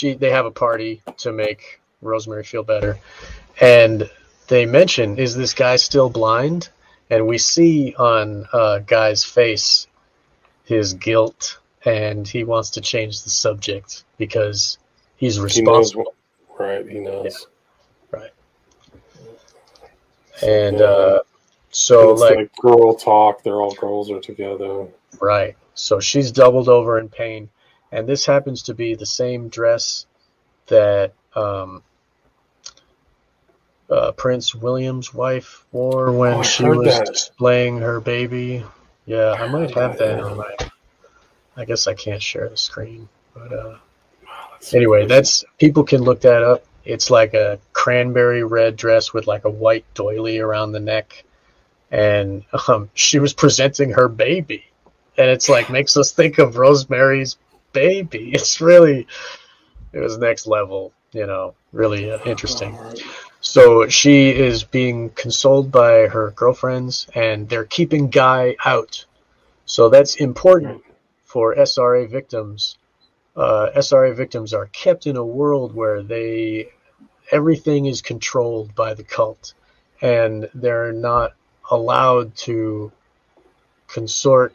they have a party to make Rosemary feel better, and they mention, "Is this guy still blind?" And we see on Guy's face his guilt, and he wants to change the subject because he's responsible. He knows. Yeah, right. And so, like girl talk, they're all girls are together. Right. So she's doubled over in pain, and this happens to be the same dress that Prince William's wife wore when she was displaying her baby. Yeah, I might have that on my. I guess I can't share the screen, but anyway, people can look that up. It's like a cranberry red dress with like a white doily around the neck, and she was presenting her baby, and it's like makes us think of Rosemary's baby. It was next level, really interesting. So she is being consoled by her girlfriends, and they're keeping Guy out. So that's important for SRA victims. SRA victims are kept in a world where everything is controlled by the cult, and they're not allowed to consort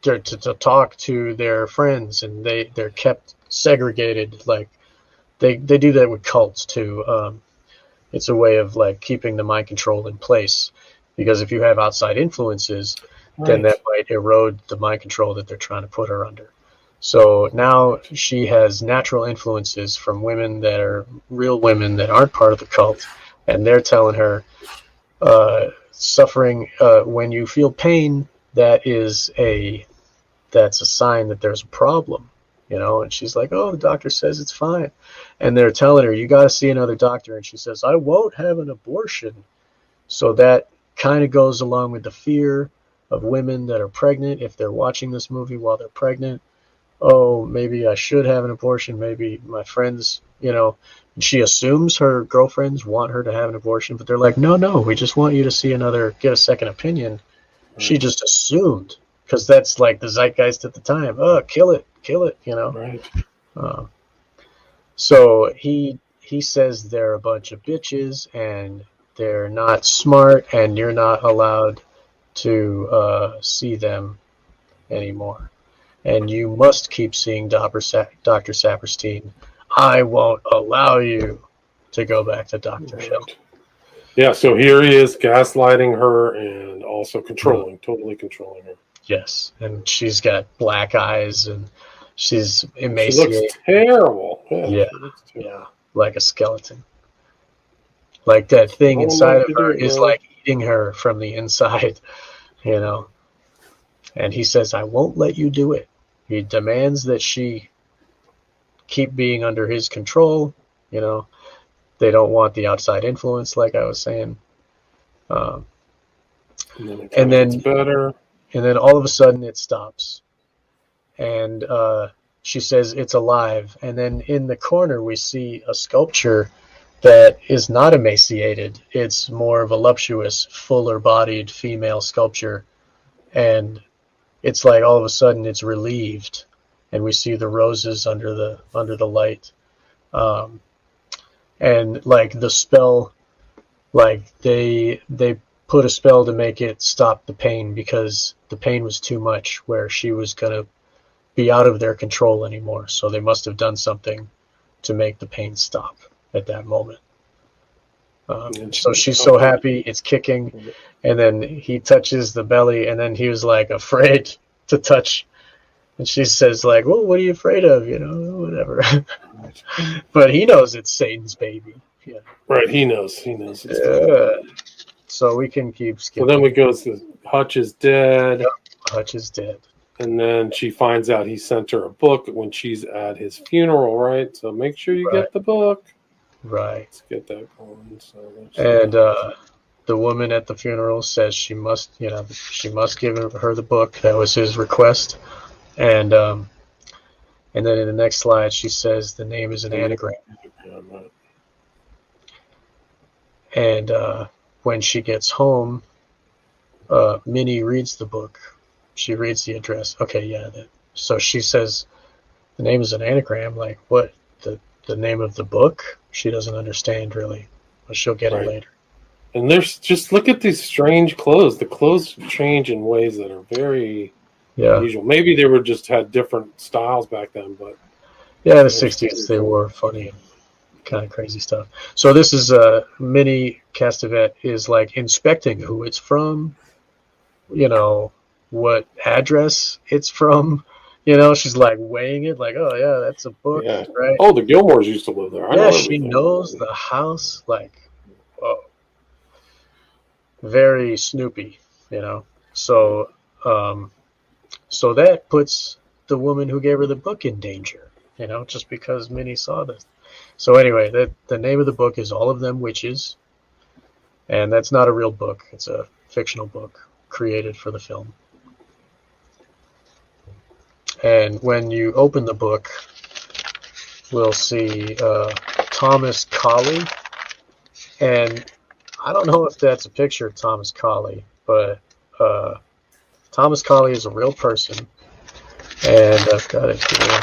to talk to their friends, and they're kept segregated. Like they do that with cults too. It's a way of like keeping the mind control in place, because if you have outside influences, then that might erode the mind control that they're trying to put her under. So now she has natural influences from women that are real women that aren't part of the cult, and they're telling her, suffering, when you feel pain, that's a sign that there's a problem, and she's like, "Oh, the doctor says it's fine." And they're telling her, "You got to see another doctor." And she says, "I won't have an abortion." So that kind of goes along with the fear of women that are pregnant. If they're watching this movie while they're pregnant, oh, maybe I should have an abortion. Maybe my friends, and she assumes her girlfriends want her to have an abortion, but they're like, no, we just want you to get a second opinion. Right. She just assumed, because that's like the zeitgeist at the time. Oh, kill it, Right. So he says they're a bunch of bitches and they're not smart, and you're not allowed to see them anymore. And you must keep seeing Dr. Saperstein. I won't allow you to go back to Dr. Shell. Yeah, so here he is gaslighting her and also totally controlling her. Yes, and she's got black eyes and she's emaciated. She looks terrible. Yeah, like a skeleton. Like that thing inside of her is like eating her from the inside, And he says, "I won't let you do it." He demands that she keep being under his control. They don't want the outside influence, like I was saying. And then all of a sudden it stops. And she says it's alive. And then in the corner we see a sculpture that is not emaciated. It's more of a voluptuous, fuller-bodied female sculpture. and it's like all of a sudden it's relieved, and we see the roses under the light, and like the spell, like they put a spell to make it stop the pain because the pain was too much, where she was gonna be out of their control anymore. So they must have done something to make the pain stop at that moment. So she's so happy, it's kicking, and then he touches the belly, and then he was like afraid to touch, and she says like, "Well, what are you afraid of? You know, whatever." But he knows it's Satan's baby. Yeah. Right. He knows. So we can keep skipping. So then we go to Hutch is dead. Yep. Hutch is dead. And then she finds out he sent her a book when she's at his funeral, right? So make sure you get the book. Right. Let's get that going. And the woman at the funeral says she must give her the book. That was his request. And then in the next slide, she says the name is an anagram. And when she gets home, Minnie reads the book. She reads the address. Okay, yeah. So she says the name is an anagram. Like, what? The name of the book? She doesn't understand, really. But she'll get it later. And there's just, look at these strange clothes. The clothes change in ways that are very unusual. Maybe they were just had different styles back then, but yeah, the 60s, they wore funny kind of crazy stuff. So this is Minnie Castevet is like inspecting who it's from, what address it's from. She's like weighing it, like, oh yeah, that's a book, right? Oh, the Gilmores used to live there. I know she knows the house, like, whoa, very Snoopy, So, so that puts the woman who gave her the book in danger, just because Minnie saw this. So anyway, the name of the book is All of Them Witches, and that's not a real book; it's a fictional book created for the film. And when you open the book, we'll see Thomas Colley. And I don't know if that's a picture of Thomas Colley, but Thomas Colley is a real person. And I've got it here.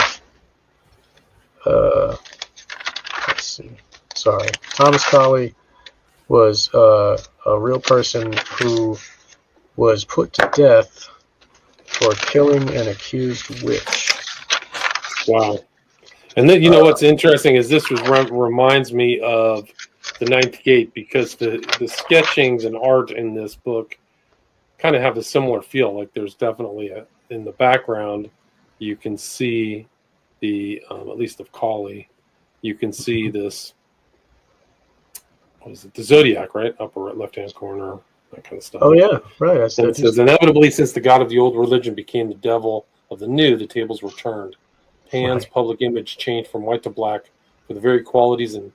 Let's see. Sorry. Thomas Colley was a real person who was put to death for killing an accused witch. Wow. And then, what's interesting is this reminds me of The Ninth Gate, because the sketchings and art in this book kind of have a similar feel. Like there's definitely in the background, you can see the, at least of Colley, you can see this, what is it, the Zodiac, right? Upper left-hand corner. That kind of stuff. Oh yeah, right. And it says, inevitably, since the god of the old religion became the devil of the new, the tables were turned. Pan's public image changed from white to black, for the very qualities and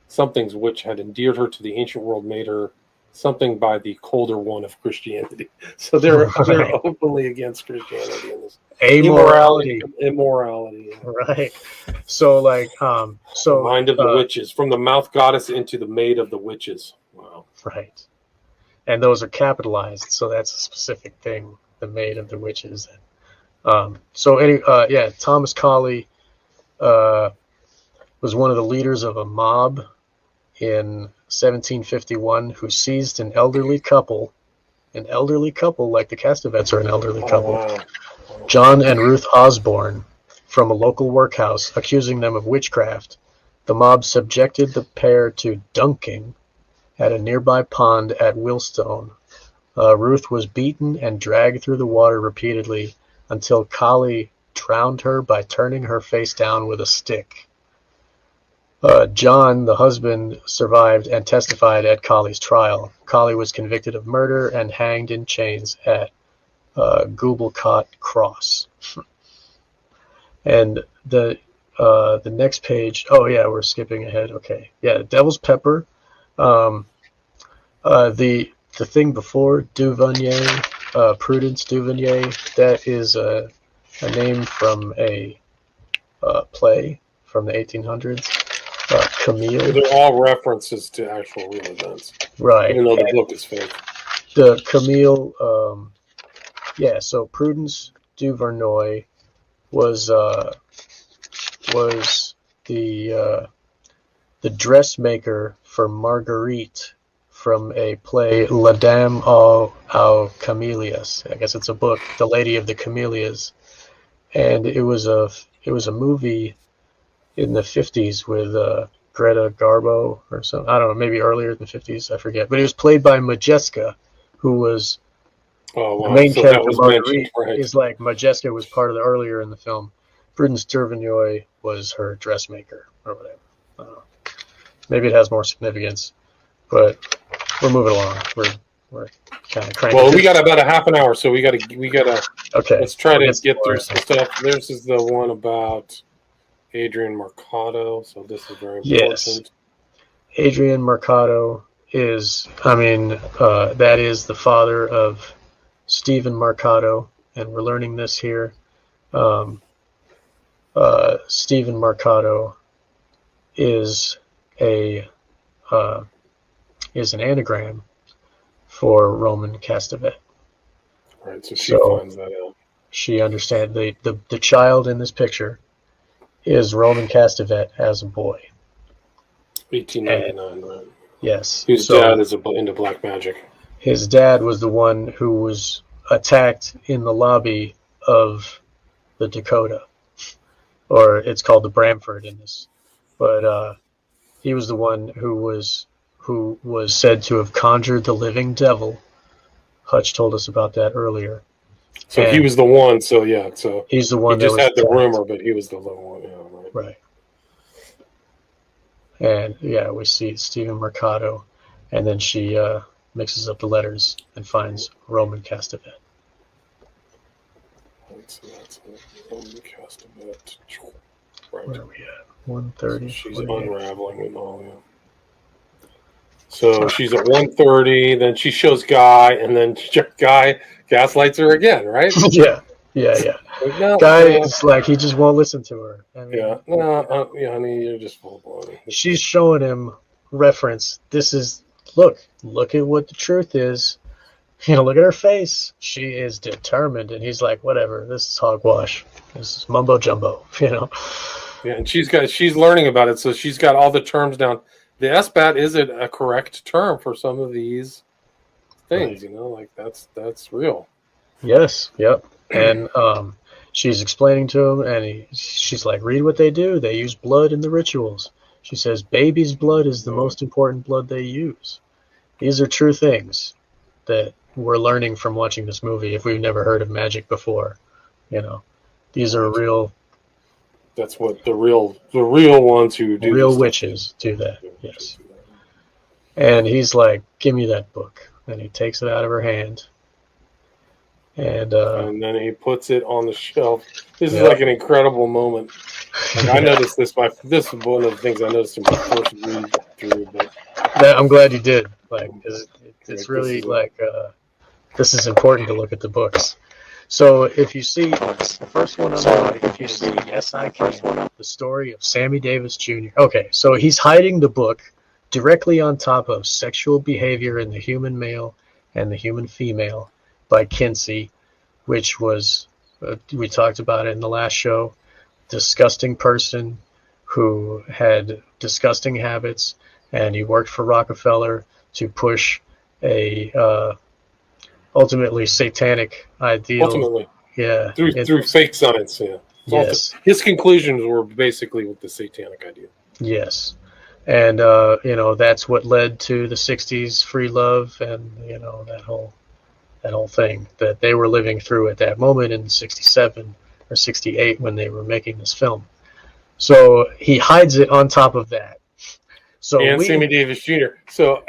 somethings which had endeared her to the ancient world made her something by the colder one of Christianity. So they're openly against Christianity in this. Immorality. Right. So like the mind of the witches, from the mouth goddess into the maid of the witches. Wow. Right. And those are capitalized, so that's a specific thing, the maid of the witches. Thomas Colley was one of the leaders of a mob in 1751 who seized an elderly couple, like the Castevets are an elderly couple, wow. John and Ruth Osborne, from a local workhouse, accusing them of witchcraft. The mob subjected the pair to dunking at a nearby pond at Willstone. Ruth was beaten and dragged through the water repeatedly until Colley drowned her by turning her face down with a stick. John, the husband, survived and testified at Colley's trial. Colley was convicted of murder and hanged in chains at Gooblecott Cross. And the next page, we're skipping ahead. Okay, Devil's Pepper. The thing before Duvenier, Prudence Duvenier, that is a name from a play from the 1800s. Camille. They're all references to actual real events, right? Even though the book is fake. The Camille, Yeah, so Prudence Duvernoy was the dressmaker for Marguerite from a play La Dame aux Camélias. I guess it's a book, The Lady of the Camellias, and it was a movie in the 50s with Greta Garbo or something. I don't know, maybe earlier in the 50s, I forget. But it was played by Majeska, who was the main So character. that was Marguerite mentioned, right? is like Majeska was part of the earlier in the film. Prudence Duvernoy was her dressmaker or whatever. I don't know. Maybe it has more significance, but we're moving along. We're kind of cranking. Well, we got about a half an hour, so we gotta. Okay. Let's try We'll to get through some stuff. This is the one about Adrian Mercado, so this is very important. Yes. Adrian Mercado is, that is the father of Stephen Mercado, and we're learning this here. Stephen Mercado is an anagram for Roman Castevet. Right, so she finds that out. She understands the child in this picture is Roman Castevet as a boy. 1899, right? Yes. Whose dad is into black magic. His dad was the one who was attacked in the lobby of the Dakota, or it's called the Bramford in this. But he was the one who was said to have conjured the living devil. Hutch told us about that earlier. So he was the one. So yeah. So he's the one. He just had the rumor, but he was the one. Yeah, right. And yeah, we see Stephen Mercado, and then she mixes up the letters and finds Roman Castevet. That's Roman Castevet. Right. Where are we at? 1:30. So she's unraveling it all. Yeah. So she's at 1:30. Then she shows Guy, and then Guy gaslights her again, right? Yeah. No, Guy is like, he just won't listen to her. honey, you're just full blown. She's showing him reference. This is look at what the truth is. Look at her face. She is determined, and he's like, whatever. This is hogwash. This is mumbo jumbo. Yeah, and she's learning about it, so she's got all the terms down. The SBAT isn't a correct term for some of these things, like that's real. Yes, yep. And she's explaining to him, and she's like, read what they do. They use blood in the rituals. She says, baby's blood is the most important blood they use. These are true things that we're learning from watching this movie if we've never heard of magic before. These are real. That's what the real ones who do real witches do that. Yes. And he's like, give me that book. And he takes it out of her hand. And then he puts it on the shelf. This is like an incredible moment. I noticed this. This is one of the things I noticed in my first read through. But I'm glad you did. It's really this is important to look at the books. So if you see the first one, if you see Yes I Can, the story of Sammy Davis Jr. Okay, so he's hiding the book directly on top of Sexual Behavior in the Human Male and the Human Female by Kinsey, which was, we talked about it in the last show, disgusting person who had disgusting habits, and he worked for Rockefeller to push a ultimately satanic ideal. Ultimately. Yeah. Through fake science, yeah. Yes. His conclusions were basically with the satanic idea. Yes. And, that's what led to the 60s free love and, that whole thing that they were living through at that moment in 67 or 68 when they were making this film. So he hides it on top of that. So Sammy Davis Jr. So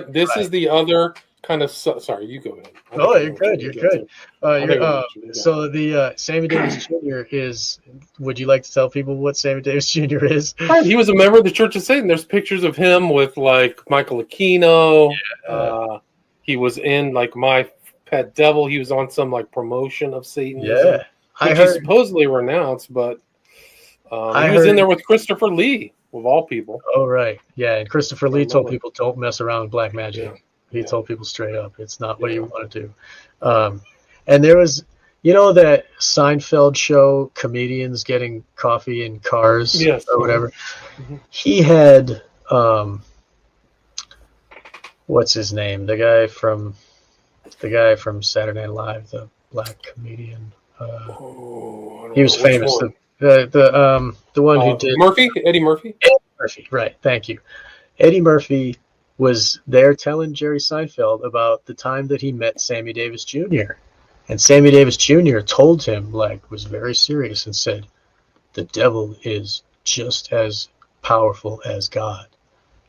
this is the other kind of. Sorry, you go ahead. You're good. You're good. So the Sammy Davis Jr. is. Would you like to tell people what Sammy Davis Jr. is? Right, he was a member of the Church of Satan. There's pictures of him with Michael Aquino. Yeah. He was in My Pet Devil. He was on some promotion of Satan. Yeah, which he supposedly renounced, but he was in there with Christopher Lee, of all people. Oh right, yeah. And Christopher Lee told people don't mess around with black magic. Yeah. He told people straight up, it's not what you want to do. And there was, you know, that Seinfeld show, comedians getting coffee in cars Yes. or whatever. Mm-hmm. He had, what's his name? The guy from Saturday Night Live, the black comedian. He was famous. The one who did Eddie Murphy. Eddie Murphy, right? Thank you. Eddie Murphy was there telling Jerry Seinfeld about the time that he met Sammy Davis Jr. And Sammy Davis Jr. told him, like, was very serious and said, "The devil is just as powerful as God."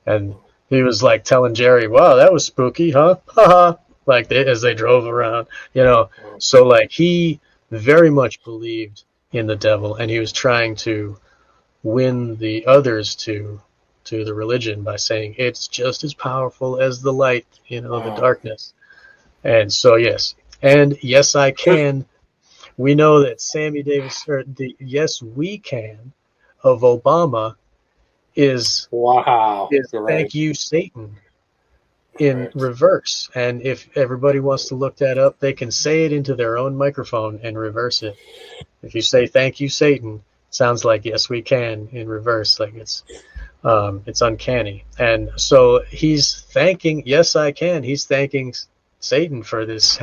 And he was like telling Jerry, "Wow, that was spooky, huh?" Haha. Like as they drove around, you know. So like he very much believed in the devil, and he was trying to win the others to the religion by saying it's just as powerful as the light, you know, the darkness. And so yes, and yes, I can. We know that Sammy Davis, or the "Yes We Can" of Obama is "Thank You Satan" in reverse. And if everybody wants to look that up, they can say it into their own microphone and reverse it. If you say "Thank You Satan," it sounds like "Yes We Can" in reverse. Like it's uncanny. And so he's thanking, yes I can, he's thanking Satan for this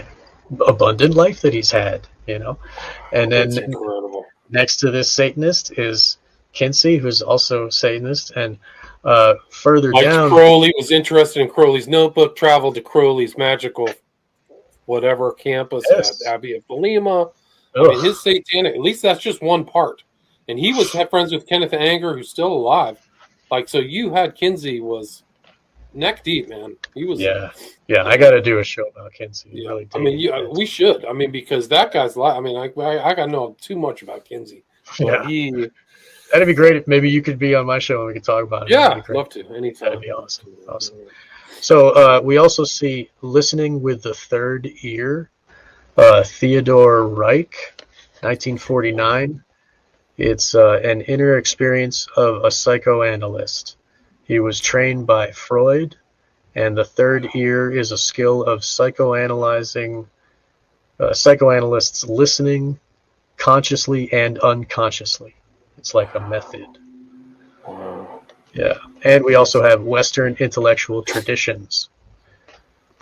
abundant life that he's had, you know. And then next to this Satanist is Kinsey, who's also Satanist. And further down, Crowley was interested in Crowley's notebook, traveled to Crowley's magical whatever campus at Abbey of Thelema. I mean, his satanic, at least that's just one part. And he was friends with Kenneth Anger, who's still alive. Like, so you had Kinsey was neck deep, man. He was. Yeah. I got to do a show about Kinsey. Yeah. Really, I mean, we should. I mean, because that guy's I mean, I got to know too much about Kinsey. Yeah. That'd be great if maybe you could be on my show and we could talk about it. Yeah, love to. Anytime. That'd be awesome. Awesome. So we also see Listening with the Third Ear, Theodore Reich, 1949. It's an inner experience of a psychoanalyst. He was trained by Freud, and the third ear is a skill of psychoanalysts listening consciously and unconsciously. It's like a method. Yeah. And we also have Western Intellectual Traditions.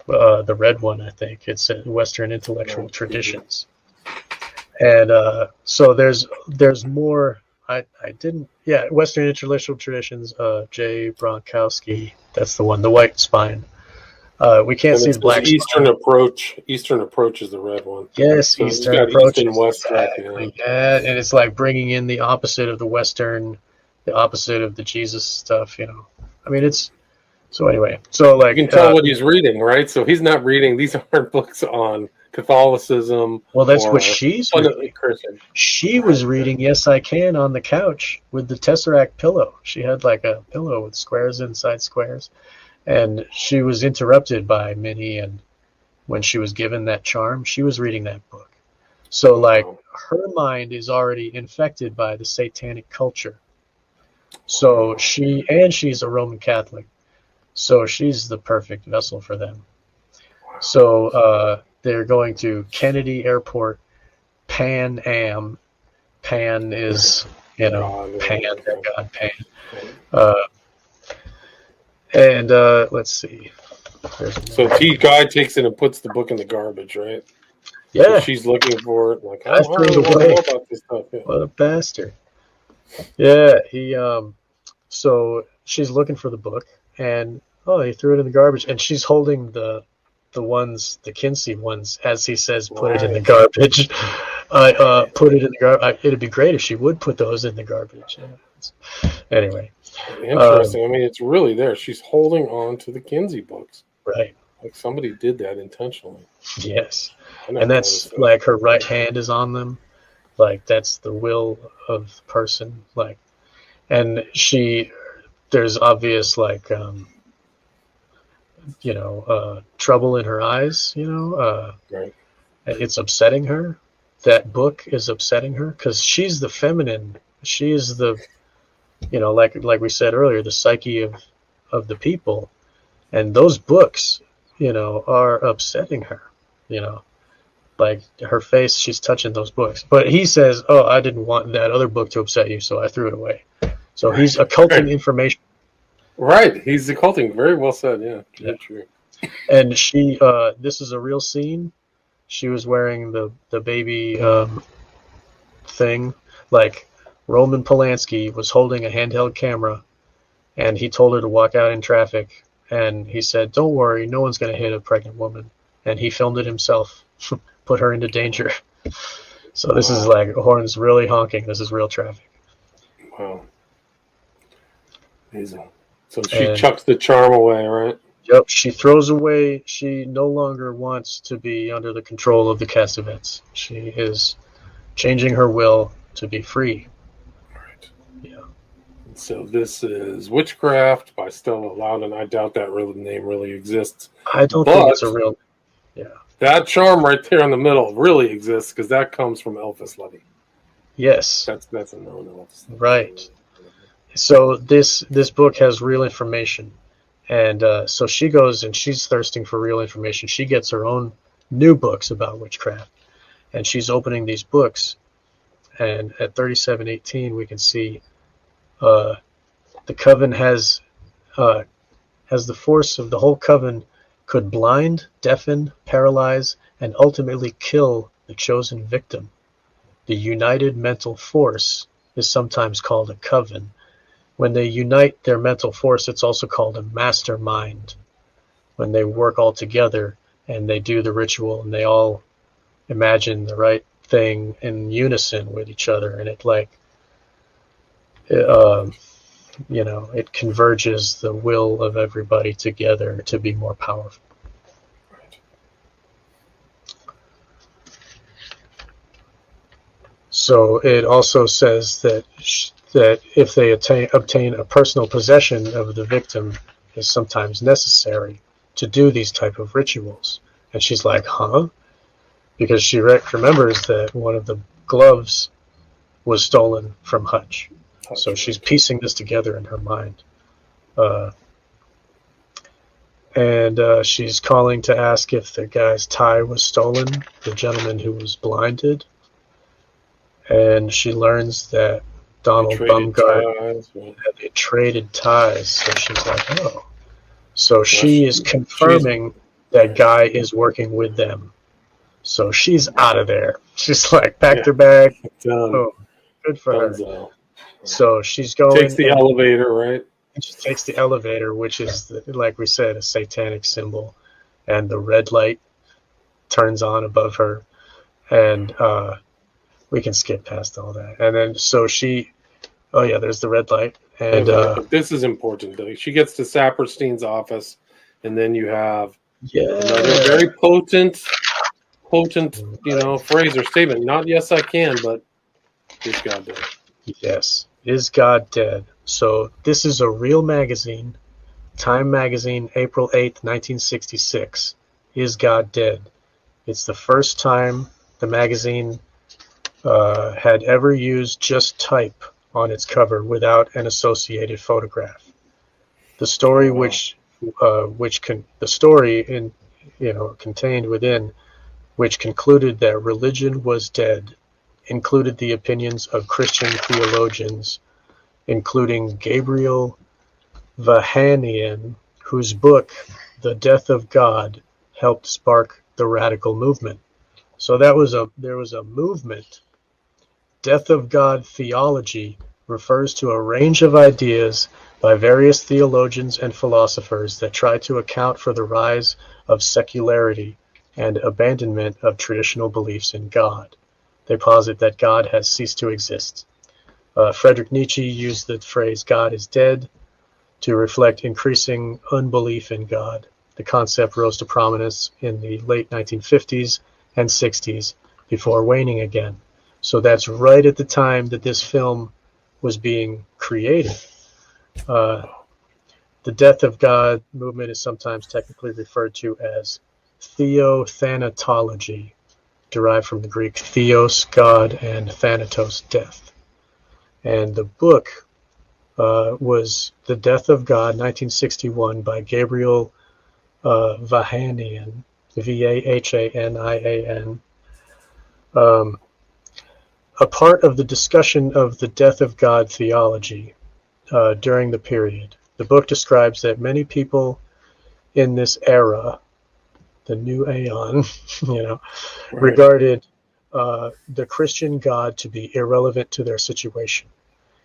The red one, I think. It's Western Intellectual Traditions. And so there's more. Western Intellectual Traditions, Jay Bronkowski. That's the one, the white spine. We can't see the black Eastern spine. Approach. Eastern Approach is the red one. Yes, so Eastern Approach. East and West, exactly. Yeah, and it's like bringing in the opposite of the Western, the opposite of the Jesus stuff, you know. I mean, it's so anyway. So like you can tell what he's reading, right? So he's not reading. These aren't books on Catholicism. Well, that's what she's reading. She was reading Yes I Can on the couch with the Tesseract pillow. She had like a pillow with squares inside squares. And she was interrupted by Minnie, and when she was given that charm, she was reading that book. So like her mind is already infected by the satanic culture. So she's a Roman Catholic. So she's the perfect vessel for them. So they're going to Kennedy Airport, Pan Am. Pan is, you know, Pan, God Pan. And let's see. So T Guy takes it and puts the book in the garbage, right? Yeah. So she's looking for it. Like, I don't know about this stuff. Yeah. What a bastard. Yeah, he so she's looking for the book, and he threw it in the garbage, and she's holding the Kinsey ones, as he says, put it in the garbage. Put it in the garbage. It'd be great if she would put those in the garbage. Yeah. Anyway. Interesting. I mean, it's really there. She's holding on to the Kinsey books. Right. Like somebody did that intentionally. Yes. And that's like her right hand is on them. Like that's the will of the person. Like, and there's obvious like, trouble in her eyes, right. It's upsetting her. That book is upsetting her because she's the feminine. She is the, like we said earlier, the psyche of the people, and those books, are upsetting her, Like her face, she's touching those books. But he says, "Oh, I didn't want that other book to upset you, so I threw it away." So he's occulting information. Right. He's occulting. Very well said. Yeah. Very true. And she, this is a real scene. She was wearing the baby thing. Like Roman Polanski was holding a handheld camera, and he told her to walk out in traffic. And he said, "Don't worry, no one's going to hit a pregnant woman." And he filmed it himself, put her into danger. So this is like horns really honking. This is real traffic. Wow. Amazing. So she chucks the charm away, right? Yep, she throws away. She no longer wants to be under the control of the Cassavetes. She is changing her will to be free. Right. Yeah. So this is Witchcraft by Stella Loudon. I doubt that real name really exists. I don't think it's a real. Yeah. That charm right there in the middle really exists because that comes from Elvis Levy. Yes. That's a known Elvis. Right. So this book has real information, and so she goes and she's thirsting for real information. She gets her own new books about witchcraft, and she's opening these books. And at 3718, we can see the coven has the force of the whole coven could blind, deafen, paralyze, and ultimately kill the chosen victim. The united mental force is sometimes called a coven. When they unite their mental force, it's also called a mastermind. When they work all together and they do the ritual and they all imagine the right thing in unison with each other, and it it converges the will of everybody together to be more powerful. Right. So it also says that if they obtain a personal possession of the victim is sometimes necessary to do these type of rituals. And she's like, huh? Because she remembers that one of the gloves was stolen from Hutch. So she's piecing this together in her mind. And she's calling to ask if the guy's tie was stolen, the gentleman who was blinded. And she learns that Donald Bumgarner, they traded ties. So she's like, oh. So she is confirming that guy is working with them. So she's out of there. She's like, packed her bag. Done. Oh, good for her. Dunzo. So she's going. Takes the elevator, right? She takes the elevator, which is, like we said, a satanic symbol. And the red light turns on above her. And we can skip past all that. And then, so she, oh yeah, there's the red light. And but this is important, though. She gets to Saperstein's office, and then you have another very potent, phrase or statement. Not "yes, I can," but "is God dead?" Yes, is God dead? So this is a real magazine, Time Magazine, April 8th, 1966. Is God dead? It's the first time the magazine had ever used just type on its cover without an associated photograph. The story contained within, which concluded that religion was dead, included the opinions of Christian theologians, including Gabriel Vahanian, whose book, The Death of God, helped spark the radical movement. So there was a movement. Death of God theology refers to a range of ideas by various theologians and philosophers that try to account for the rise of secularity and abandonment of traditional beliefs in God. They posit that God has ceased to exist. Friedrich Nietzsche used the phrase "God is dead" to reflect increasing unbelief in God. The concept rose to prominence in the late 1950s and 60s before waning again. So that's right at the time that this film was being created. The Death of God movement is sometimes technically referred to as theothanatology, derived from the Greek theos, God, and thanatos, death. And the book was The Death of God, 1961, by Gabriel Vahanian, Vahanian, A part of the discussion of the death of God theology during the period. The book describes that many people in this era, the new aeon, regarded the Christian God to be irrelevant to their situation.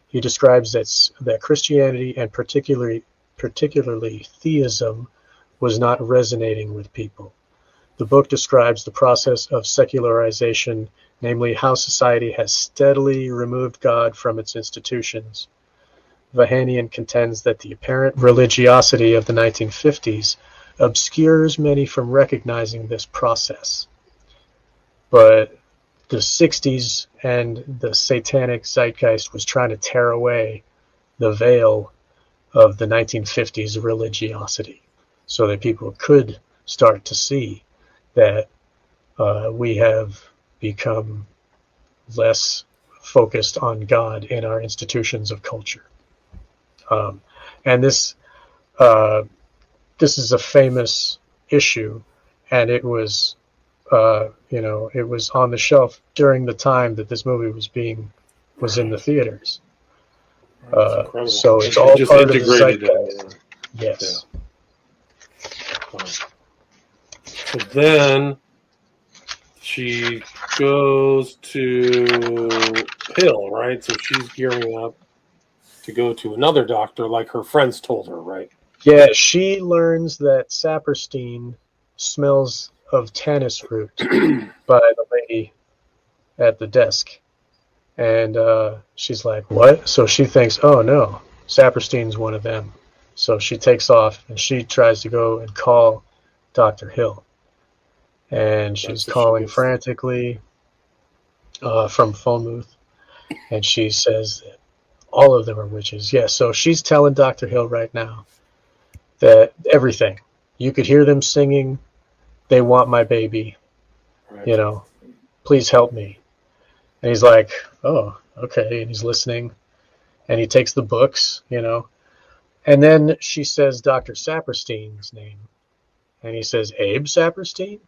He describes that Christianity and particularly theism was not resonating with people. The book describes the process of secularization, namely how society has steadily removed God from its institutions. Vahanian contends that the apparent religiosity of the 1950s obscures many from recognizing this process. But the 60s and the satanic zeitgeist was trying to tear away the veil of the 1950s religiosity so that people could start to see that we have become less focused on God in our institutions of culture. And this is a famous issue, and it was it was on the shelf during the time that this movie was in the theaters. So it's all just part of the integrated zeitgeist. Yes. Yeah. So then she goes to Hill, right? So she's gearing up to go to another doctor, like her friends told her, right? Yeah, she learns that Saperstein smells of tannis root by the lady at the desk. And she's like, what? So she thinks, oh no, Saperstein's one of them. So she takes off and she tries to go and call Dr. Hill. And she's calling frantically from phone booth. And she says that all of them are witches. Yeah, so she's telling Dr. Hill right now that everything. You could hear them singing, they want my baby. Right. Please help me. And he's like, oh, okay. And he's listening. And he takes the books, And then she says Dr. Saperstein's name. And he says, Abe Saperstein?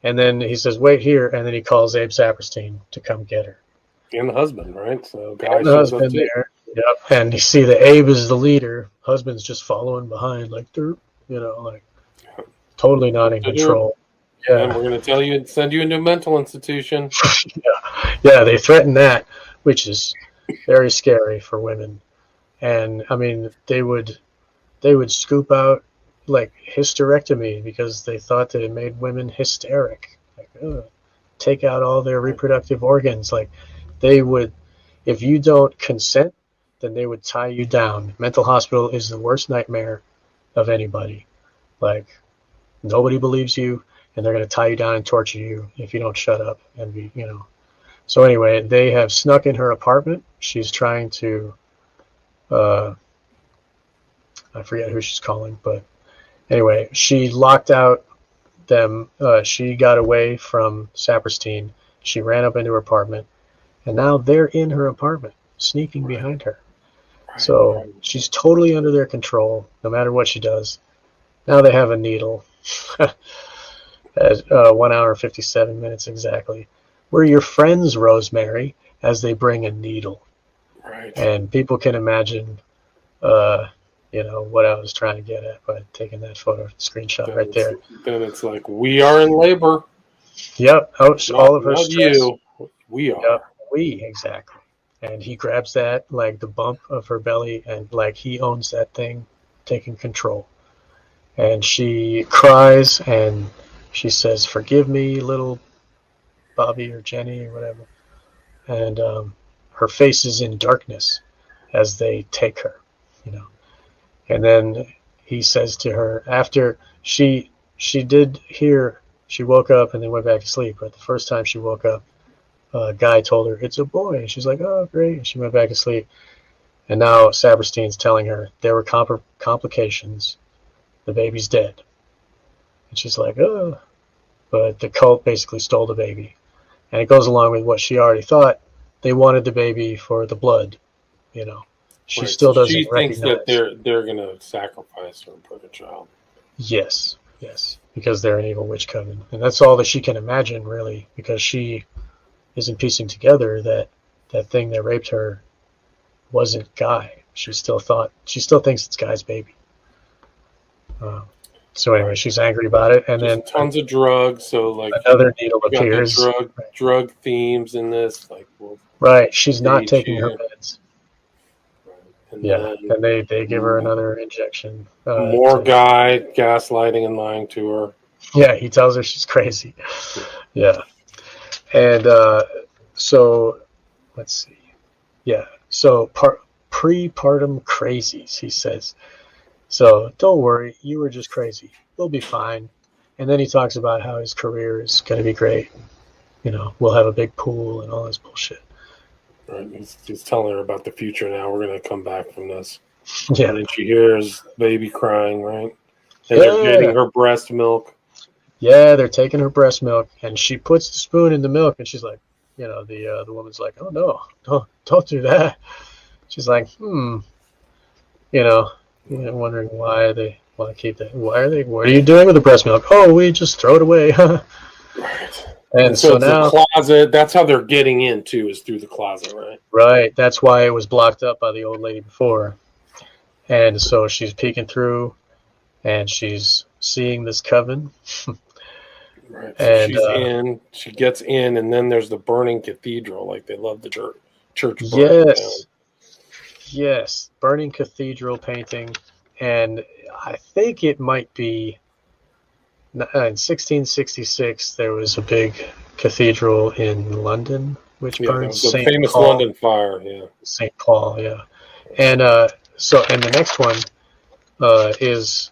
And then he says, wait here. And then he calls Abe Saperstein to come get her. And the husband, right? So guy the husband there. Yep. And you see that Abe is the leader. Husband's just following behind, like, totally not in control. Yeah. And we're going to tell you, send you into a mental institution. Yeah, they threaten that, which is very scary for women. And I mean, they would scoop out like hysterectomy because they thought that it made women hysteric. Like, take out all their reproductive organs. Like, they would, if you don't consent, then they would tie you down. Mental hospital is the worst nightmare of anybody. Like, nobody believes you, and they're going to tie you down and torture you if you don't shut up and be, So anyway, they have snuck in her apartment. She's trying to, I forget who she's calling, but anyway, she locked out them. She got away from Saperstein. She ran up into her apartment, and now they're in her apartment, sneaking behind her. So she's totally under their control, no matter what she does. Now they have a needle. At 1 hour 57 minutes exactly. We're your friends, Rosemary, as they bring a needle. Right. And people can imagine, what I was trying to get at by taking that photo screenshot right there. Then it's like, we are in labor. Yep. All of her stress. You. We are. Yep. We, exactly. And he grabs that, like the bump of her belly, and like he owns that thing, taking control. And she cries and she says, forgive me, little Bobby or Jenny or whatever. And her face is in darkness as they take her, And then he says to her, after she did hear, she woke up and then went back to sleep. But the first time she woke up, a guy told her, it's a boy. And she's like, oh, great. And she went back to sleep. And now Saperstein's telling her there were complications. The baby's dead. And she's like, oh. But the cult basically stole the baby. And it goes along with what she already thought. They wanted the baby for the blood, She still doesn't recognize. She thinks that they're going to sacrifice her and put a child. Yes. Yes, because they're an evil witch coven, and that's all that she can imagine, really, because she isn't piecing together that that thing that raped her wasn't Guy. She still thinks it's Guy's baby. So anyway, she's angry about it, and Just then tons of drugs. So like another needle you got the appears. drug themes in this. Like, well, Right, she's not sedate taking her you. meds. And Yeah, then and they give her another injection. more Guy gaslighting and lying to her. Yeah, he tells her she's crazy. Yeah, and so let's see. Yeah, so prepartum crazies, he says. So don't worry, you were just crazy. We'll be fine. And then he talks about how his career is going to be great. You know, we'll have a big pool and all this bullshit. Right, he's telling her about the future now. We're gonna come back from this. Yeah, And then she hears baby crying, right? And they're getting her breast milk. yeah, they're taking her breast milk, and she puts the spoon in the milk, and she's like, you know, the woman's like, oh no, don't do that. She's like, you know, wondering why they want to keep that. What are you doing with the breast milk? Oh, we just throw it away. Right. And so it's now the closet. That's how they're getting in too, is through the closet, right? right, that's why it was blocked up by the old lady before. And so she's peeking through, and she's seeing this coven. Right. So And she's in. She gets in, and then there's the burning cathedral. Like they love the church burning down. Yes, burning cathedral painting, and I think it might be in 1666. There was a big cathedral in London which Yeah, that burned. was the St. famous Paul. London fire. Yeah. St. Paul, yeah. And and the next one is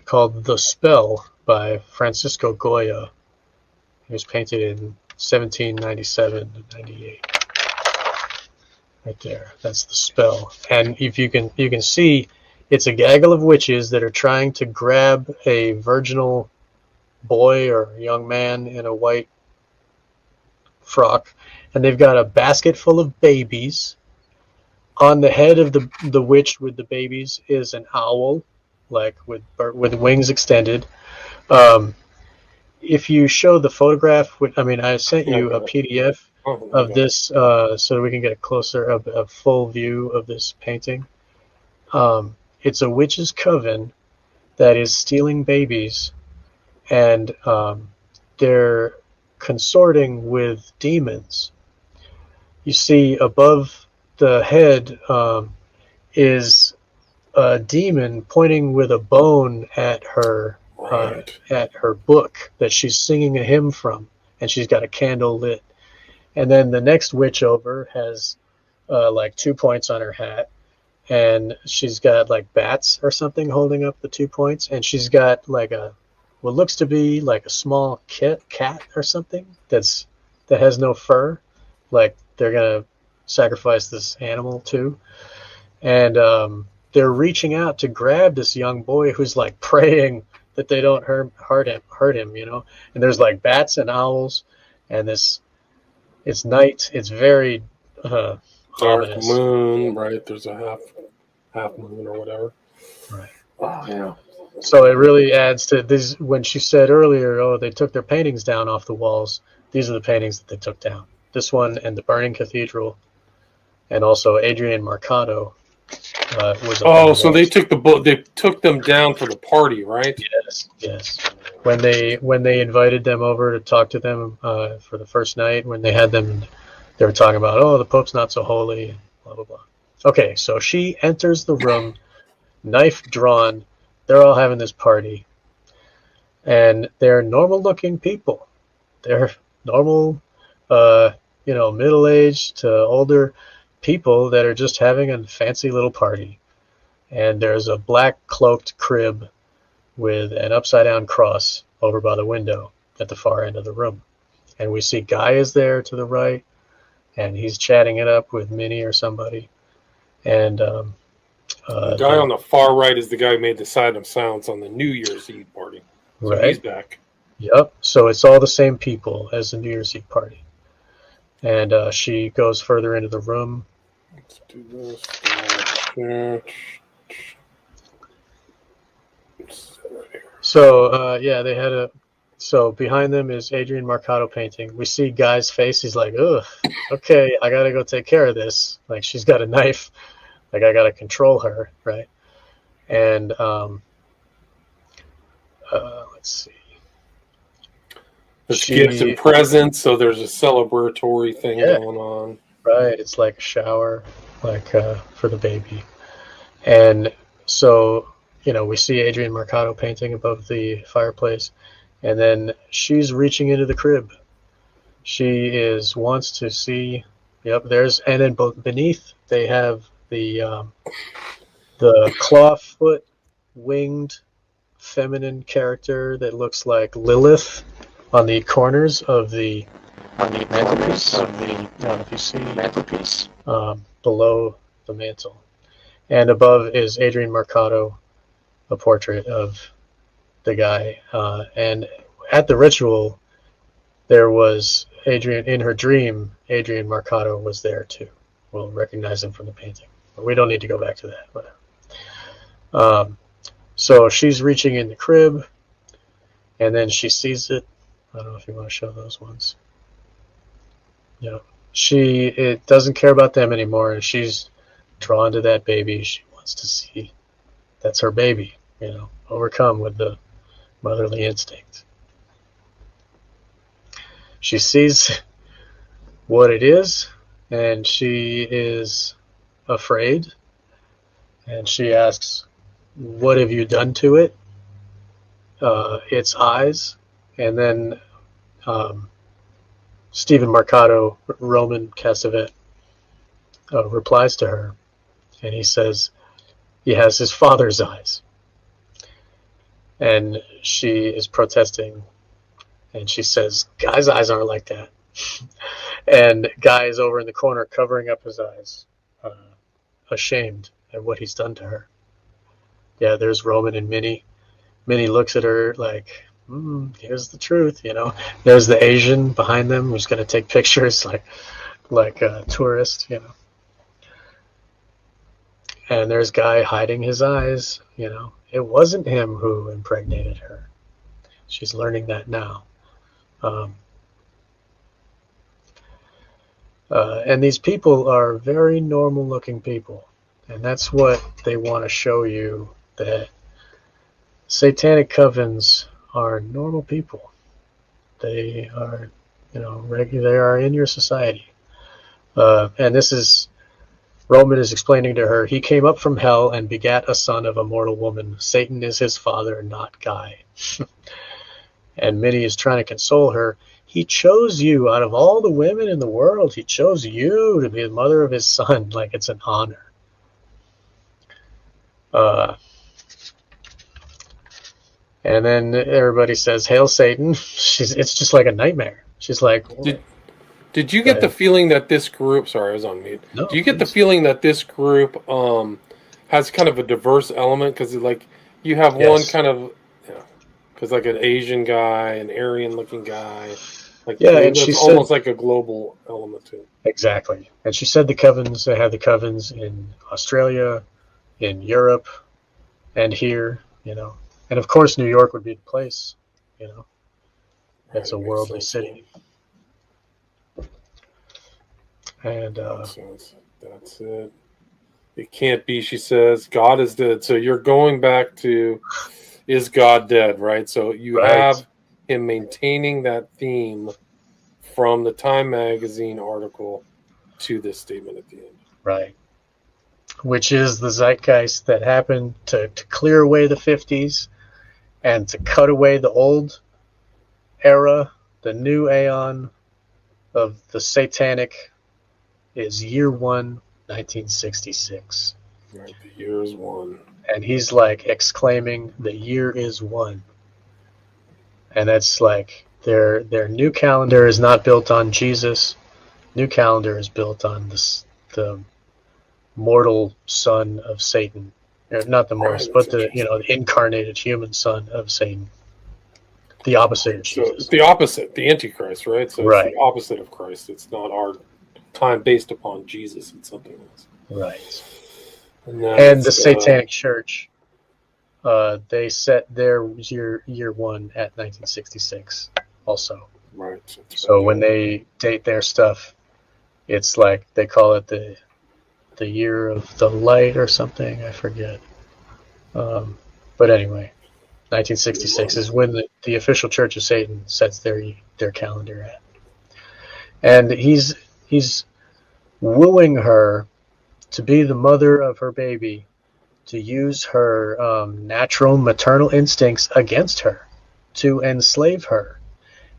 called The Spell by Francisco Goya. It was painted in 1797 to 98. Right there, that's The Spell. And if you can see, it's a gaggle of witches that are trying to grab a virginal boy or young man in a white frock, and they've got a basket full of babies. On the head of the witch with the babies is an owl, like with wings extended. If you show the photograph, I sent you a PDF of this so we can get a full view of this painting. It's a witch's coven that is stealing babies, and they're consorting with demons. You see above the head is a demon pointing with a bone at her book that she's singing a hymn from, and she's got a candle lit. And then the next witch over has like 2 points on her hat, and she's got like bats or something holding up the 2 points, and she's got like what looks to be like a small cat or something that has no fur, like they're gonna sacrifice this animal too. And they're reaching out to grab this young boy who's like praying that they don't hurt him, you know. And there's like bats and owls, and it's night. It's very dark ominous. Moon, right? There's a half moon or whatever. Right. Oh yeah. So it really adds to this. When she said earlier, oh, they took their paintings down off the walls. These are the paintings that they took down. This one and the Burning Cathedral, and also Adrian Marcado was. Oh, so they took they took them down for the party, right? Yes. When they invited them over to talk to them for the first night, when they had them, they were talking about, oh, the Pope's not so holy, and blah blah blah. Okay, so she enters the room, knife drawn. They're all having this party, and they're normal-looking people. They're normal, middle-aged to older people that are just having a fancy little party. And there's a black cloaked crib with an upside-down cross over by the window at the far end of the room. And we see Guy is there to the right, and he's chatting it up with Minnie or somebody. And the guy on the far right is the guy who made the Silent Sounds on the New Year's Eve party. So right. He's back. Yep. So it's all the same people as the New Year's Eve party. And she goes further into the room. Let's do this. So they had a. So behind them is Adrian Marcato painting. We see Guy's face. He's like, ugh, okay, I gotta go take care of this. Like she's got a knife. Like I gotta control her, right? And let's see. There's gifts and presents, so there's a celebratory thing going on. Right, it's like a shower, like for the baby. And so, we see Adrian Marcato painting above the fireplace, and then she's reaching into the crib. She wants to see. Yep, and then beneath they have the clawfoot winged feminine character that looks like Lilith on the corners of the mantelpiece. If you see mantelpiece below the mantle, and above is Adrian Marcato, a portrait of the guy. And at the ritual, there was Adrian in her dream. Adrian Marcato was there too. We'll recognize him from the painting. But we don't need to go back to that. Whatever. So she's reaching in the crib, and then she sees it. I don't know if you want to show those ones. It doesn't care about them anymore, and she's drawn to that baby. She wants to see that's her baby, overcome with the motherly instinct. She sees what it is, and she is afraid, and she asks, "What have you done to it?" Its eyes, and then Stephen Marcato, Roman Casavet, replies to her, and he says he has his father's eyes. And she is protesting, and she says, Guy's eyes aren't like that. And Guy is over in the corner covering up his eyes, ashamed at what he's done to her. Yeah, there's Roman and Minnie. Minnie looks at her like, here's the truth, There's the Asian behind them who's going to take pictures like a tourist, And there's Guy hiding his eyes, It wasn't him who impregnated her. She's learning that now. And these people are very normal-looking people. And that's what they want to show you, that satanic covens are normal people. They are, they are in your society. And this is, Roman is explaining to her, he came up from hell and begat a son of a mortal woman. Satan is his father, not Guy. And Minnie is trying to console her. He chose you out of all the women in the world. He chose you to be the mother of his son, like it's an honor. And then everybody says, "Hail Satan." It's just like a nightmare. She's like, Did you get the feeling that this group? Sorry, I was on mute. No, do you get the feeling that this group has kind of a diverse element? Because you have one kind of, because like an Asian guy, an Aryan-looking guy, and she said, almost like a global element to it. Exactly. And she said they have the covens in Australia, in Europe, and here, And of course, New York would be the place, It's a worldly city. And that's it. It can't be, she says. God is dead. So you're going back to, is God dead, right? So you have him maintaining that theme from the Time magazine article to this statement at the end. Right. Which is the zeitgeist that happened to clear away the 50s and to cut away the old era. The new aeon of the satanic is year 1, 1966. Right, the year is one. And he's like exclaiming, the year is one. And that's like their new calendar is not built on Jesus. New calendar is built on the mortal son of Satan. Not the mortal, but the incarnated human son of Satan. The opposite of Jesus. So it's the opposite, the Antichrist, right? So it's the opposite of Christ. It's not our time based upon Jesus. It's something else. Right. And the Satanic Church they set their year one at 1966 also. Right. So when they date their stuff, it's like they call it the year of the light or something. I forget. But anyway, 1966 is when the official Church of Satan sets their calendar at, and he's wooing her to be the mother of her baby, to use her natural maternal instincts against her, to enslave her,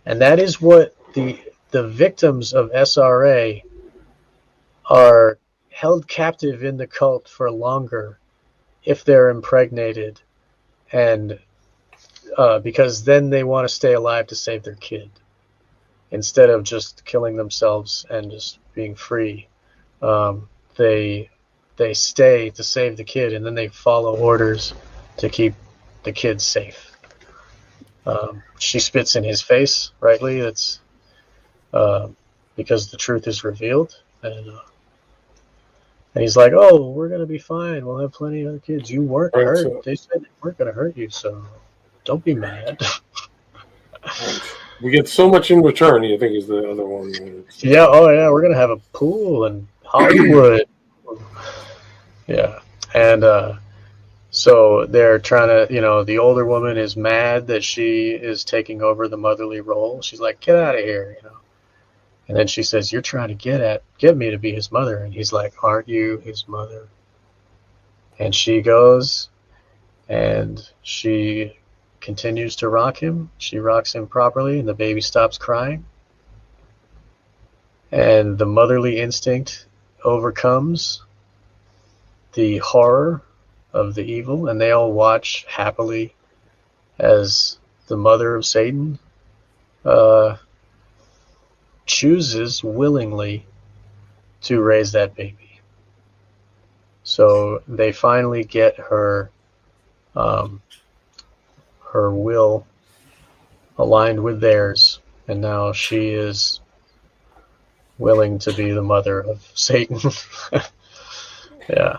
and that is what the victims of SRA are held captive in the cult for longer if they're impregnated, and because then they want to stay alive to save their kid instead of just killing themselves and just being free. They stay to save the kid, and then they follow orders to keep the kid safe. She spits in his face, rightly. It's because the truth is revealed, and he's like, "Oh, we're gonna be fine. We'll have plenty of other kids. You weren't hurt. So, they said they weren't gonna hurt you, so don't be mad." We get so much in return. I think is the other one. Yeah. Oh, yeah. We're gonna have a pool in Hollywood. Yeah, and so they're trying to, the older woman is mad that she is taking over the motherly role. She's like, "Get out of here," And then she says, "You're trying to get me to be his mother." And he's like, "Aren't you his mother?" And she goes, and she continues to rock him. She rocks him properly, and the baby stops crying. And the motherly instinct overcomes the horror of the evil, and they all watch happily as the mother of Satan chooses willingly to raise that baby. So they finally get her will aligned with theirs, and now she is willing to be the mother of Satan. Yeah.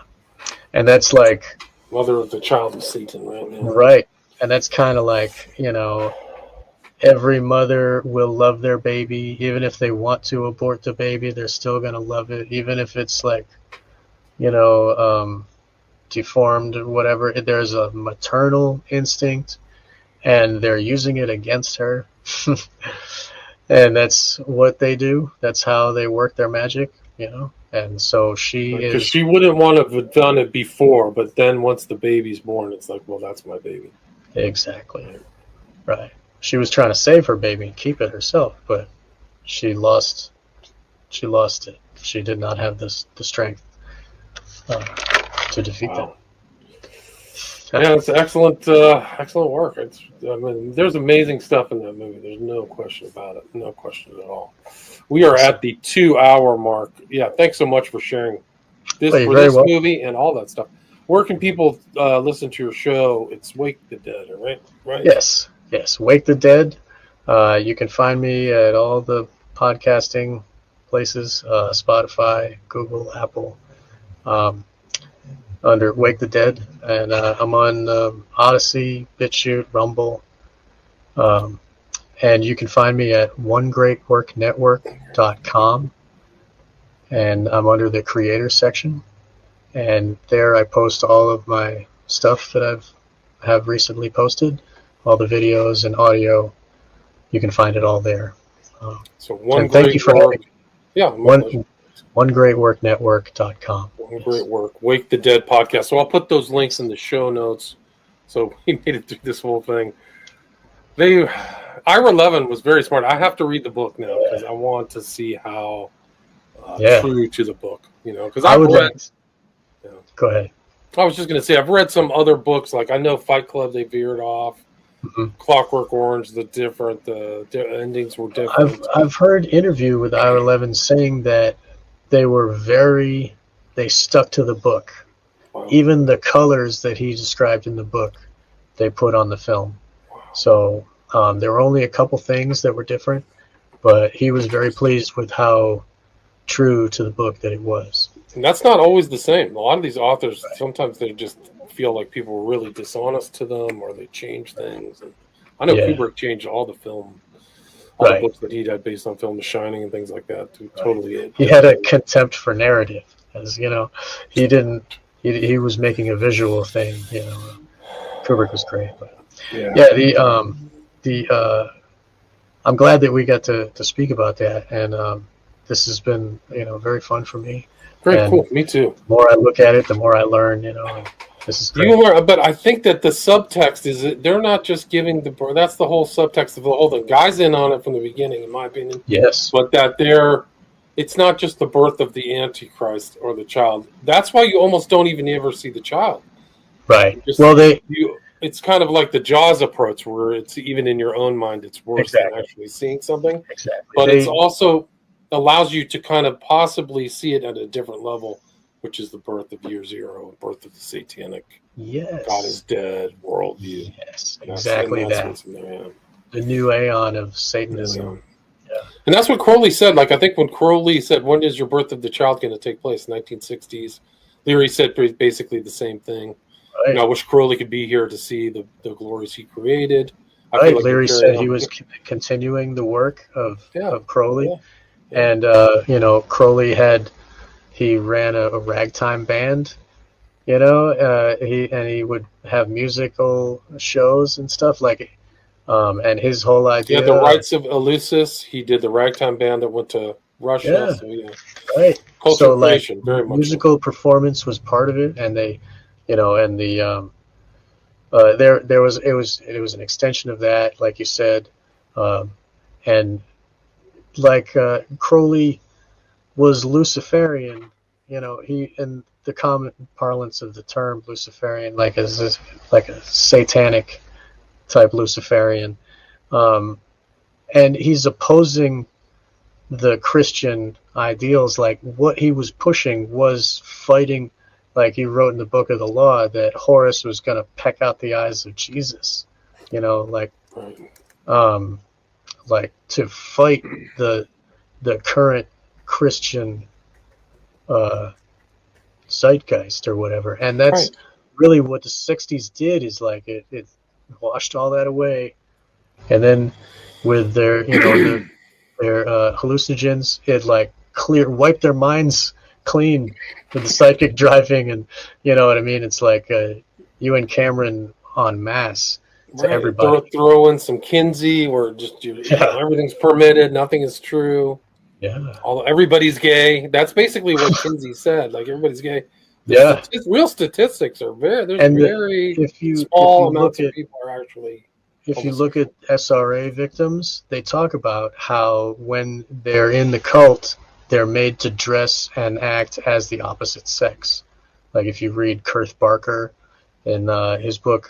And that's like mother of the child of Satan, right now. Right. And that's kind of like, every mother will love their baby. Even if they want to abort the baby, they're still going to love it. Even if it's like, deformed or whatever. There's a maternal instinct, and they're using it against her. And that's what they do. That's how they work their magic, And so she is... Because she wouldn't want to have done it before, but then once the baby's born, it's like, well, that's my baby. Exactly. Right. She was trying to save her baby and keep it herself, but she lost it. She did not have the strength to defeat them. Yeah, it's excellent work. There's amazing stuff in that movie. There's no question about it. No question at all. We are at the 2-hour mark. Yeah, thanks so much for sharing this movie and all that stuff. Where can people listen to your show? It's Wake the Dead, right? Yes, Wake the Dead. You can find me at all the podcasting places, Spotify, Google, Apple, under Wake the Dead. And I'm on Odyssey, BitChute, Rumble. And you can find me at onegreatworknetwork.com. And I'm under the creator section. And there I post all of my stuff that have recently posted, all the videos and audio. You can find it all there. So thank you for having me. Yeah, onegreatworknetwork.com. One Great Work. Wake the Dead podcast. So I'll put those links in the show notes. So we made it through this whole thing. Ira Levin was very smart. I have to read the book now because I want to see how true to the book. Because I've read. Go ahead. I was just going to say, I've read some other books. Like I know Fight Club, they veered off. Mm-hmm. Clockwork Orange, the endings were different. I've heard interview with Ira Levin saying that they stuck to the book. Wow. Even the colors that he described in the book, they put on the film. Wow. So there were only a couple things that were different, but he was very pleased with how true to the book that it was. And that's not always the same. A lot of these authors, sometimes they just feel like people were really dishonest to them, or they changed things. And I know Yeah. Kubrick changed all the books that he had based on film, The Shining and things like that. Totally, he had a contempt for narrative, as you know, he didn't. He was making a visual thing. You know, Kubrick was great, but I'm glad that we got to speak about that, and this has been very fun for me. Very cool. Me too. The more I look at it, the more I learn. And this is great. You learn, but I think that the subtext is that they're not just giving that's the whole subtext of the whole thing. Guy's in on it from the beginning, in my opinion. Yes, but that it's not just the birth of the Antichrist or the child. That's why you almost don't even ever see the child. Right. It's kind of like the Jaws approach, where it's even in your own mind, it's worse than actually seeing something. Exactly. But it's also allows you to kind of possibly see it at a different level, which is the birth of Year Zero, birth of the satanic, God is dead worldview. Yes, exactly that. The new aeon of Satanism. Yeah. And that's what Crowley said. Like, I think when Crowley said, "When is your birth of the child going to take place?" 1960s. Leary said basically the same thing. Right. I wish Crowley could be here to see the glories he created. Right. Leary said he was continuing the work of Crowley. Yeah. And, Crowley he ran a ragtime band, he would have musical shows and stuff and his whole idea. Yeah, the Rites of Eleusis. He did the ragtime band that went to Russia. Yeah. Right. Cultural creation, very much. Musical performance was part of it, and they, it was an extension of that, like you said, and Crowley was Luciferian, he, in the common parlance of the term Luciferian, like a satanic type Luciferian, and he's opposing the Christian ideals. Like, what he was pushing was fighting, like he wrote in the Book of the Law, that Horus was going to peck out the eyes of Jesus, to fight the current Christian zeitgeist or whatever. And that's really what the 60s did, is it washed all that away. And then with their their hallucinogens, it wiped their minds clean with the psychic driving, and you know what I mean. It's like you and Cameron en masse to everybody. Throw in some Kinsey, where just everything's permitted, nothing is true. Yeah, everybody's gay. That's basically what Kinsey said. Like, everybody's gay. Real statistics are very small amounts of people are actually. If you look at SRA victims, they talk about how when they're in the cult, they're made to dress and act as the opposite sex. Like, if you read Kurt Barker in his book,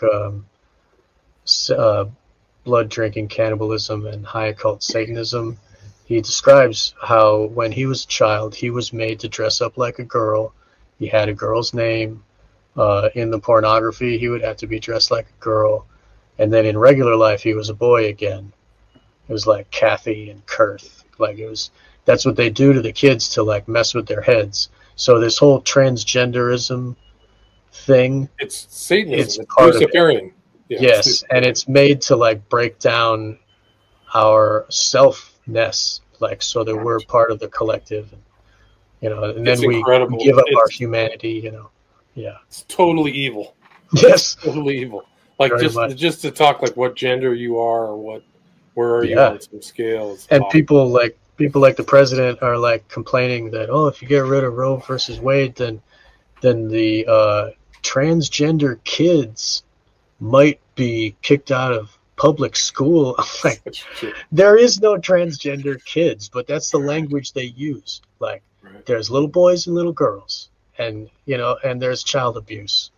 Blood Drinking, Cannibalism, and High Occult Satanism, he describes how when he was a child, he was made to dress up like a girl. He had a girl's name. In the pornography, he would have to be dressed like a girl. And then in regular life, he was a boy again. It was like Kathy and Kurt. That's what they do to the kids to mess with their heads. So this whole transgenderism thing, it's Satanism. It's Luciferian. Yes, and it's made to break down our selfness, so that we're part of the collective, and then we give up our humanity. Yeah, it's totally evil. Yes, totally evil. Just to talk what gender you are, or where are you on some scales. And people like the president are complaining that, if you get rid of Roe versus Wade, then the transgender kids might be kicked out of public school. I'm like, there is no transgender kids, but that's the language they use. There's little boys and little girls, and and there's child abuse,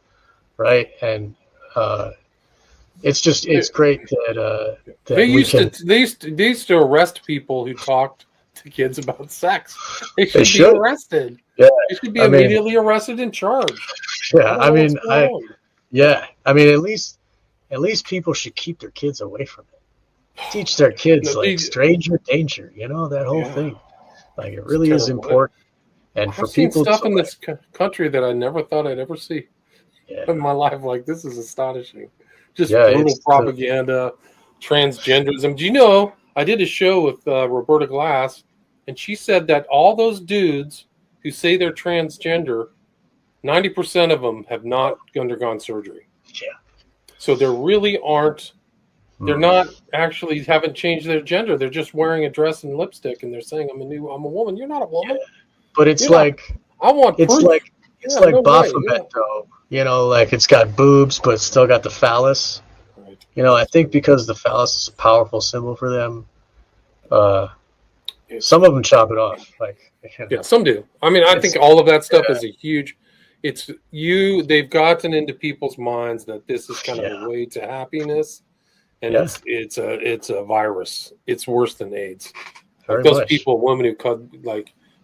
right? And it's great that they used to arrest people who talked to kids about sex. They should be arrested. Yeah, they should be immediately arrested and charged. Yeah, at least people should keep their kids away from it. Teach their kids stranger danger. That whole thing. It really is important. And for people, stuff in this country that I never thought I'd ever see. in my life. Like, this is astonishing. Just Yeah, brutal propaganda, transgenderism. Do you know, I did a show with Roberta Glass, and she said that all those dudes who say they're transgender, 90% of them have not undergone surgery. Yeah. So there really aren't, they're not actually haven't changed their gender. They're just wearing a dress and lipstick, and they're saying, I'm a woman. You're not a woman. Yeah. But it's I want it's proof. like it's like no Baphomet though. Like it's got boobs, but it's still got the phallus. Right. I think because the phallus is a powerful symbol for them. Some of them chop it off. Yeah, some do. I mean, I think all of that stuff is a huge. They've gotten into people's minds that this is kind of a way to happiness, and it's a virus. It's worse than AIDS. Like those people, women who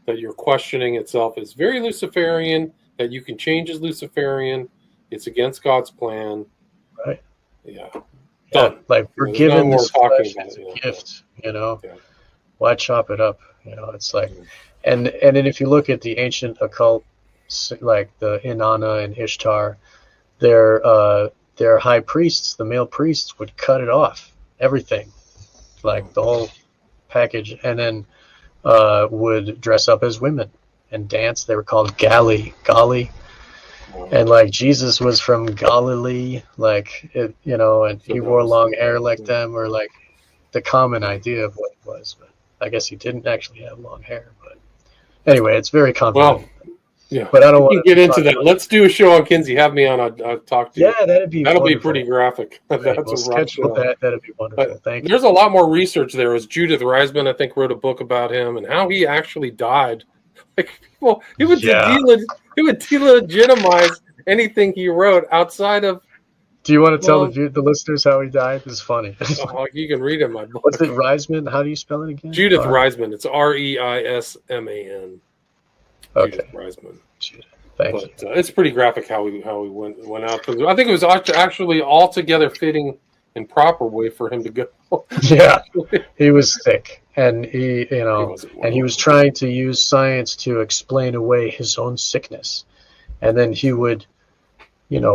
that you're questioning itself is very Luciferian. That you can change as Luciferian. It's against God's plan. Right. Yeah. Done. Like we're given this flesh as a gift. Yeah. Why chop it up? It's like, and then if you look at the ancient occult, like the Inanna and Ishtar, their high priests, the male priests, would cut it off, everything, like the whole package, and then would dress up as women and dance. They were called Gali, and like Jesus was from Galilee, and he wore long hair like them, or like the common idea of what it was. But I guess he didn't actually have long hair. But anyway, it's very convoluted. Well, yeah, but I don't want to get into that. Let's do a show on Kinsey. Have me on. I'll talk to you. Yeah, that'll be pretty graphic. Right, that'd be wonderful. Thank you. There's a lot more research there. It was Judith Reisman, I think, wrote a book about him and how he actually died. Like people, he would delegitimize anything he wrote outside of. Do you want to tell the listeners how he died? This is funny. You can read it in my book. What's it, Reisman? How do you spell it again? Judith Reisman. It's Reisman. Okay. Judith Reisman. Thank you. It's pretty graphic how he went out. I think it was actually altogether fitting and proper way for him to go. Yeah, he was thick, and he was trying to use science to explain away his own sickness, and then he would,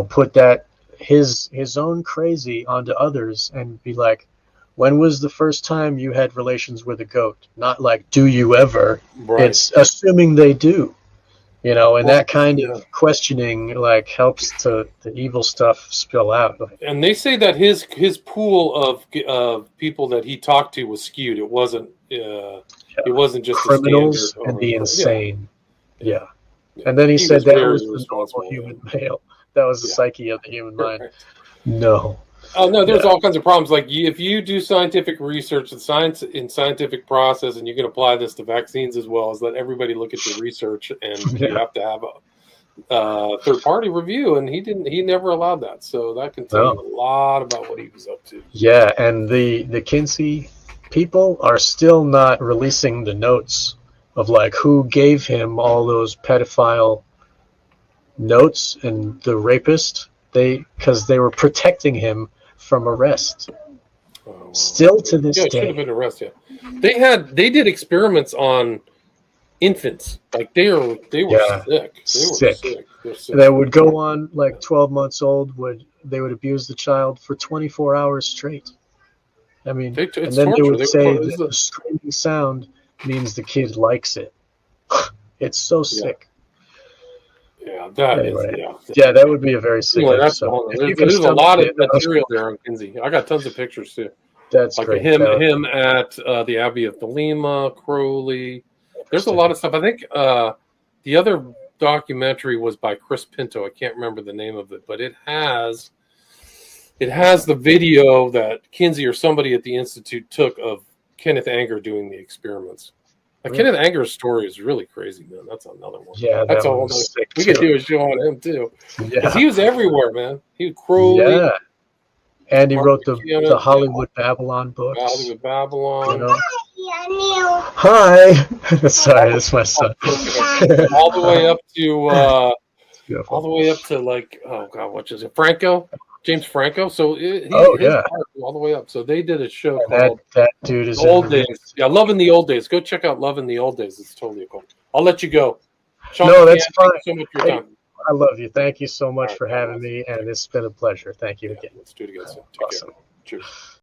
put that his own crazy onto others and be like, when was the first time you had relations with a goat? Not like, do you ever? Right. It's assuming they do, and that kind of questioning helps the evil stuff spill out. And they say that his pool of people that he talked to was skewed. It wasn't just criminals and the insane. Yeah. And then he said that was the normal human male. That was the psyche of the human mind. Right. No. Oh no, there's all kinds of problems. Like if you do scientific research and scientific process, and you can apply this to vaccines as well, is let everybody look at your research, and you have to have a third-party review. And he never allowed that, so that can tell you a lot about what he was up to. Yeah, and the Kinsey people are still not releasing the notes of who gave him all those pedophile notes and the rapist. Because they were protecting him from arrest. Still to this day. It should have been arrest. Yeah, they did experiments on infants. Like they were sick. Sick. They would go on 12 months old. They would abuse the child for 24 hours straight. I mean, and then they would say that the screaming sound means the kid likes it. It's so sick. Yeah, that that would be a very sick episode. There's a lot of material there on Kinsey. I got tons of pictures too. That's great. Him at the Abbey of Thelema, Crowley. There's a lot of stuff. I think the other documentary was by Chris Pinto. I can't remember the name of it, but it has the video that Kinsey or somebody at the Institute took of Kenneth Anger doing the experiments. Kenneth Anger's story is really crazy, man. That's another one. Yeah, that's all. We could do a show on him too. Because he was everywhere, man. He was Crowley. Yeah. And he wrote the Hollywood Babylon books. Hollywood Babylon. Hi. Sorry, that's my son. all the way up to oh god, what's his name? Franco. James Franco. So all the way up. So they did a show called that dude is Old Days. Yeah, Love in the Old Days. Go check out Love in the Old Days. It's totally cool. I'll let you go. Sean, no, that's fine. so much for your time. I love you. Thank you so much All right, for having man. me, and it's been a pleasure. Thank you Yeah, again. let's do it again soon. Take Awesome. care. Cheers.